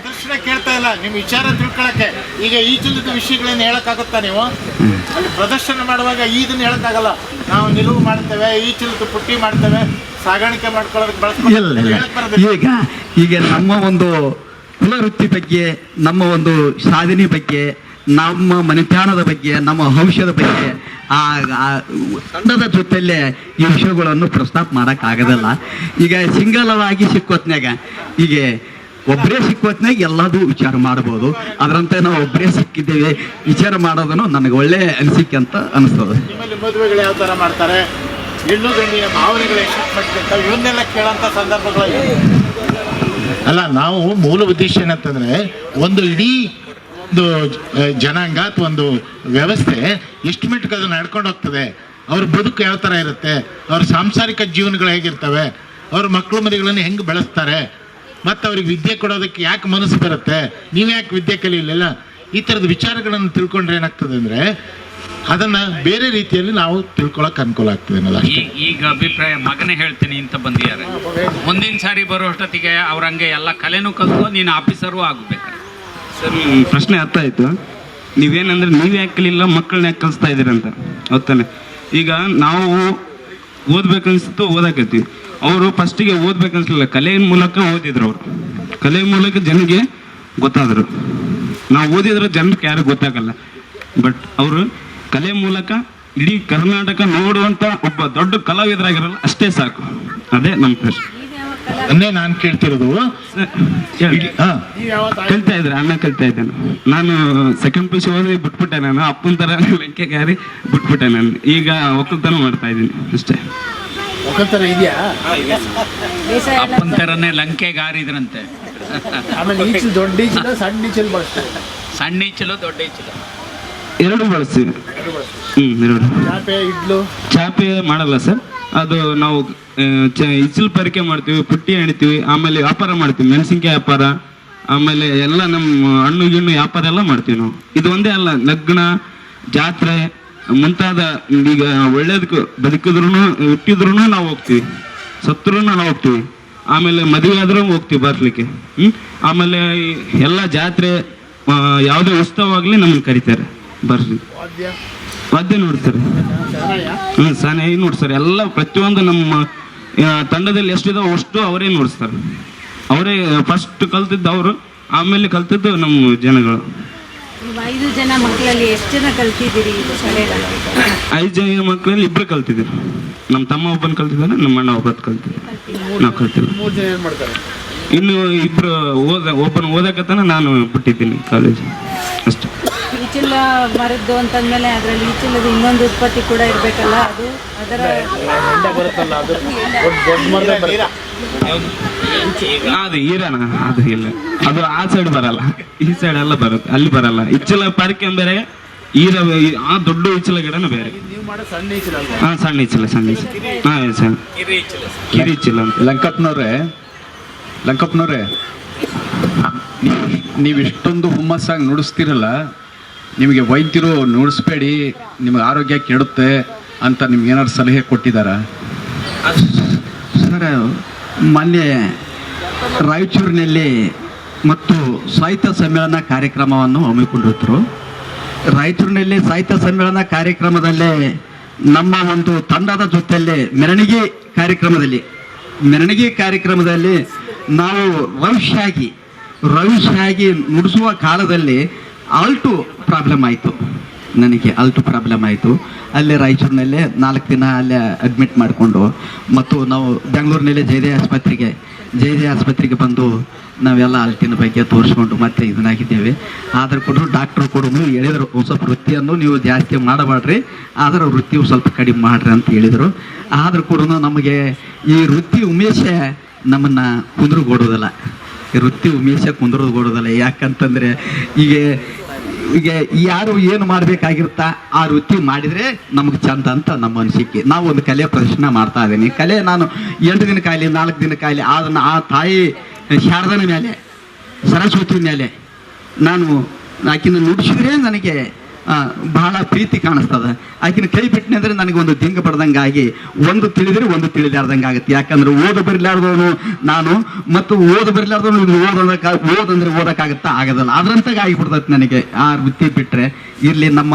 ಕೇಳ್ತಾ ಇಲ್ಲ ನಿಮ್ಮ ವಿಚಾರ ತಿಳ್ಕೊಳಕ್ಕೆ. ಈಗ ಈ ಚಿಲ್ಲದ ವಿಷಯಗಳನ್ನ ಹೇಳೋಕ್ಕಾಗುತ್ತಾ ನೀವು? ಅಲ್ಲಿ ಪ್ರದರ್ಶನ ಮಾಡುವಾಗ ಇದನ್ನ ಹೇಳೋಕ್ಕಾಗಲ್ಲ. ನಾವು ನಿಲುವು ಮಾಡ್ತೇವೆ, ಈ ಚಿಲ್ಲದ ಪುಟ್ಟಿ ಮಾಡ್ತೇವೆ, ಸಾಗಾಣಿಕೆ ಮಾಡ್ಕೊಳ್ಳೋದಕ್ಕೆ ಈಗ ನಮ್ಮ ಒಂದು ಕುಲವೃತ್ತಿ ಬಗ್ಗೆ, ನಮ್ಮ ಒಂದು ಸಾಧನೆ ಬಗ್ಗೆ ನಮ್ಮ ಮನೆತನದ ಬಗ್ಗೆ, ನಮ್ಮ ವಂಶದ ಬಗ್ಗೆ ಆ ತಂಡದ ಜೊತೆಯಲ್ಲೇ ಈ ವಿಷಯಗಳನ್ನು ಪ್ರಸ್ತಾಪ ಮಾಡೋಕ್ಕಾಗೋದಿಲ್ಲ. ಈಗ ಸಿಂಗಲವಾಗಿ ಸಿಕ್ಕೋತ್ನಾಗ ಈಗ ಒಬ್ಬರೇ ಸಿಕ್ಕೋತ್ನಾಗ ಎಲ್ಲದೂ ವಿಚಾರ ಮಾಡ್ಬೋದು. ಅದರಂತೆ ನಾವು ಒಬ್ಬರೇ ಸಿಕ್ಕಿದ್ದೇವೆ ವಿಚಾರ ಮಾಡೋದನ್ನು ನನಗೆ ಒಳ್ಳೆ ಅನಿಸಿಕೆ ಅಂತ ಅನಿಸ್ತದೆ. ನಿಮ್ಮಲ್ಲಿ ಮದುವೆಗಳು ಯಾವ ಥರ ಮಾಡ್ತಾರೆ, ಹೆಣ್ಣು ಗಂಡಿನ ಭಾವನೆಗಳು ಎಷ್ಟು ಮಾಡ್ತಿರ್ತಾವೆ, ಇವನ್ನೆಲ್ಲ ಕೇಳೋಂಥ ಸಂದರ್ಭಗಳು. ಅಲ್ಲ, ನಾವು ಮೂಲ ಉದ್ದೇಶ ಏನಂತಂದರೆ ಒಂದು ಇಡೀ ಒಂದು ಜನಾಂಗ ಅಥವಾ ಒಂದು ವ್ಯವಸ್ಥೆ ಎಷ್ಟು ಮಟ್ಟಿಗೆ ಅದು ನಡ್ಕೊಂಡು ಹೋಗ್ತದೆ, ಅವ್ರ ಬದುಕು ಯಾವ ಥರ ಇರುತ್ತೆ, ಅವ್ರ ಸಾಂಸಾರಿಕ ಜೀವನಗಳು ಹೇಗಿರ್ತವೆ, ಅವ್ರ ಮಕ್ಕಳು ಮರಿಗಳನ್ನು ಹೆಂಗೆ ಬೆಳೆಸ್ತಾರೆ, ಮತ್ತು ಅವ್ರಿಗೆ ವಿದ್ಯೆ ಕೊಡೋದಕ್ಕೆ ಯಾಕೆ ಮನಸ್ಸು ಬರುತ್ತೆ, ನೀವು ಯಾಕೆ ವಿದ್ಯೆ ಕಲಿಯಲಿಲ್ಲ, ಈ ಥರದ ವಿಚಾರಗಳನ್ನು ತಿಳ್ಕೊಂಡ್ರೆ ಏನಾಗ್ತದೆ ಅಂದರೆ ಅದನ್ನು ಬೇರೆ ರೀತಿಯಲ್ಲಿ ನಾವು ತಿಳ್ಕೊಳಕ್ಕೆ ಅನುಕೂಲ ಆಗ್ತದೆ ಅನ್ನೋದು. ಈಗ ಅಭಿಪ್ರಾಯ ಮಗನೇ ಹೇಳ್ತೀನಿ ಅಂತ ಬಂದಿದ್ದಾರೆ. ಮುಂದಿನ ಸಾರಿ ಬರೋ ಅಷ್ಟೊತ್ತಿಗೆ ಅವ್ರಂಗೆ ಎಲ್ಲ ಕಲೆನೂ ಕಲ್ತು ನೀನು ಆಫೀಸರು ಆಗಬೇಕು. ಸರ್, ಪ್ರಶ್ನೆ ಅರ್ಥ ಆಯಿತು. ನೀವೇನಂದ್ರೆ ನೀವು ಯಾಕೆ ಕಲಿಲ್ಲ, ಮಕ್ಕಳನ್ನ ಯಾಕೆ ಕಲಿಸ್ತಾ ಇದ್ದೀರಿ ಅಂತ. ಹೌದಾನೆ? ಈಗ ನಾವು ಓದ್ಬೇಕನ್ಸಿತ್ತು, ಓದಾಕತ್ತೀವಿ. ಅವರು ಫಸ್ಟಿಗೆ ಓದ್ಬೇಕನ್ಸಲಿಲ್ಲ, ಕಲೆಯ ಮೂಲಕ ಓದಿದ್ರು. ಅವರು ಕಲೆ ಮೂಲಕ ಜನಕ್ಕೆ ಗೊತ್ತಾದರು. ನಾವು ಓದಿದ್ರೆ ಜನಕ್ಕೆ ಯಾರಿಗೂ ಗೊತ್ತಾಗಲ್ಲ. ಬಟ್ ಅವರು ಕಲೆ ಮೂಲಕ ಇಡೀ ಕರ್ನಾಟಕ ನೋಡುವಂಥ ಒಬ್ಬ ದೊಡ್ಡ ಕಲಾವಿದರಾಗಿರಲ್ಲ, ಅಷ್ಟೇ ಸಾಕು. ಅದೇ ನಮ್ಮ ಪ್ರಶ್ನೆ. ಅನ್ನೇ ನಾನು ಕೇಳ್ತಿರೋದು. ಕಲಿತಾ ಇದ್ರೆ ಅಣ್ಣ ಕಲಿತಾ ಇದ್ದೇನೆ. ನಾನು ಸೆಕೆಂಡ್ PUC ಓದಿ ಬಿಟ್ಬಿಟ್ಟೆ. ನಾನು ಅಪ್ಪನ ಥರ ಲೆಕ್ಕೆಗಾರಿ ಬಿಟ್ಬಿಟ್ಟೆ. ನಾನು ಈಗ ಒಕ್ಕಲ್ತನ ಮಾಡ್ತಾ ಇದ್ದೀನಿ ಅಷ್ಟೇ. ಒಕ್ಕಲ್ತನ ಇದೆಯಾ? ಅಪ್ಪನ ಥರನೇ ಲಂಕೆಗಾರಿದ್ರಂತೆ. ಆಮೇಲೆ ಈಚಲು ದೊಡ್ಡ ಈಚಲು, ಸಣ್ಣ ಈಚಲು ಬಳಸ್ತಾರೆ. ಸಣ್ಣ ಈಚಲು, ದೊಡ್ಡ ಈಚಲು ಎರಡು ಬಳಸ್ತೀವಿ. ಎರಡು. ಚಾಪೆ, ಇಡ್ಲು, ಚಾಪೆ ಮಾಡಲ್ಲ ಸರ್. ಅದು ನಾವು ಇಚ್ಚಲು ಪರಿಕೆ ಮಾಡ್ತೀವಿ, ಪುಟ್ಟಿ ಹೆಣಿತೀವಿ, ಆಮೇಲೆ ವ್ಯಾಪಾರ ಮಾಡ್ತೀವಿ, ಮೆಣಸಿನ್ಕಾಯಿ ವ್ಯಾಪಾರ, ಆಮೇಲೆ ಎಲ್ಲ ನಮ್ಮ ಹಣ್ಣು ಗಿಣ್ಣು ವ್ಯಾಪಾರ ಎಲ್ಲ ಮಾಡ್ತೀವಿ ನಾವು. ಇದು ಒಂದೇ ಅಲ್ಲ, ಲಗ್ನ, ಜಾತ್ರೆ ಮುಂತಾದ ಈಗ ಒಳ್ಳೇದಕ್ಕೆ ಬದುಕಿದ್ರು ಹುಟ್ಟಿದ್ರು ನಾವು ಹೋಗ್ತೀವಿ, ಸತ್ರು ನಾವು ಹೋಗ್ತೀವಿ, ಆಮೇಲೆ ಮದುವೆ ಆದ್ರೂ ಹೋಗ್ತೀವಿ ಬರ್ಲಿಕ್ಕೆ. ಆಮೇಲೆ ಎಲ್ಲ ಜಾತ್ರೆ ಯಾವುದೇ ಉತ್ಸವ ಆಗಲಿ ನಮ್ಮನ್ನು ಕರೀತಾರೆ ಬರ್ರಿ. ವಾದ್ಯ ನೋಡ್ತಾರೆ. ಸಾನೆ ನೋಡ್ತಾರೆ. ಎಲ್ಲ ಪ್ರತಿಯೊಂದು ನಮ್ಮ ತಂಡದಲ್ಲಿ ಎಷ್ಟಿದಾವೆ ಅಷ್ಟು ಅವರೇ ನೋಡಿಸ್ತಾರೆ. ಅವರೇ ಫಸ್ಟ್ ಕಲ್ತಿದ್ದು ಅವರು, ಆಮೇಲೆ ಕಲ್ತಿದ್ದು ನಮ್ಮ ಜನಗಳು. 5 ಜನ ಮಕ್ಕಳಲ್ಲಿ ಎಷ್ಟು ಜನ ಕಲ್ತಿದ್ದೀರಿ? 5 ಜನ ಮಕ್ಕಳಲ್ಲಿ 2 ಕಲ್ತಿದ್ದೀರಿ. ನಮ್ಮ ತಮ್ಮ ಒಬ್ಬನ ಕಲ್ತಿದ್ದಾನೆ, ನಮ್ಮ ಅಣ್ಣ ಒಬ್ಬತ್ತು ಕಲ್ತಿದ್ದೆ. ನಾವು ಕಲ್ತಿಲ್ಲ. 3 ಜನ ಏನು ಮಾಡ್ತಾರೆ? ಇನ್ನು 2 ಒಬ್ಬನ ಓದಕತ್ತಾನ, ನಾನು ಬಿಟ್ಟಿದ್ದೀನಿ ಕಾಲೇಜ್ ಅಷ್ಟೇ. ಈಚಲ ಮರದ್ದು ಅಂತಂದ್ಮೇಲೆ ಅದರಲ್ಲಿ ಈಚಲದ ಇನ್ನೊಂದು ಉತ್ಪತ್ತಿ ಕೂಡ ಇರಬೇಕಲ್ಲ, ಅದು ಅದರ ಬರುತ್ತಲ್ಲ, ಅದು ದೊಡ್ಡ ಮರದ ಬರುತ್ತೆ. ಅದು ಈರಣ, ಅದು ಇಲ್ಲ, ಅದು ಆ ಸೈಡ್ ಬರಲ್ಲ, ಈ ಸೈಡ್ ಎಲ್ಲ ಬರುತ್ತೆ, ಅಲ್ಲಿ ಬರಲ್ಲ. ಇಚ್ಚಲ ಪಾರ್ಕೆ ಬೇರೆ, ಈರ ಆ ದೊಡ್ಡ ಇಚ್ಚಲ ಗಿಡನೂ ಬೇರೆ. ನೀವು ಮಾಡೋ ಸಣ್ಣ ಈಚಲ? ಹಾ, ಸಣ್ಣ ಇಚ್ಚಲ, ಸಣ್ಣ ಇಚ್ಚಲ. ಹಾ, ಸಣ್ಣ ಕಿರಿ ಇಚ್ಚಲ ಅಂತ. ಲಂಕಪ್ಪನವ್ರೆ, ನೀವು ಇಷ್ಟೊಂದು ಹುಮ್ಮಸ್ಸಾಗಿ ನುಡಿಸ್ತಿರಲ್ಲ, ನಿಮಗೆ ವೈದ್ಯರು ನುಡಿಸ್ಬೇಡಿ, ನಿಮಗೆ ಆರೋಗ್ಯ ಕೆಡುತ್ತೆ ಅಂತ ನಿಮ್ಗೆ ಏನಾದ್ರು ಸಲಹೆ ಕೊಟ್ಟಿದ್ದಾರಾ? ಸರ್, ಮೊನ್ನೆ ರಾಯಚೂರಿನಲ್ಲಿ ಮತ್ತು ಸಾಹಿತ್ಯ ಸಮ್ಮೇಳನ ಕಾರ್ಯಕ್ರಮವನ್ನು ಹಮ್ಮಿಕೊಂಡಿದ್ರು. ರಾಯಚೂರಿನಲ್ಲಿ ಸಾಹಿತ್ಯ ಸಮ್ಮೇಳನ ಕಾರ್ಯಕ್ರಮದಲ್ಲೇ ನಮ್ಮ ಒಂದು ತಂಡದ ಜೊತೆಯಲ್ಲೇ ಮೆರವಣಿಗೆ ಕಾರ್ಯಕ್ರಮದಲ್ಲಿ ನಾವು ರವಿಶಾಗಿ ನುಡಿಸುವ ಕಾಲದಲ್ಲಿ ಆಲ್ಟು ಪ್ರಾಬ್ಲಮ್ ಆಯಿತು. ನನಗೆ ಆಲ್ಟು ಪ್ರಾಬ್ಲಮ್ ಆಯಿತು. ಅಲ್ಲೇ ರಾಯಚೂರಿನಲ್ಲೇ 4 ದಿನ ಅಲ್ಲೇ ಅಡ್ಮಿಟ್ ಮಾಡಿಕೊಂಡು, ಮತ್ತು ನಾವು ಬೆಂಗಳೂರಿನಲ್ಲೇ ಜಯದೇವ ಆಸ್ಪತ್ರೆಗೆ ಬಂದು ನಾವೆಲ್ಲ ಆಲ್ಟಿನ ಬಗ್ಗೆ ತೋರಿಸ್ಕೊಂಡು ಮತ್ತೆ ಇದನ್ನಾಗಿದ್ದೇವೆ. ಆದರೂ ಕೂಡ ಡಾಕ್ಟ್ರು ಕೂಡ ಹೇಳಿದರು, ಸ್ವಲ್ಪ ವೃತ್ತಿಯನ್ನು ನೀವು ಜಾಸ್ತಿ ಮಾಡಬೇಡ್ರಿ, ಆದರೆ ವೃತ್ತಿಯು ಸ್ವಲ್ಪ ಕಡಿಮೆ ಮಾಡಿರಿ ಅಂತ ಹೇಳಿದರು. ಆದರೂ ಕೂಡ ನಮಗೆ ಈ ವೃತ್ತಿ ಉಮೇಶ ನಮ್ಮನ್ನು ಕುಂದ್ರಗೊಡೋದಿಲ್ಲ. ಯಾಕಂತಂದರೆ ಈಗ ಯಾರು ಏನು ಮಾಡಬೇಕಾಗಿರುತ್ತಾ ಆ ವೃತ್ತಿ ಮಾಡಿದರೆ ನಮಗೆ ಚಂದ ಅಂತ ನಮ್ಮ ಅನಿಸಿಕೆ. ನಾವು ಒಂದು ಕಲೆ ಪ್ರದರ್ಶನ ಮಾಡ್ತಾ ಇದ್ದೀನಿ. ಕಲೆ ನಾನು 8 ದಿನ ಕಾಯಲಿ, 4 ದಿನ ಕಾಯಲಿ, ಅದನ್ನು ಆ ತಾಯಿ ಶಾರದನ ಮೇಲೆ, ಸರಸ್ವತಿ ಮೇಲೆ ನಾನು ಆಕಿನ ನುಡಿಸಿದ್ರೆ ನನಗೆ ಬಹಳ ಪ್ರೀತಿ ಕಾಣಿಸ್ತದೆ. ಆಕಿನ ಕೈ ಬಿಟ್ಟನೆ ಅಂದರೆ ನನಗೆ ಒಂದು ದಿಂಗ ಪಡೆದಂಗಾಗಿ, ಒಂದು ತಿಳಿದ್ರೆ ಒಂದು ತಿಳಿದಾರ್ದಂಗೆ ಆಗುತ್ತೆ. ಯಾಕಂದ್ರೆ ಓದ ಬರಲಾರ್ದವನು ನಾನು, ಮತ್ತು ಓದ ಬರಲಾರ್ದವನು ಓದಂದ್ರೆ ಓದಕ್ಕಾಗುತ್ತಾ? ಆಗೋದಲ್ಲ. ಅದರಂತಾಗ ಆಗಿಬಿಡ್ತೈತೆ ನನಗೆ ಆ ವೃತ್ತಿ ಬಿಟ್ಟರೆ. ಇಲ್ಲಿ ನಮ್ಮ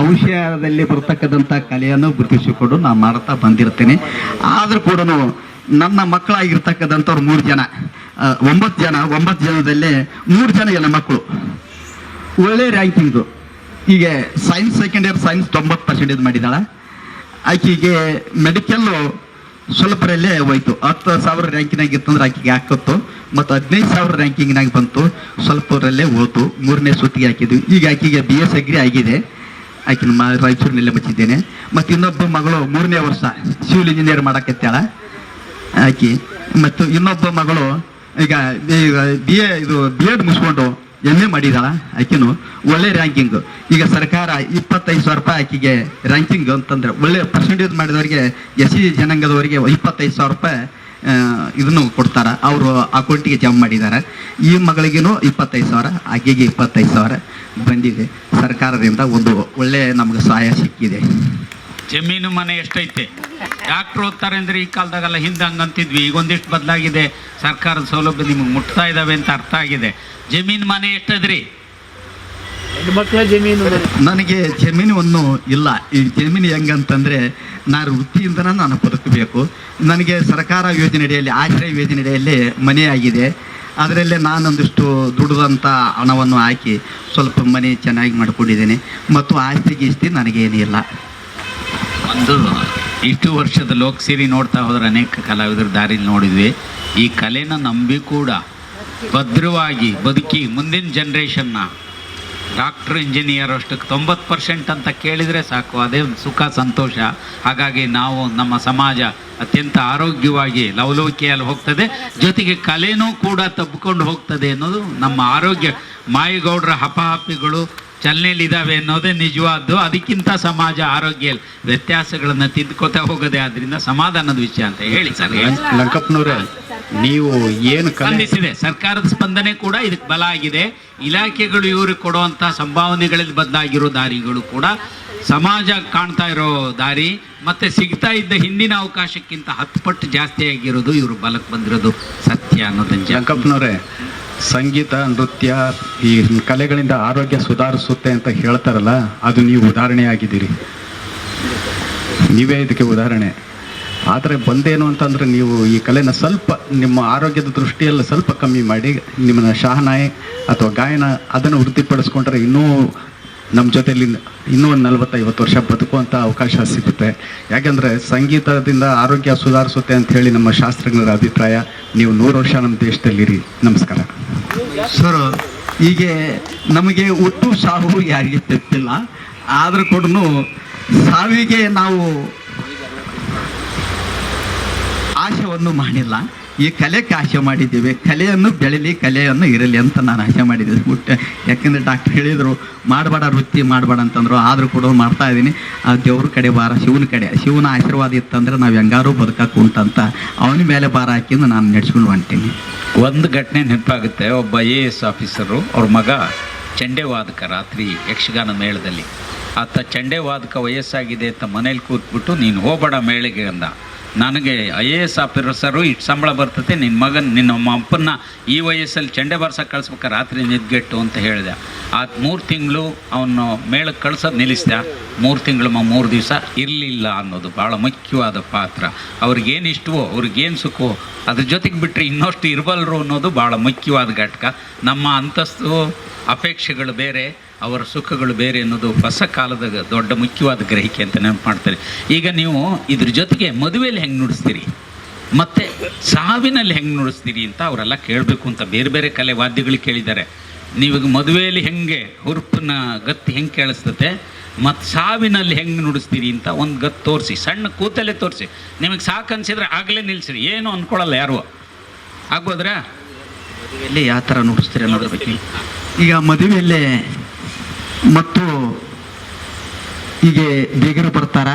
ಔಷಧದಲ್ಲಿ ಬರ್ತಕ್ಕಂಥ ಕಲೆಯನ್ನು ಗುರುತಿಸಿಕೊಂಡು ನಾನು ಮಾಡ್ತಾ ಬಂದಿರ್ತೇನೆ. ಆದರೂ ಕೂಡ ನನ್ನ ಮಕ್ಕಳಾಗಿರ್ತಕ್ಕಂಥವ್ರು 3 ಜನ, 9 ಜನದಲ್ಲಿ 3 ಜನ ಎಲ್ಲ ಮಕ್ಕಳು ಒಳ್ಳೆ ರ್ಯಾಂಕಿಂಗು. ಈಗ ಸೈನ್ಸ್ ಸೆಕೆಂಡ್ ಇಯರ್ ಸೈನ್ಸ್ 90% ಮಾಡಿದಾಳೆ. ಆಕೆಗೆ ಮೆಡಿಕಲ್ಲು ಸ್ವಲ್ಪರಲ್ಲೇ ಹೋಯ್ತು. 10,000 ರ್ಯಾಂಕಿನಾಗ ಇತ್ತಂದ್ರೆ ಆಕೆಗೆ ಹಾಕತ್ತು, ಮತ್ತು 15,000 ರ್ಯಾಂಕಿಂಗ್ನಾಗ ಬಂತು, ಸ್ವಲ್ಪರಲ್ಲೇ ಹೋತು. 3ನೇ ಸುತ್ತಿಗೆ ಹಾಕಿದ್ವಿ. ಈಗ ಆಕೆಗೆ BS ಅಗ್ರಿ ಆಗಿದೆ. ಆಕಿನ ರಾಯಚೂರಿನಲ್ಲೇ ಮುಚ್ಚಿದ್ದೇನೆ. ಮತ್ತು ಇನ್ನೊಬ್ಬ ಮಗಳು 3ನೇ ವರ್ಷ ಸಿವಿಲ್ ಇಂಜಿನಿಯರ್ ಮಾಡಕತ್ತಾಳ ಆಕಿ. ಮತ್ತು ಇನ್ನೊಬ್ಬ ಮಗಳು ಈಗ BEd ಮುಗಿಸ್ಕೊಂಡು MA ಮಾಡಿದಾಳ. ಆಕಿನು ಒಳ್ಳೆ ರ್ಯಾಂಕಿಂಗ್. ಈಗ ಸರ್ಕಾರ 25,000 ರೂಪಾಯಿ ಆಕಿಗೆ ರ್ಯಾಂಕಿಂಗ್ ಅಂತಂದ್ರೆ ಒಳ್ಳೆ ಪರ್ಸೆಂಟೇಜ್ ಮಾಡಿದವರಿಗೆ SC ಜನಾಂಗದವರಿಗೆ 25,000 ರೂಪಾಯಿ ಇದನ್ನು ಕೊಡ್ತಾರೆ. ಅವರು ಅಕೌಂಟಿಗೆ ಜಮಾ ಮಾಡಿದ್ದಾರೆ. ಈ ಮಗಳಿಗೇನು 25,000, ಆಕೆಗೆ 25,000 ಬಂದಿದೆ. ಸರ್ಕಾರದಿಂದ ಒಂದು ಒಳ್ಳೆ ನಮ್ಗೆ ಸಹಾಯ ಸಿಕ್ಕಿದೆ. ಜಮೀನು ಮನೆ ಎಷ್ಟೈತೆ? ಡಾಕ್ಟ್ರು ಓದ್ತಾರೆ ಅಂದ್ರೆ ಈ ಕಾಲದಾಗೆಲ್ಲ ಹಿಂದೆ ಹಂಗಂತಿದ್ವಿ. ಈಗ ಒಂದಿಷ್ಟು ಬದಲಾಗಿದೆ. ಸರ್ಕಾರದ ಸೌಲಭ್ಯ ನಿಮಗೆ ಮುಟ್ತಾ ಇದ್ದಾವೆ ಅಂತ ಅರ್ಥ ಆಗಿದೆ. ಜಮೀನು ಮನೆ ಎಷ್ಟದ್ರಿ? ಹೆಣ್ಮಕ್ಳ ಜಮೀನು ನನಗೆ ಜಮೀನು ಇಲ್ಲ. ಈ ಜಮೀನು ಹೆಂಗಂತಂದರೆ ನಾನು ವೃತ್ತಿಯಿಂದನೇ ನಾನು ಬದುಕಬೇಕು. ನನಗೆ ಸರ್ಕಾರ ಯೋಜನೆಯಡಿಯಲ್ಲಿ, ಆಶ್ರಯ ಯೋಜನೆಯಡಿಯಲ್ಲಿ ಮನೆ ಆಗಿದೆ. ಅದರಲ್ಲೇ ನಾನೊಂದಿಷ್ಟು ದುಡಿದಂಥ ಹಣವನ್ನು ಹಾಕಿ ಸ್ವಲ್ಪ ಮನೆ ಚೆನ್ನಾಗಿ ಮಾಡ್ಕೊಂಡಿದ್ದೇನೆ. ಮತ್ತು ಆಸ್ತಿ ಗೀಸ್ತಿ ನನಗೇನಿಲ್ಲ. ಒಂದು ಇಷ್ಟು ವರ್ಷದ ಲೋಕಸೇರಿ ನೋಡ್ತಾ ಹೋದ್ರೆ ಅನೇಕ ಕಲಾವಿದರ ದಾರಿಲಿ ನೋಡಿದ್ವಿ. ಈ ಕಲೆನ ನಂಬಿ ಕೂಡ ಭದ್ರವಾಗಿ ಬದುಕಿ ಮುಂದಿನ ಜನ್ರೇಷನ್ನ ಡಾಕ್ಟ್ರು ಇಂಜಿನಿಯರ್ ಅಷ್ಟಕ್ಕೆ 90% ಅಂತ ಕೇಳಿದರೆ ಸಾಕು, ಅದೇ ಒಂದು ಸುಖ ಸಂತೋಷ. ಹಾಗಾಗಿ ನಾವು ನಮ್ಮ ಸಮಾಜ ಅತ್ಯಂತ ಆರೋಗ್ಯವಾಗಿ ಲವಲವಿಕೆಯಲ್ಲಿ ಹೋಗ್ತದೆ, ಜೊತೆಗೆ ಕಲೆನೂ ಕೂಡ ತಬ್ಬಿಕೊಂಡು ಹೋಗ್ತದೆ ಅನ್ನೋದು ನಮ್ಮ ಆರೋಗ್ಯ. ಮಾಯಿಗೌಡರ ಹಪಹಪಿಗಳು ಚಲನೆಯಲ್ಲಿದ್ದಾವೆ ಅನ್ನೋದೇ ನಿಜವಾದ್ದು. ಅದಕ್ಕಿಂತ ಸಮಾಜ ಆರೋಗ್ಯ ವ್ಯತ್ಯಾಸಗಳನ್ನು ತಿದ್ಕೋತಾ ಹೋಗೋದೆ. ಆದ್ದರಿಂದ ಸಮಾಧಾನದ ವಿಷಯ ಅಂತ ಹೇಳಿ ಸರ್. ಲಂಕಪ್ಪನವ್ರೆ, ನೀವು ಏನು ಸ್ಪಂದಿಸಿದೆ, ಸರ್ಕಾರದ ಸ್ಪಂದನೆ ಕೂಡ ಇದಕ್ಕೆ ಬಲ ಆಗಿದೆ. ಇಲಾಖೆಗಳು ಇವ್ರಿಗೆ ಕೊಡುವಂಥ ಸಂಭಾವನೆಗಳಲ್ಲಿ ಬದಲಾಗಿರೋ ದಾರಿಗಳು ಕೂಡ ಸಮಾಜ ಕಾಣ್ತಾ ಇರೋ ದಾರಿ, ಮತ್ತೆ ಸಿಗ್ತಾ ಇದ್ದ ಹಿಂದಿನ ಅವಕಾಶಕ್ಕಿಂತ 10 ಪಟ್ಟು ಜಾಸ್ತಿ ಆಗಿರೋದು ಇವರು ಬಲಕ್ಕೆ ಬಂದಿರೋದು ಸತ್ಯ ಅನ್ನೋದನ್ನ. ಲಂಕಪ್ಪನವ್ರೆ, ಸಂಗೀತ, ನೃತ್ಯ, ಈ ಕಲೆಗಳಿಂದ ಆರೋಗ್ಯ ಸುಧಾರಿಸುತ್ತೆ ಅಂತ ಹೇಳ್ತಾರಲ್ಲ, ಅದು ನೀವು ಉದಾಹರಣೆ ಆಗಿದ್ದೀರಿ. ನೀವೇ ಇದಕ್ಕೆ ಉದಾಹರಣೆ. ಆದರೆ ಬಂದೇನು ಅಂತಂದರೆ, ನೀವು ಈ ಕಲೆನ ಸ್ವಲ್ಪ ನಿಮ್ಮ ಆರೋಗ್ಯದ ದೃಷ್ಟಿಯಲ್ಲಿ ಸ್ವಲ್ಪ ಕಮ್ಮಿ ಮಾಡಿ ನಿಮ್ಮನ್ನ ಶಹನಾಯಿ ಅಥವಾ ಗಾಯನ ಅದನ್ನು ವೃತ್ತಿಪಡಿಸ್ಕೊಂಡ್ರೆ ಇನ್ನೂ ನಮ್ಮ ಜೊತೆಯಲ್ಲಿ ಇನ್ನೂ ಒಂದು 40-50 ವರ್ಷ ಬದುಕುವಂಥ ಅವಕಾಶ ಸಿಗುತ್ತೆ. ಯಾಕೆಂದರೆ ಸಂಗೀತದಿಂದ ಆರೋಗ್ಯ ಸುಧಾರಿಸುತ್ತೆ ಅಂತ ಹೇಳಿ ನಮ್ಮ ಶಾಸ್ತ್ರಜ್ಞರ ಅಭಿಪ್ರಾಯ. ನೀವು 100 ವರ್ಷ ನಮ್ಮ ದೇಶದಲ್ಲಿರಿ. ನಮಸ್ಕಾರ ಸರ್. ಹೀಗೆ ನಮಗೆ ಹುಟ್ಟು ಸಾವು ಯಾರಿಗೆ ತಪ್ಪಿಲ್ಲ. ಆದರೂ ಕೂಡ ಸಾವಿಗೆ ನಾವು ಆಶೆಯನ್ನು ಮಾಡಿಲ್ಲ. ಈ ಕಲೆಗೆ ಆಶೆ ಮಾಡಿದ್ದೀವಿ. ಕಲೆಯನ್ನು ಬೆಳೀಲಿ, ಕಲೆಯನ್ನು ಇರಲಿ ಅಂತ ನಾನು ಆಶೆ ಮಾಡಿದ್ದೀನಿ ಹುಟ್ಟೆ. ಯಾಕೆಂದರೆ ಡಾಕ್ಟ್ರ್ ಹೇಳಿದರು ಮಾಡಬೇಡ, ವೃತ್ತಿ ಮಾಡಬೇಡ ಅಂತಂದರು. ಆದರೂ ಕೂಡ ಮಾಡ್ತಾ ಇದ್ದೀನಿ. ಆ ದೇವ್ರ ಕಡೆ ಭಾರ, ಶಿವನ ಕಡೆ, ಶಿವನ ಆಶೀರ್ವಾದ ಇತ್ತಂದ್ರೆ ನಾವು ಹೆಂಗಾರು ಬದುಕಕ್ಕೆ ಉಂಟಂತ ಅವನ ಮೇಲೆ ಭಾರ ಹಾಕಿಂದು ನಾನು ನಡೆಸ್ಕೊಂಡು ಹೊಂಟೀನಿ. ಒಂದು ಘಟನೆ ನೆನಪಾಗುತ್ತೆ. ಒಬ್ಬ IAS ಆಫೀಸರು, ಅವ್ರ ಮಗ ಚಂಡೆವಾದಕ, ರಾತ್ರಿ ಯಕ್ಷಗಾನ ಮೇಳದಲ್ಲಿ. ಆತ ಚಂಡೆವಾದಕ ವಯಸ್ಸಾಗಿದೆ ಅಂತ ಮನೇಲಿ ಕೂತ್ಬಿಟ್ಟು, ನೀನು ಹೋಗಬೇಡ ಮೇಳೆಗೆ ಅಂದ. ನನಗೆ IAS ಆಫೀಸರು ಇಷ್ಟು ಸಂಬಳ ಬರ್ತದೆ, ನಿನ್ನ ಅಪ್ಪನ್ನ ಈ ವಯಸ್ಸಲ್ಲಿ ಚಂಡೆ ಬಾರ್ಸಕ್ಕೆ ಕಳಿಸ್ಬೇಕಾರೆ ರಾತ್ರಿ ನಿದ್ಗೆಟ್ಟು ಅಂತ ಹೇಳಿದೆ. ಆ 3 ತಿಂಗಳು ಅವನು ಮೇಳಕ್ಕೆ ಕಳ್ಸೋದು ನಿಲ್ಲಿಸ್ದ. 3 ತಿಂಗಳು 3 ದಿವಸ ಇರಲಿಲ್ಲ ಅನ್ನೋದು ಭಾಳ ಮುಖ್ಯವಾದ ಪಾತ್ರ. ಅವ್ರಿಗೇನು ಇಷ್ಟವೋ, ಅವ್ರಿಗೇನು ಸುಖವೋ ಅದ್ರ ಜೊತೆಗೆ ಬಿಟ್ಟರೆ ಇನ್ನಷ್ಟು ಇರಬಲ್ಲರು ಅನ್ನೋದು ಭಾಳ ಮುಖ್ಯವಾದ ಘಟಕ. ನಮ್ಮ ಅಂತಸ್ತು ಅಪೇಕ್ಷೆಗಳು ಬೇರೆ, ಅವರ ಸುಖಗಳು ಬೇರೆ ಅನ್ನೋದು ಹೊಸ ಕಾಲದ ದೊಡ್ಡ ಮುಖ್ಯವಾದ ಗ್ರಹಿಕೆ ಅಂತ ನೆನಪು ಮಾಡ್ತಾರೆ. ಈಗ ನೀವು ಇದ್ರ ಜೊತೆಗೆ ಮದುವೆಯಲ್ಲಿ ಹೆಂಗೆ ನುಡಿಸ್ತೀರಿ ಮತ್ತು ಸಾವಿನಲ್ಲಿ ಹೆಂಗೆ ನುಡಿಸ್ತೀರಿ ಅಂತ ಅವರೆಲ್ಲ ಕೇಳಬೇಕು ಅಂತ ಬೇರೆ ಬೇರೆ ಕಲೆ ವಾದ್ಯಗಳು ಕೇಳಿದ್ದಾರೆ. ನೀವಾಗ ಮದುವೆಯಲ್ಲಿ ಹೆಂಗೆ ಹುರುಪಿನ ಗತ್ತು ಹೆಂಗೆ ಕೇಳಿಸ್ತತೆ ಮತ್ತು ಸಾವಿನಲ್ಲಿ ಹೆಂಗೆ ನುಡಿಸ್ತೀರಿ ಅಂತ ಒಂದು ಗತ್ತು ತೋರಿಸಿ, ಸಣ್ಣ ಕೂತಲ್ಲೇ ತೋರಿಸಿ. ನಿಮಗೆ ಸಾಕು ಅನಿಸಿದ್ರೆ ಆಗಲೇ ನಿಲ್ಲಿಸ್ರಿ, ಏನು ಅಂದ್ಕೊಳ್ಳಲ್ಲ ಯಾರು. ಆಗ್ಬೋದ್ರಾ? ಮದುವೆಯಲ್ಲಿ ಯಾವ ಥರ ನುಡಿಸ್ತೀರಿ ಅನ್ನೋದ್ರ ಬಗ್ಗೆ. ಈಗ ಮದುವೆಯಲ್ಲೇ ಮತ್ತು ಹೀಗೆ ಬೀಗರು ಬರ್ತಾರ.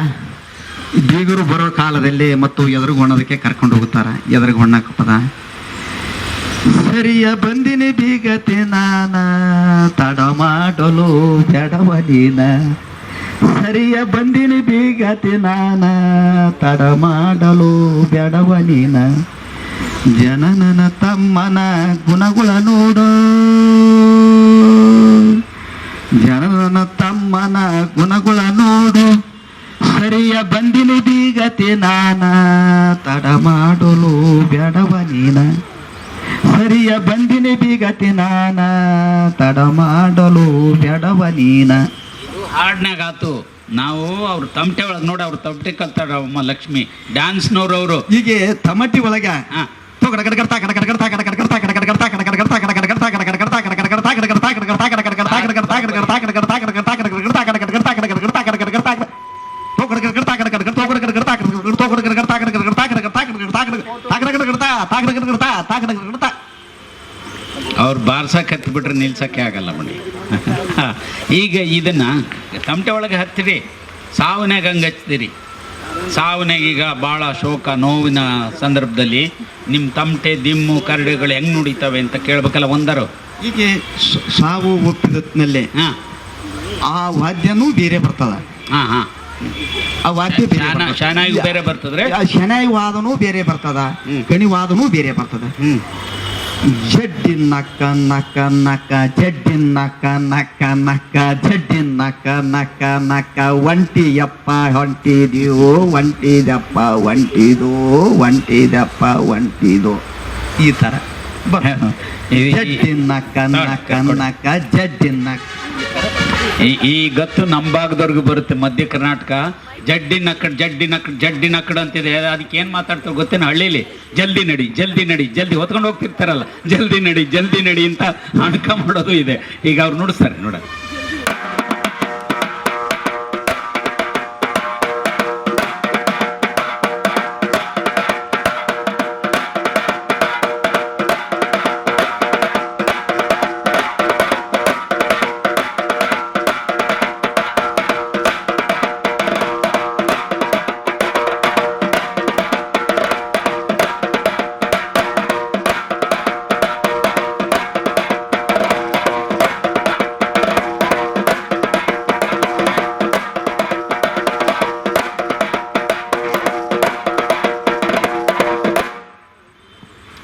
ಬೀಗರು ಬರೋ ಕಾಲದಲ್ಲಿ ಮತ್ತು ಎದುರುಗೊಣ್ಣೋದಕ್ಕೆ ಕರ್ಕೊಂಡು ಹೋಗ್ತಾರ. ಎದುರುಗೊಣ್ಣಕ್ಕೆ ಪದ ಸರಿಯ ಬಂದಿನಿ ಬೀಗತೆ ನಾನ ತಡ ಮಾಡಲು ಬೇಡವ ನೀನ. ಸರಿಯ ಬಂದಿನಿ ಬೀಗತೆ ನಾನ ತಡ ಮಾಡಲು ಬೇಡವ ನೀನ. ಜನನನ ತಮ್ಮನ ಗುಣಗಳ ನೋಡು, ಜನನ ತಮ್ಮನ ಗುಣಗಳ ನೋಡು. ಸರಿಯ ಬಂದಿನಿ ಬೀಗತೆ ನಾನ ತಡ ಮಾಡಲು ಬೇಡವ ನೀನ. ಸರಿಯ ಬಂದಿನಿ ಬೀಗತೆ ನಾನ ತಡ ಮಾಡಲು ಬೇಡವ ನೀನ. ಹಾಡ್ನಾಗ ಆತು ನಾವು ಅವ್ರ ತಮಟೆ ಒಳಗೆ ನೋಡಿ ಅವ್ರ ತಮಟೆ ಕಲ್ತಾರ ಅಮ್ಮ ಲಕ್ಷ್ಮಿ ಡ್ಯಾನ್ಸ್ನವ್ರು ಅವರು. ಹೀಗೆ ತಮಟಿ ಒಳಗ ಹಾಂ ಅವ್ರು ಬಾರ್ಸಕ್ಕೆ ಹತ್ತಿಬಿಟ್ರೆ ನಿಲ್ಸಕ್ಕೆ ಆಗಲ್ಲ ಬನ್ನಿ. ಈಗ ಇದನ್ನು ತಮಟೆ ಒಳಗೆ ಹತ್ತಿರಿ, ಸಾವನ್ಯಾಗ ಹಂಗೆ ಹಚ್ತೀರಿ. ಸಾವನ್ಯಾಗ ಈಗ ಭಾಳ ಶೋಕ ನೋವಿನ ಸಂದರ್ಭದಲ್ಲಿ ನಿಮ್ಮ ತಮಟೆ ದಿಮ್ಮು ಕರಡಿಗಳು ಹೆಂಗೆ ನುಡಿತವೆ ಅಂತ ಕೇಳ್ಬೇಕಲ್ಲ ಒಂದರು. ಹೀಗೆ ಸಾವು ಒಪ್ಪಿದತ್ನಲ್ಲೇ ಹಾಂ ಆ ವಾದ್ಯನೂ ಬೇರೆ ಬರ್ತದ. ಹಾಂ ಹಾಂ ಆ ವಾದ್ಯ ಬೇರೆ ಶಾನಾಗಿ ಬೇರೆ ಬರ್ತದ್ರೆ, ಶನಾಯಿ ವಾದನೂ ಬೇರೆ ಬರ್ತದ, ಗಣಿವಾದನೂ ಬೇರೆ ಬರ್ತದ. ಜಡ್ಡಿನ ನಕ್ಕ ನಕ್ಕ ನಕ್ಕ ಜಡ್ಡಿನ ನಕ್ಕ ನಕ್ಕ ನಕ್ಕ ಜಡ್ಡಿನ ನಕ್ಕ ನಕ್ಕ ನಕ್ಕ ಒಂಟಿಯಪ್ಪ ಹೊಂಟಿದೀವೋ ಒಂಟಿದಪ್ಪ ಒಂಟಿದೋ ಒಂಟಿದಪ್ಪ ಒಂಟಿದೋ ಈ ಥರ ಜಡ್ಡಿನ ನಕ್ಕ ನಕ್ಕ ನಕ್ಕ ಜಡ್ಡಿನ ನಕ್ಕ. ಈ ಗತ್ತು ನಮ್ಮ ಭಾಗದವ್ರಿಗೂ ಬರುತ್ತೆ. ಮಧ್ಯ ಕರ್ನಾಟಕ ಜಡ್ಡಿ ನಕ್ಕಡ್ ಜಡ್ಡಿ ನಕ್ಕಡ್ ಜಡ್ಡಿ ನಕ್ಕಡ್ ಅಂತಿದೆ. ಅದಕ್ಕೆ ಏನು ಮಾತಾಡ್ತಾರೆ ಗೊತ್ತೇನು? ಹಳ್ಳಿಲಿ ಜಲ್ದಿ ನಡಿ ಜಲ್ದಿ ನಡಿ ಜಲ್ದಿ ಹೊತ್ಕೊಂಡು ಹೋಗ್ತಿರ್ತಾರಲ್ಲ, ಜಲ್ದಿ ನಡಿ ಅಂತ ಅಣಕ ಮಾಡೋದು ಇದೆ. ಈಗ ಅವ್ರು ನುಡಿಸ್ತಾರೆ ನೋಡ.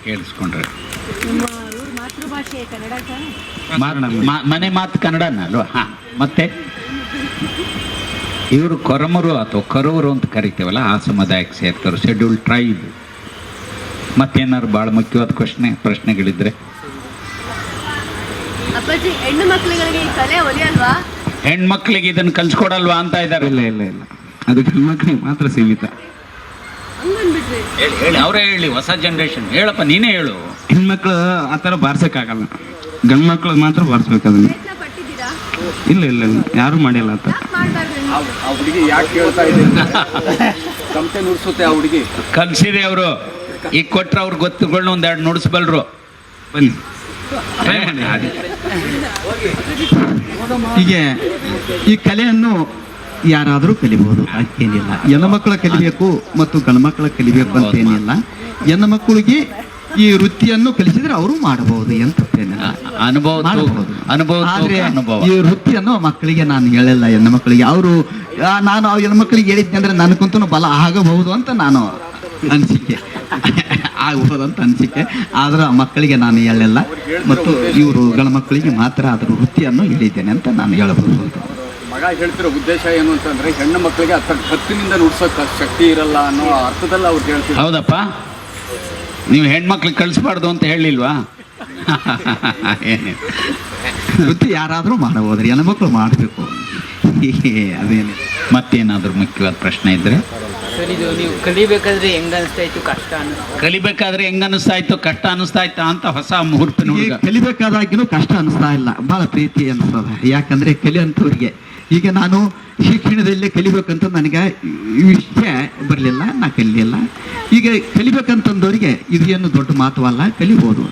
ಕೇಳಿಸ್ಕೊಂಡ್ರೆ ಮನೆ ಮಾತು ಕನ್ನಡನ ಅಲ್ವಾ? ಹಾಂ, ಮತ್ತೆ ಇವರು ಕೊರಮರು ಅಥವಾ ಕರವರು ಅಂತ ಕರಿತೇವಲ್ಲ, ಆ ಸಮುದಾಯಕ್ಕೆ ಸೇರ್ತಾರೆ, ಶೆಡ್ಯೂಲ್ ಟ್ರೈಬ್. ಮತ್ತೇನಾದ್ರು ಭಾಳ ಮುಖ್ಯವಾದ ಪ್ರಶ್ನೆಗಳಿದ್ರೆ? ಅಪ್ಪಾಜಿ, ಹೆಣ್ಣು ಮಕ್ಕಳಿಗೆ ಈ ಕಲೆ ಒಲಿಯಲ್ವಾ? ಹೆಣ್ಮಕ್ಳಿಗೆ ಇದನ್ನು ಕಲ್ಸ್ಕೊಡಲ್ವಾ ಅಂತ ಇದ್ದಾರೆ. ಇಲ್ಲ ಇಲ್ಲ ಇಲ್ಲ, ಅದು ಹೆಣ್ಮಕ್ಳಿಗೆ ಮಾತ್ರ ಸೀಮಿತ. ಹೇಳಿ ಅವರೇ ಹೇಳಿ, ಹೊಸ ಜನ್ರೇಷನ್ ಹೇಳಪ್ಪ, ನೀನೇ ಹೇಳು. ಹೆಣ್ಮಕ್ಳು ಆ ಥರ ಬಾರ್ಸೋಕ್ಕಾಗಲ್ಲ, ಗಂಡು ಮಕ್ಳು ಮಾತ್ರ ಬಾರಿಸ್ಬೇಕು ಅದನ್ನು. ಇಲ್ಲ ಇಲ್ಲ ಇಲ್ಲ, ಯಾರೂ ಮಾಡಿಲ್ಲ ಆ ಥರ. ಆ ಹುಡುಗಿ ಯಾಕೆ ಕೇಳ್ತಾ ಇದೆ? ತಮಟೆ ನುಡ್ಸುತ್ತೆ ಆ ಹುಡುಗಿ. ಕಲ್ಸಿದೆ ಅವರು. ಈಗ ಕೊಟ್ರೆ ಅವ್ರ ಗೊತ್ತುಗಳನ್ನ ಒಂದೆರಡು ನುಡಿಸ್ಬಲ್ರು. ಬನ್ನಿ ಹೀಗೆ ಈ ಕಲೆಯನ್ನು ಯಾರಾದರೂ ಕಲಿಬಹುದು, ಅಂತೇನಿಲ್ಲ. ಹೆಣ್ಣು ಮಕ್ಕಳ ಕಲಿಬೇಕು ಮತ್ತು ಗಂಡು ಮಕ್ಕಳ ಕಲಿಬೇಕು ಅಂತೇನಿಲ್ಲ. ಹೆಣ್ಣು ಮಕ್ಕಳಿಗೆ ಈ ವೃತ್ತಿಯನ್ನು ಕಲಿಸಿದ್ರೆ ಅವರು ಮಾಡಬಹುದು, ಏನು ತಪ್ಪೇನಿಲ್ಲ, ಅನುಭವ. ಆದ್ರೆ ಈ ವೃತ್ತಿಯನ್ನು ಮಕ್ಕಳಿಗೆ ನಾನು ಹೇಳಿಲ್ಲ. ಹೆಣ್ಣು ಮಕ್ಕಳಿಗೆ ಅವರು ನಾನು ಹೆಣ್ಣು ಮಕ್ಕಳಿಗೆ ಹೇಳಿದ್ದೆ ಅಂದ್ರೆ ನನಗಂತೂ ಬಲ ಆಗಬಹುದು ಅಂತ ನಾನು ಅನಿಸಿಕೆ ಆಗ್ಬೋದು ಅಂತ ಅನಿಸಿಕೆ. ಆದ್ರೆ ಮಕ್ಕಳಿಗೆ ನಾನು ಹೇಳಿಲ್ಲ, ಮತ್ತು ಇವರು ಗಂಡು ಮಕ್ಕಳಿಗೆ ಮಾತ್ರ ಅದರ ವೃತ್ತಿಯನ್ನು ಹೇಳಿದ್ದೇನೆ ಅಂತ ನಾನು ಹೇಳಬಹುದು. ಮಗ ಹೇಳ್ತಿರೋ ಉದ್ದೇಶ ಏನು ಅಂತಂದ್ರೆ, ಹೆಣ್ಣು ಮಕ್ಕಳಿಗೆ ಅತ್ತ ಕತ್ತಿನಿಂದ ನುಡ್ಸೋಕೆ ಶಕ್ತಿ ಇರಲ್ಲ ಅನ್ನೋ ಅರ್ಥದಲ್ಲಿ ಅವ್ರು ಹೇಳ್ತಾರೆ. ಹೌದಪ್ಪ, ನೀವು ಹೆಣ್ಮಕ್ಳಿಗೆ ಕಳಿಸ್ಬಾರ್ದು ಅಂತ ಹೇಳಿಲ್ವಾ? ವೃತ್ತಿ ಯಾರಾದರೂ ಮಾಡಬಹುದ್ರಿ, ಹೆಣ್ಣು ಮಕ್ಕಳು ಮಾಡಬೇಕು, ಅದೇನು. ಮತ್ತೇನಾದರೂ ಮುಖ್ಯವಾದ ಪ್ರಶ್ನೆ ಇದ್ರೆ? ಸರ್, ಇದು ನೀವು ಕಲಿಬೇಕಾದ್ರೆ ಹೆಂಗ ಅನಿಸ್ತಾ ಇತ್ತು, ಕಷ್ಟ ಕಲಿಬೇಕಾದ್ರೆ ಹೆಂಗ ಅನಿಸ್ತಾ ಇತ್ತು, ಕಷ್ಟ ಅನಿಸ್ತಾ ಇತ್ತ ಅಂತ ಹೊಸ ಮುಹೂರ್ತ ಕಲಿಬೇಕಾದಾಗಿನೂ ಕಷ್ಟ ಅನಿಸ್ತಾ ಇಲ್ಲ, ಭಾಳ ಪ್ರೀತಿ ಅನಿಸ್ತದ. ಯಾಕಂದ್ರೆ ಕಲಿಯಂಥವ್ರಿಗೆ ಈಗ ನಾನು ಶಿಕ್ಷಣದಲ್ಲೇ ಕಲಿಬೇಕಂತ ನನಗೆ ವಿಷಯ ಬರಲಿಲ್ಲ, ನಾ ಕಲಿಯಲ್ಲ. ಈಗ ಕಲಿಬೇಕಂತಂದವರಿಗೆ ಇದು ಏನು ದೊಡ್ಡ ಮಾತವಲ್ಲ, ಕಲಿಬೋದು,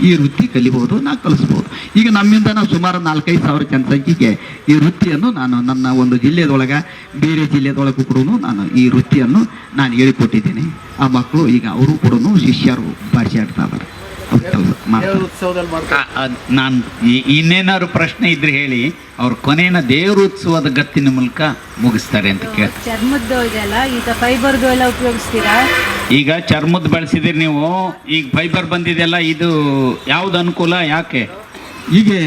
ಈ ವೃತ್ತಿ ಕಲಿಬೋದು, ನಾ ಕಲಿಸ್ಬೋದು. ಈಗ ನಮ್ಮಿಂದ ನಾವು ಸುಮಾರು 4-5 ಸಾವಿರ ಜನಸಂಖ್ಯೆಗೆ ಈ ವೃತ್ತಿಯನ್ನು ನಾನು ನನ್ನ ಒಂದು ಜಿಲ್ಲೆದೊಳಗೆ ಬೇರೆ ಜಿಲ್ಲೆದೊಳಗೂ ಕೂಡ ನಾನು ಈ ವೃತ್ತಿಯನ್ನು ನಾನು ಹೇಳಿಕೊಟ್ಟಿದ್ದೀನಿ. ಆ ಮಕ್ಕಳು ಈಗ ಅವರು ಕೂಡ ಶಿಷ್ಯರು ಬಾರಿಸಾಡ್ತಾ ಇದ್ದಾರೆ. ನಾನು ಇನ್ನೇನಾದ್ರು ಪ್ರಶ್ನೆ ಇದ್ರೆ ಹೇಳಿ, ಅವ್ರ ಕೊನೆಯ ದೇವ್ರ ಉತ್ಸವದ ಗತ್ತಿನ ಮೂಲಕ ಮುಗಿಸ್ತಾರೆ ಅಂತ ಕೇಳ್ತಾರೆ. ಚರ್ಮದ್ದು ಇದೆಲ್ಲ ಈಗ ಫೈಬರ್ದು ಎಲ್ಲ ಉಪಯೋಗಿಸ್ತೀರಾ? ಈಗ ಚರ್ಮದ್ದು ಬಳಸಿದಿರಿ ನೀವು, ಈಗ ಫೈಬರ್ ಬಂದಿದೆಯಲ್ಲ, ಇದು ಯಾವ್ದು ಅನುಕೂಲ, ಯಾಕೆ? ಹೀಗೆ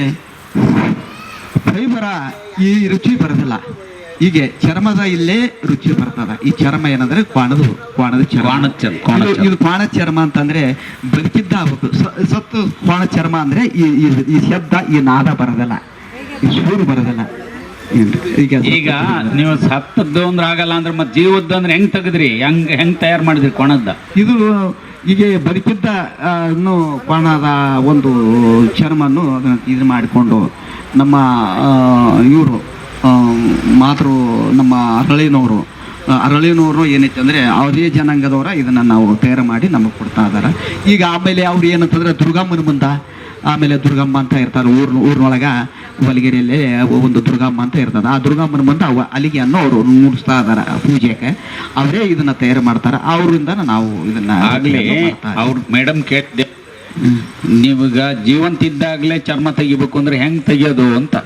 ಫೈಬರ ಈ ರುಚಿ ಬರೋದಿಲ್ಲ, ಹೀಗೆ ಚರ್ಮದ ಇಲ್ಲೇ ರುಚಿ ಬರ್ತದ. ಈ ಚರ್ಮ ಏನಂದ್ರೆ ಕ್ವಾಣದ ಚರ್ಮ. ಇದು ಕ್ವಾಣ ಚರ್ಮ ಅಂತಂದ್ರೆ ಬದುಕಿದ್ದ ಆಗ್ಬೇಕು. ಸತ್ತು ಕ್ವಾಣ ಚರ್ಮ ಅಂದ್ರೆ ಈ ಶಬ್ದ, ಈ ನಾದ ಬರೋದಿಲ್ಲ, ಈ ಸೂರು ಬರೋದಿಲ್ಲ. ಈಗ ನೀವು ಸತ್ತದ್ದು ಅಂದ್ರೆ ಆಗಲ್ಲ ಅಂದ್ರೆ ಮತ್ತೆ ಜೀವದ್ದು ಅಂದ್ರೆ ಹೆಂಗ್ ತೆಗೆದ್ರಿ, ಹೆಂಗ್ ತಯಾರು ಮಾಡಿದ್ರಿ ಕೊಣದ? ಇದು ಈಗ ಬದುಕಿದ್ದ ಕೋಣದ ಒಂದು ಚರ್ಮನ್ನು ಅದನ್ನು ಇದು ಮಾಡಿಕೊಂಡು ನಮ್ಮ ಇವರು ನಮ್ಮ ಅರಳಿನವರು ಏನೈತೆ ಅಂದರೆ ಅವರೇ ಜನಾಂಗದವರ ಇದನ್ನು ನಾವು ತಯಾರು ಮಾಡಿ ನಮಗೆ ಕೊಡ್ತಾ ಇದ್ದಾರೆ. ಈಗ ಆಮೇಲೆ ಅವ್ರು ಏನಂತಂದರೆ ದುರ್ಗಮ್ಮನ ಮುಂದೆ, ಆಮೇಲೆ ದುರ್ಗಮ್ಮ ಅಂತ ಇರ್ತಾರೆ ಊರಿನೊಳಗೆ ಹೊಲಗೇರಿಯಲ್ಲಿ ಒಂದು ದುರ್ಗಮ್ಮ ಅಂತ ಇರ್ತದೆ. ಆ ದುರ್ಗಮ್ಮನ ಮುಂದೆ ಅಲ್ಲಿಗೆಯನ್ನು ಅವರು ಮೂಡಿಸ್ತಾ ಇದ್ದಾರೆ ಪೂಜೆಗೆ. ಅವರೇ ಇದನ್ನ ತಯಾರು ಮಾಡ್ತಾರೆ. ಅವರಿಂದ ನಾವು ಇದನ್ನ ಆಗ್ಲೇ ಅವ್ರು ಮೇಡಮ್ ಕೇಳಿದೆ, ನೀವೀಗ ಜೀವಂತ ಇದ್ದಾಗಲೇ ಚರ್ಮ ತೆಗಿಬೇಕು ಅಂದ್ರೆ ಹೆಂಗ್ ತೆಗಿಯೋದು ಅಂತ.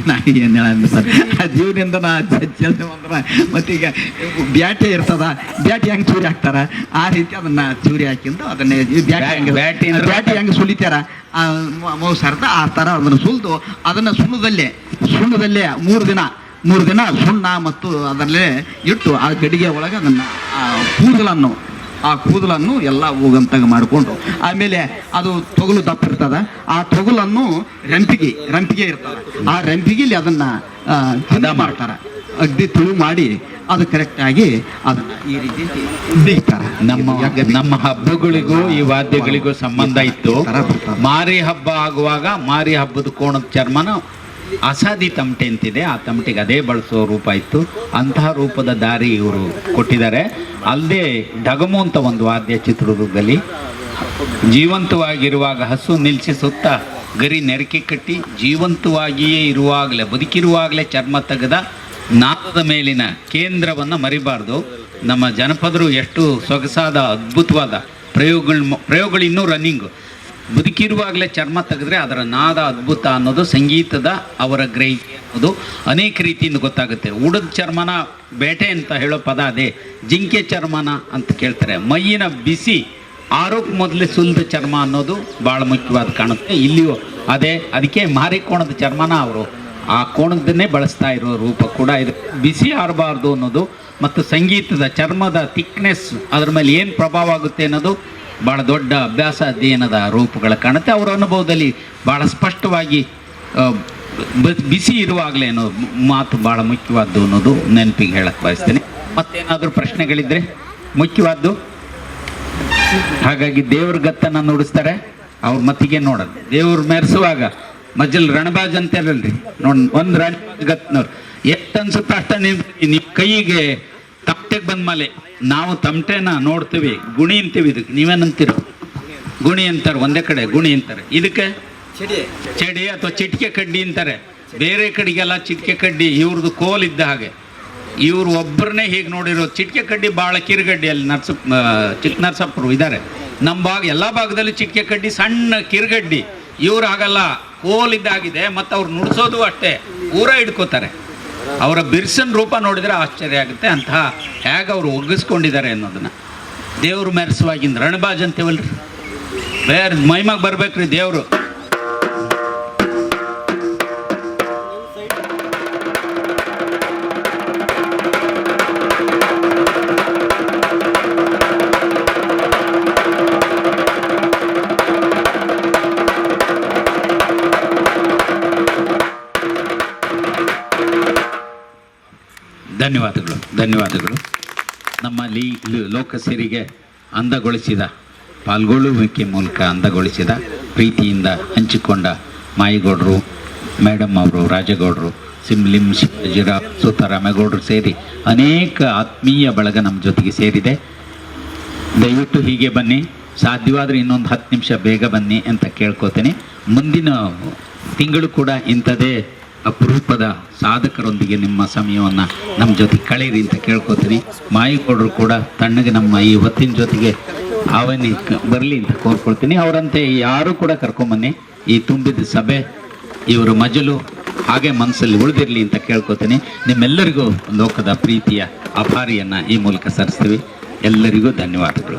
ನಾನು ಏನು ಹೇಳ ಸರ್, ಆ ಜೀವನದಿಂದ ಅಂದ್ರೆ ಮತ್ತೀಗ ಬ್ಯಾಟೆ ಇರ್ತದ, ಬ್ಯಾಟಿ ಹೆಂಗೆ ಚೂರಿ ಹಾಕ್ತಾರ ಆ ರೀತಿ ಅದನ್ನ ಚೂರಿ ಹಾಕಿಂದು ಅದನ್ನೇ ಬ್ಯಾಟಿ ಹೆಂಗೆ ಸುಲಿತಾರ ಮೌಸರ್ದ ಆ ಥರ ಅದನ್ನು ಸುಲಿದು ಅದನ್ನು ಸುಣ್ಣದಲ್ಲೇ ಮೂರು ದಿನ ಸುಣ್ಣ ಮತ್ತು ಅದರಲ್ಲೇ ಇಟ್ಟು ಆ ಗಡಿಗೆ ಒಳಗೆ ಅದನ್ನು ಆ ಕೂದಲನ್ನು ಎಲ್ಲ ಹೋಗಂತಾಗ ಮಾಡಿಕೊಂಡು, ಆಮೇಲೆ ಅದು ತೊಗಲು ದಪ್ಪ ಇರ್ತದ, ಆ ತೊಗಲನ್ನು ರಂಪಿಗೆ ಇರ್ತದೆ, ಆ ರಂಪಿಗೆಲಿ ಅದನ್ನು ಹದ ಮಾಡ್ತಾರೆ, ಅಗ್ದಿ ತುಳು ಮಾಡಿ ಅದು ಕರೆಕ್ಟಾಗಿ ಅದನ್ನು ಈ ರೀತಿ ಬಿಡ್ತಾರೆ. ನಮ್ಮ ಹಬ್ಬಗಳಿಗೂ ಈ ವಾದ್ಯಗಳಿಗೂ ಸಂಬಂಧ ಇತ್ತು. ಮಾರಿ ಹಬ್ಬ ಆಗುವಾಗ ಮಾರಿ ಹಬ್ಬದ ಕೋಣದ ಚರ್ಮನ ಅಸಾದಿ ತಮಟೆ ಅಂತಿದೆ, ಆ ತಮಟೆಗೆ ಅದೇ ಬಳಸೋ ರೂಪ ಇತ್ತು. ಅಂತಹ ರೂಪದ ದಾರಿ ಇವರು ಕೊಟ್ಟಿದ್ದಾರೆ. ಅಲ್ಲದೆ ಡಗಮು ಅಂತ ಒಂದು ವಾದ್ಯ ಚಿತ್ರದುರ್ಗದಲ್ಲಿ ಜೀವಂತವಾಗಿರುವಾಗ ಹಸು ನಿಲ್ಲಿಸಿ ಸುತ್ತ ಗರಿ ನೆರಕೆ ಕಟ್ಟಿ ಜೀವಂತವಾಗಿಯೇ ಇರುವಾಗಲೇ ಬದುಕಿರುವಾಗಲೇ ಚರ್ಮ ತೆಗೆದ ನಾದದ ಮೇಲಿನ ಕೇಂದ್ರವನ್ನು ಮರಿಬಾರ್ದು. ನಮ್ಮ ಜನಪದರು ಎಷ್ಟು ಸೊಗಸಾದ ಅದ್ಭುತವಾದ ಪ್ರಯೋಗಗಳು ಇನ್ನೂ ರನ್ನಿಂಗು. ಬದುಕಿರುವಾಗಲೇ ಚರ್ಮ ತೆಗೆದ್ರೆ ಅದರ ನಾದ ಅದ್ಭುತ ಅನ್ನೋದು ಸಂಗೀತದ ಅವರ ಗ್ರಹಿಕೆ ಅನ್ನೋದು ಅನೇಕ ರೀತಿಯಿಂದ ಗೊತ್ತಾಗುತ್ತೆ. ಉಡದ ಚರ್ಮನ ಬೇಟೆ ಅಂತ ಹೇಳೋ ಪದ ಅದೇ. ಜಿಂಕೆ ಚರ್ಮನ ಅಂತ ಕೇಳ್ತಾರೆ. ಮೈಯಿನ ಬಿಸಿ ಆರೋಗ್ಯ ಮೊದಲೇ ಸುಲಿದ ಚರ್ಮ ಅನ್ನೋದು ಭಾಳ ಮುಖ್ಯವಾದ ಕಾಣುತ್ತೆ. ಇಲ್ಲಿಯೂ ಅದೇ. ಅದಕ್ಕೆ ಮಾರಿ ಕೋಣದ ಚರ್ಮನ ಅವರು ಆ ಕೋಣದನ್ನೇ ಬಳಸ್ತಾ ಇರೋ ರೂಪ ಕೂಡ ಇದೆ. ಬಿಸಿ ಆರಬಾರ್ದು ಅನ್ನೋದು ಮತ್ತು ಸಂಗೀತದ ಚರ್ಮದ ಥಿಕ್ನೆಸ್ ಅದರ ಮೇಲೆ ಏನು ಪ್ರಭಾವ ಆಗುತ್ತೆ ಅನ್ನೋದು ಭಾಳ ದೊಡ್ಡ ಅಭ್ಯಾಸ ಅಧ್ಯಯನದ ರೂಪಗಳ ಕಾಣುತ್ತೆ. ಅವರ ಅನುಭವದಲ್ಲಿ ಭಾಳ ಸ್ಪಷ್ಟವಾಗಿ ಬಿಸಿ ಇರುವಾಗಲೇ ಅನ್ನೋ ಮಾತು ಭಾಳ ಮುಖ್ಯವಾದ್ದು ಅನ್ನೋದು ನೆನಪಿಗೆ ಹೇಳಕ್ಕೆ ಬಯಸ್ತೇನೆ. ಮತ್ತೇನಾದರೂ ಪ್ರಶ್ನೆಗಳಿದ್ದರೆ ಮುಖ್ಯವಾದ್ದು. ಹಾಗಾಗಿ ದೇವ್ರ ಗತ್ತನ್ನು ನುಡಿಸ್ತಾರೆ, ಅವ್ರ ಮತ್ತಿಗೆ ನೋಡೋದು. ದೇವ್ರು ಮೆರೆಸುವಾಗ ಮಜ್ಜಲ್ ರಣಬಾಜ್ ಅಂತ ಇರಲ್ರಿ ನೋಡಿ, ಒಂದು ರಣಬಾಜ್ ಗತ್ನವ್ರು ಎಷ್ಟು ಅನ್ಸುತ್ತೆ ಅಷ್ಟ ನಿಮ್ಮ ಕೈಗೆ ತಮಟೆಗೆ ಬಂದ್ಮೇಲೆ ನಾವು ತಮಟೆನ ನೋಡ್ತೀವಿ, ಗುಣಿ ಅಂತೀವಿ. ಇದಕ್ಕೆ ನೀವೇನಂತೀರ? ಗುಣಿ ಅಂತಾರೆ ಒಂದೇ ಕಡೆ, ಗುಣಿ ಅಂತಾರೆ. ಇದಕ್ಕೆ ಚಡಿ ಅಥವಾ ಚಿಟಿಕೆ ಕಡ್ಡಿ ಅಂತಾರೆ. ಬೇರೆ ಕಡೆಗೆಲ್ಲ ಚಿಟಿಕೆ ಕಡ್ಡಿ ಇವ್ರದ್ದು ಕೋಲಿದ್ದ ಹಾಗೆ. ಇವ್ರು ಒಬ್ಬರನ್ನೇ ಹೀಗೆ ನೋಡಿರೋ ಚಿಟಿಕೆ ಕಡ್ಡಿ ಭಾಳ ಕಿರುಗಡ್ಡಿ. ಅಲ್ಲಿ ಚಿಕ್ಕ ನರಸಪ್ಪರು ಇದ್ದಾರೆ ನಮ್ಮ ಎಲ್ಲ ಭಾಗದಲ್ಲಿ ಚಿಟಿಕೆ ಕಡ್ಡಿ ಸಣ್ಣ ಕಿರುಗಡ್ಡಿ. ಇವ್ರು ಹಾಗಲ್ಲ, ಕೋಲಿದ್ದಾಗಿದೆ. ಮತ್ತು ಅವ್ರು ನುಡಿಸೋದು ಅಷ್ಟೇ, ಊರ ಹಿಡ್ಕೋತಾರೆ. ಅವರ ಬಿರ್ಸನ್ ರೂಪ ನೋಡಿದರೆ ಆಶ್ಚರ್ಯ ಆಗುತ್ತೆ. ಅಂತಹ ಹೇಗೆ ಅವರು ಒಗ್ಗಿಸ್ಕೊಂಡಿದ್ದಾರೆ ಅನ್ನೋದನ್ನು ದೇವರು ಮೆರೆಸುವಾಗಿಂದ ರಣಬಾಜ್ ಅಂತೇವಲ್ರಿ, ಬೇರೆ ಮೈಮಾಗ ಬರ್ಬೇಕ್ರಿ ದೇವರು. ಧನ್ಯವಾದಗಳು. ನಮ್ಮಲ್ಲಿ ಲೋಕಸೇರಿಗೆ ಅಂದಗೊಳಿಸಿದ, ಪಾಲ್ಗೊಳ್ಳುವಿಕೆ ಮೂಲಕ ಅಂದಗೊಳಿಸಿದ, ಪ್ರೀತಿಯಿಂದ ಹಂಚಿಕೊಂಡ ಮಾಯಿಗೌಡರು, ಮೇಡಮ್ ಅವರು, ರಾಜಗೌಡರು, ಸಿಂಲಿಂ ಶಿವಜಿರಾವ್, ಸುತಾರಾಮೇಗೌಡರು ಸೇರಿ ಅನೇಕ ಆತ್ಮೀಯ ಬಳಗ ನಮ್ಮ ಜೊತೆಗೆ ಸೇರಿದೆ. ದಯವಿಟ್ಟು ಹೀಗೆ ಬನ್ನಿ, ಸಾಧ್ಯವಾದರೆ ಇನ್ನೊಂದು 10 ನಿಮಿಷ ಬೇಗ ಬನ್ನಿ ಅಂತ ಕೇಳ್ಕೊತೀನಿ. ಮುಂದಿನ ತಿಂಗಳು ಕೂಡ ಇಂಥದೇ ಅಪರೂಪದ ಸಾಧಕರೊಂದಿಗೆ ನಿಮ್ಮ ಸಮಯವನ್ನು ನಮ್ಮ ಜೊತೆ ಕಳೀರಿ ಅಂತ ಕೇಳ್ಕೊತೀನಿ. ಮಾಯಿಗೌಡರು ಕೂಡ ತಣ್ಣಗೆ ನಮ್ಮ ಈ ಹೊತ್ತಿನ ಜೊತೆಗೆ ಆವನಿ ಬರಲಿ ಅಂತ ಕೋರ್ಕೊಳ್ತೀನಿ. ಅವರಂತೆ ಯಾರೂ ಕೂಡ ಕರ್ಕೊಂಬನ್ನಿ. ಈ ತುಂಬಿದ ಸಭೆ ಇವರು ಮಜಲು ಹಾಗೆ ಮನಸ್ಸಲ್ಲಿ ಉಳಿದಿರಲಿ ಅಂತ ಕೇಳ್ಕೊತೀನಿ. ನಿಮ್ಮೆಲ್ಲರಿಗೂ ಲೋಕದ ಪ್ರೀತಿಯ ಆಭಾರಿಯನ್ನು ಈ ಮೂಲಕ ಸಲ್ಲಿಸ್ತೀವಿ. ಎಲ್ಲರಿಗೂ ಧನ್ಯವಾದಗಳು.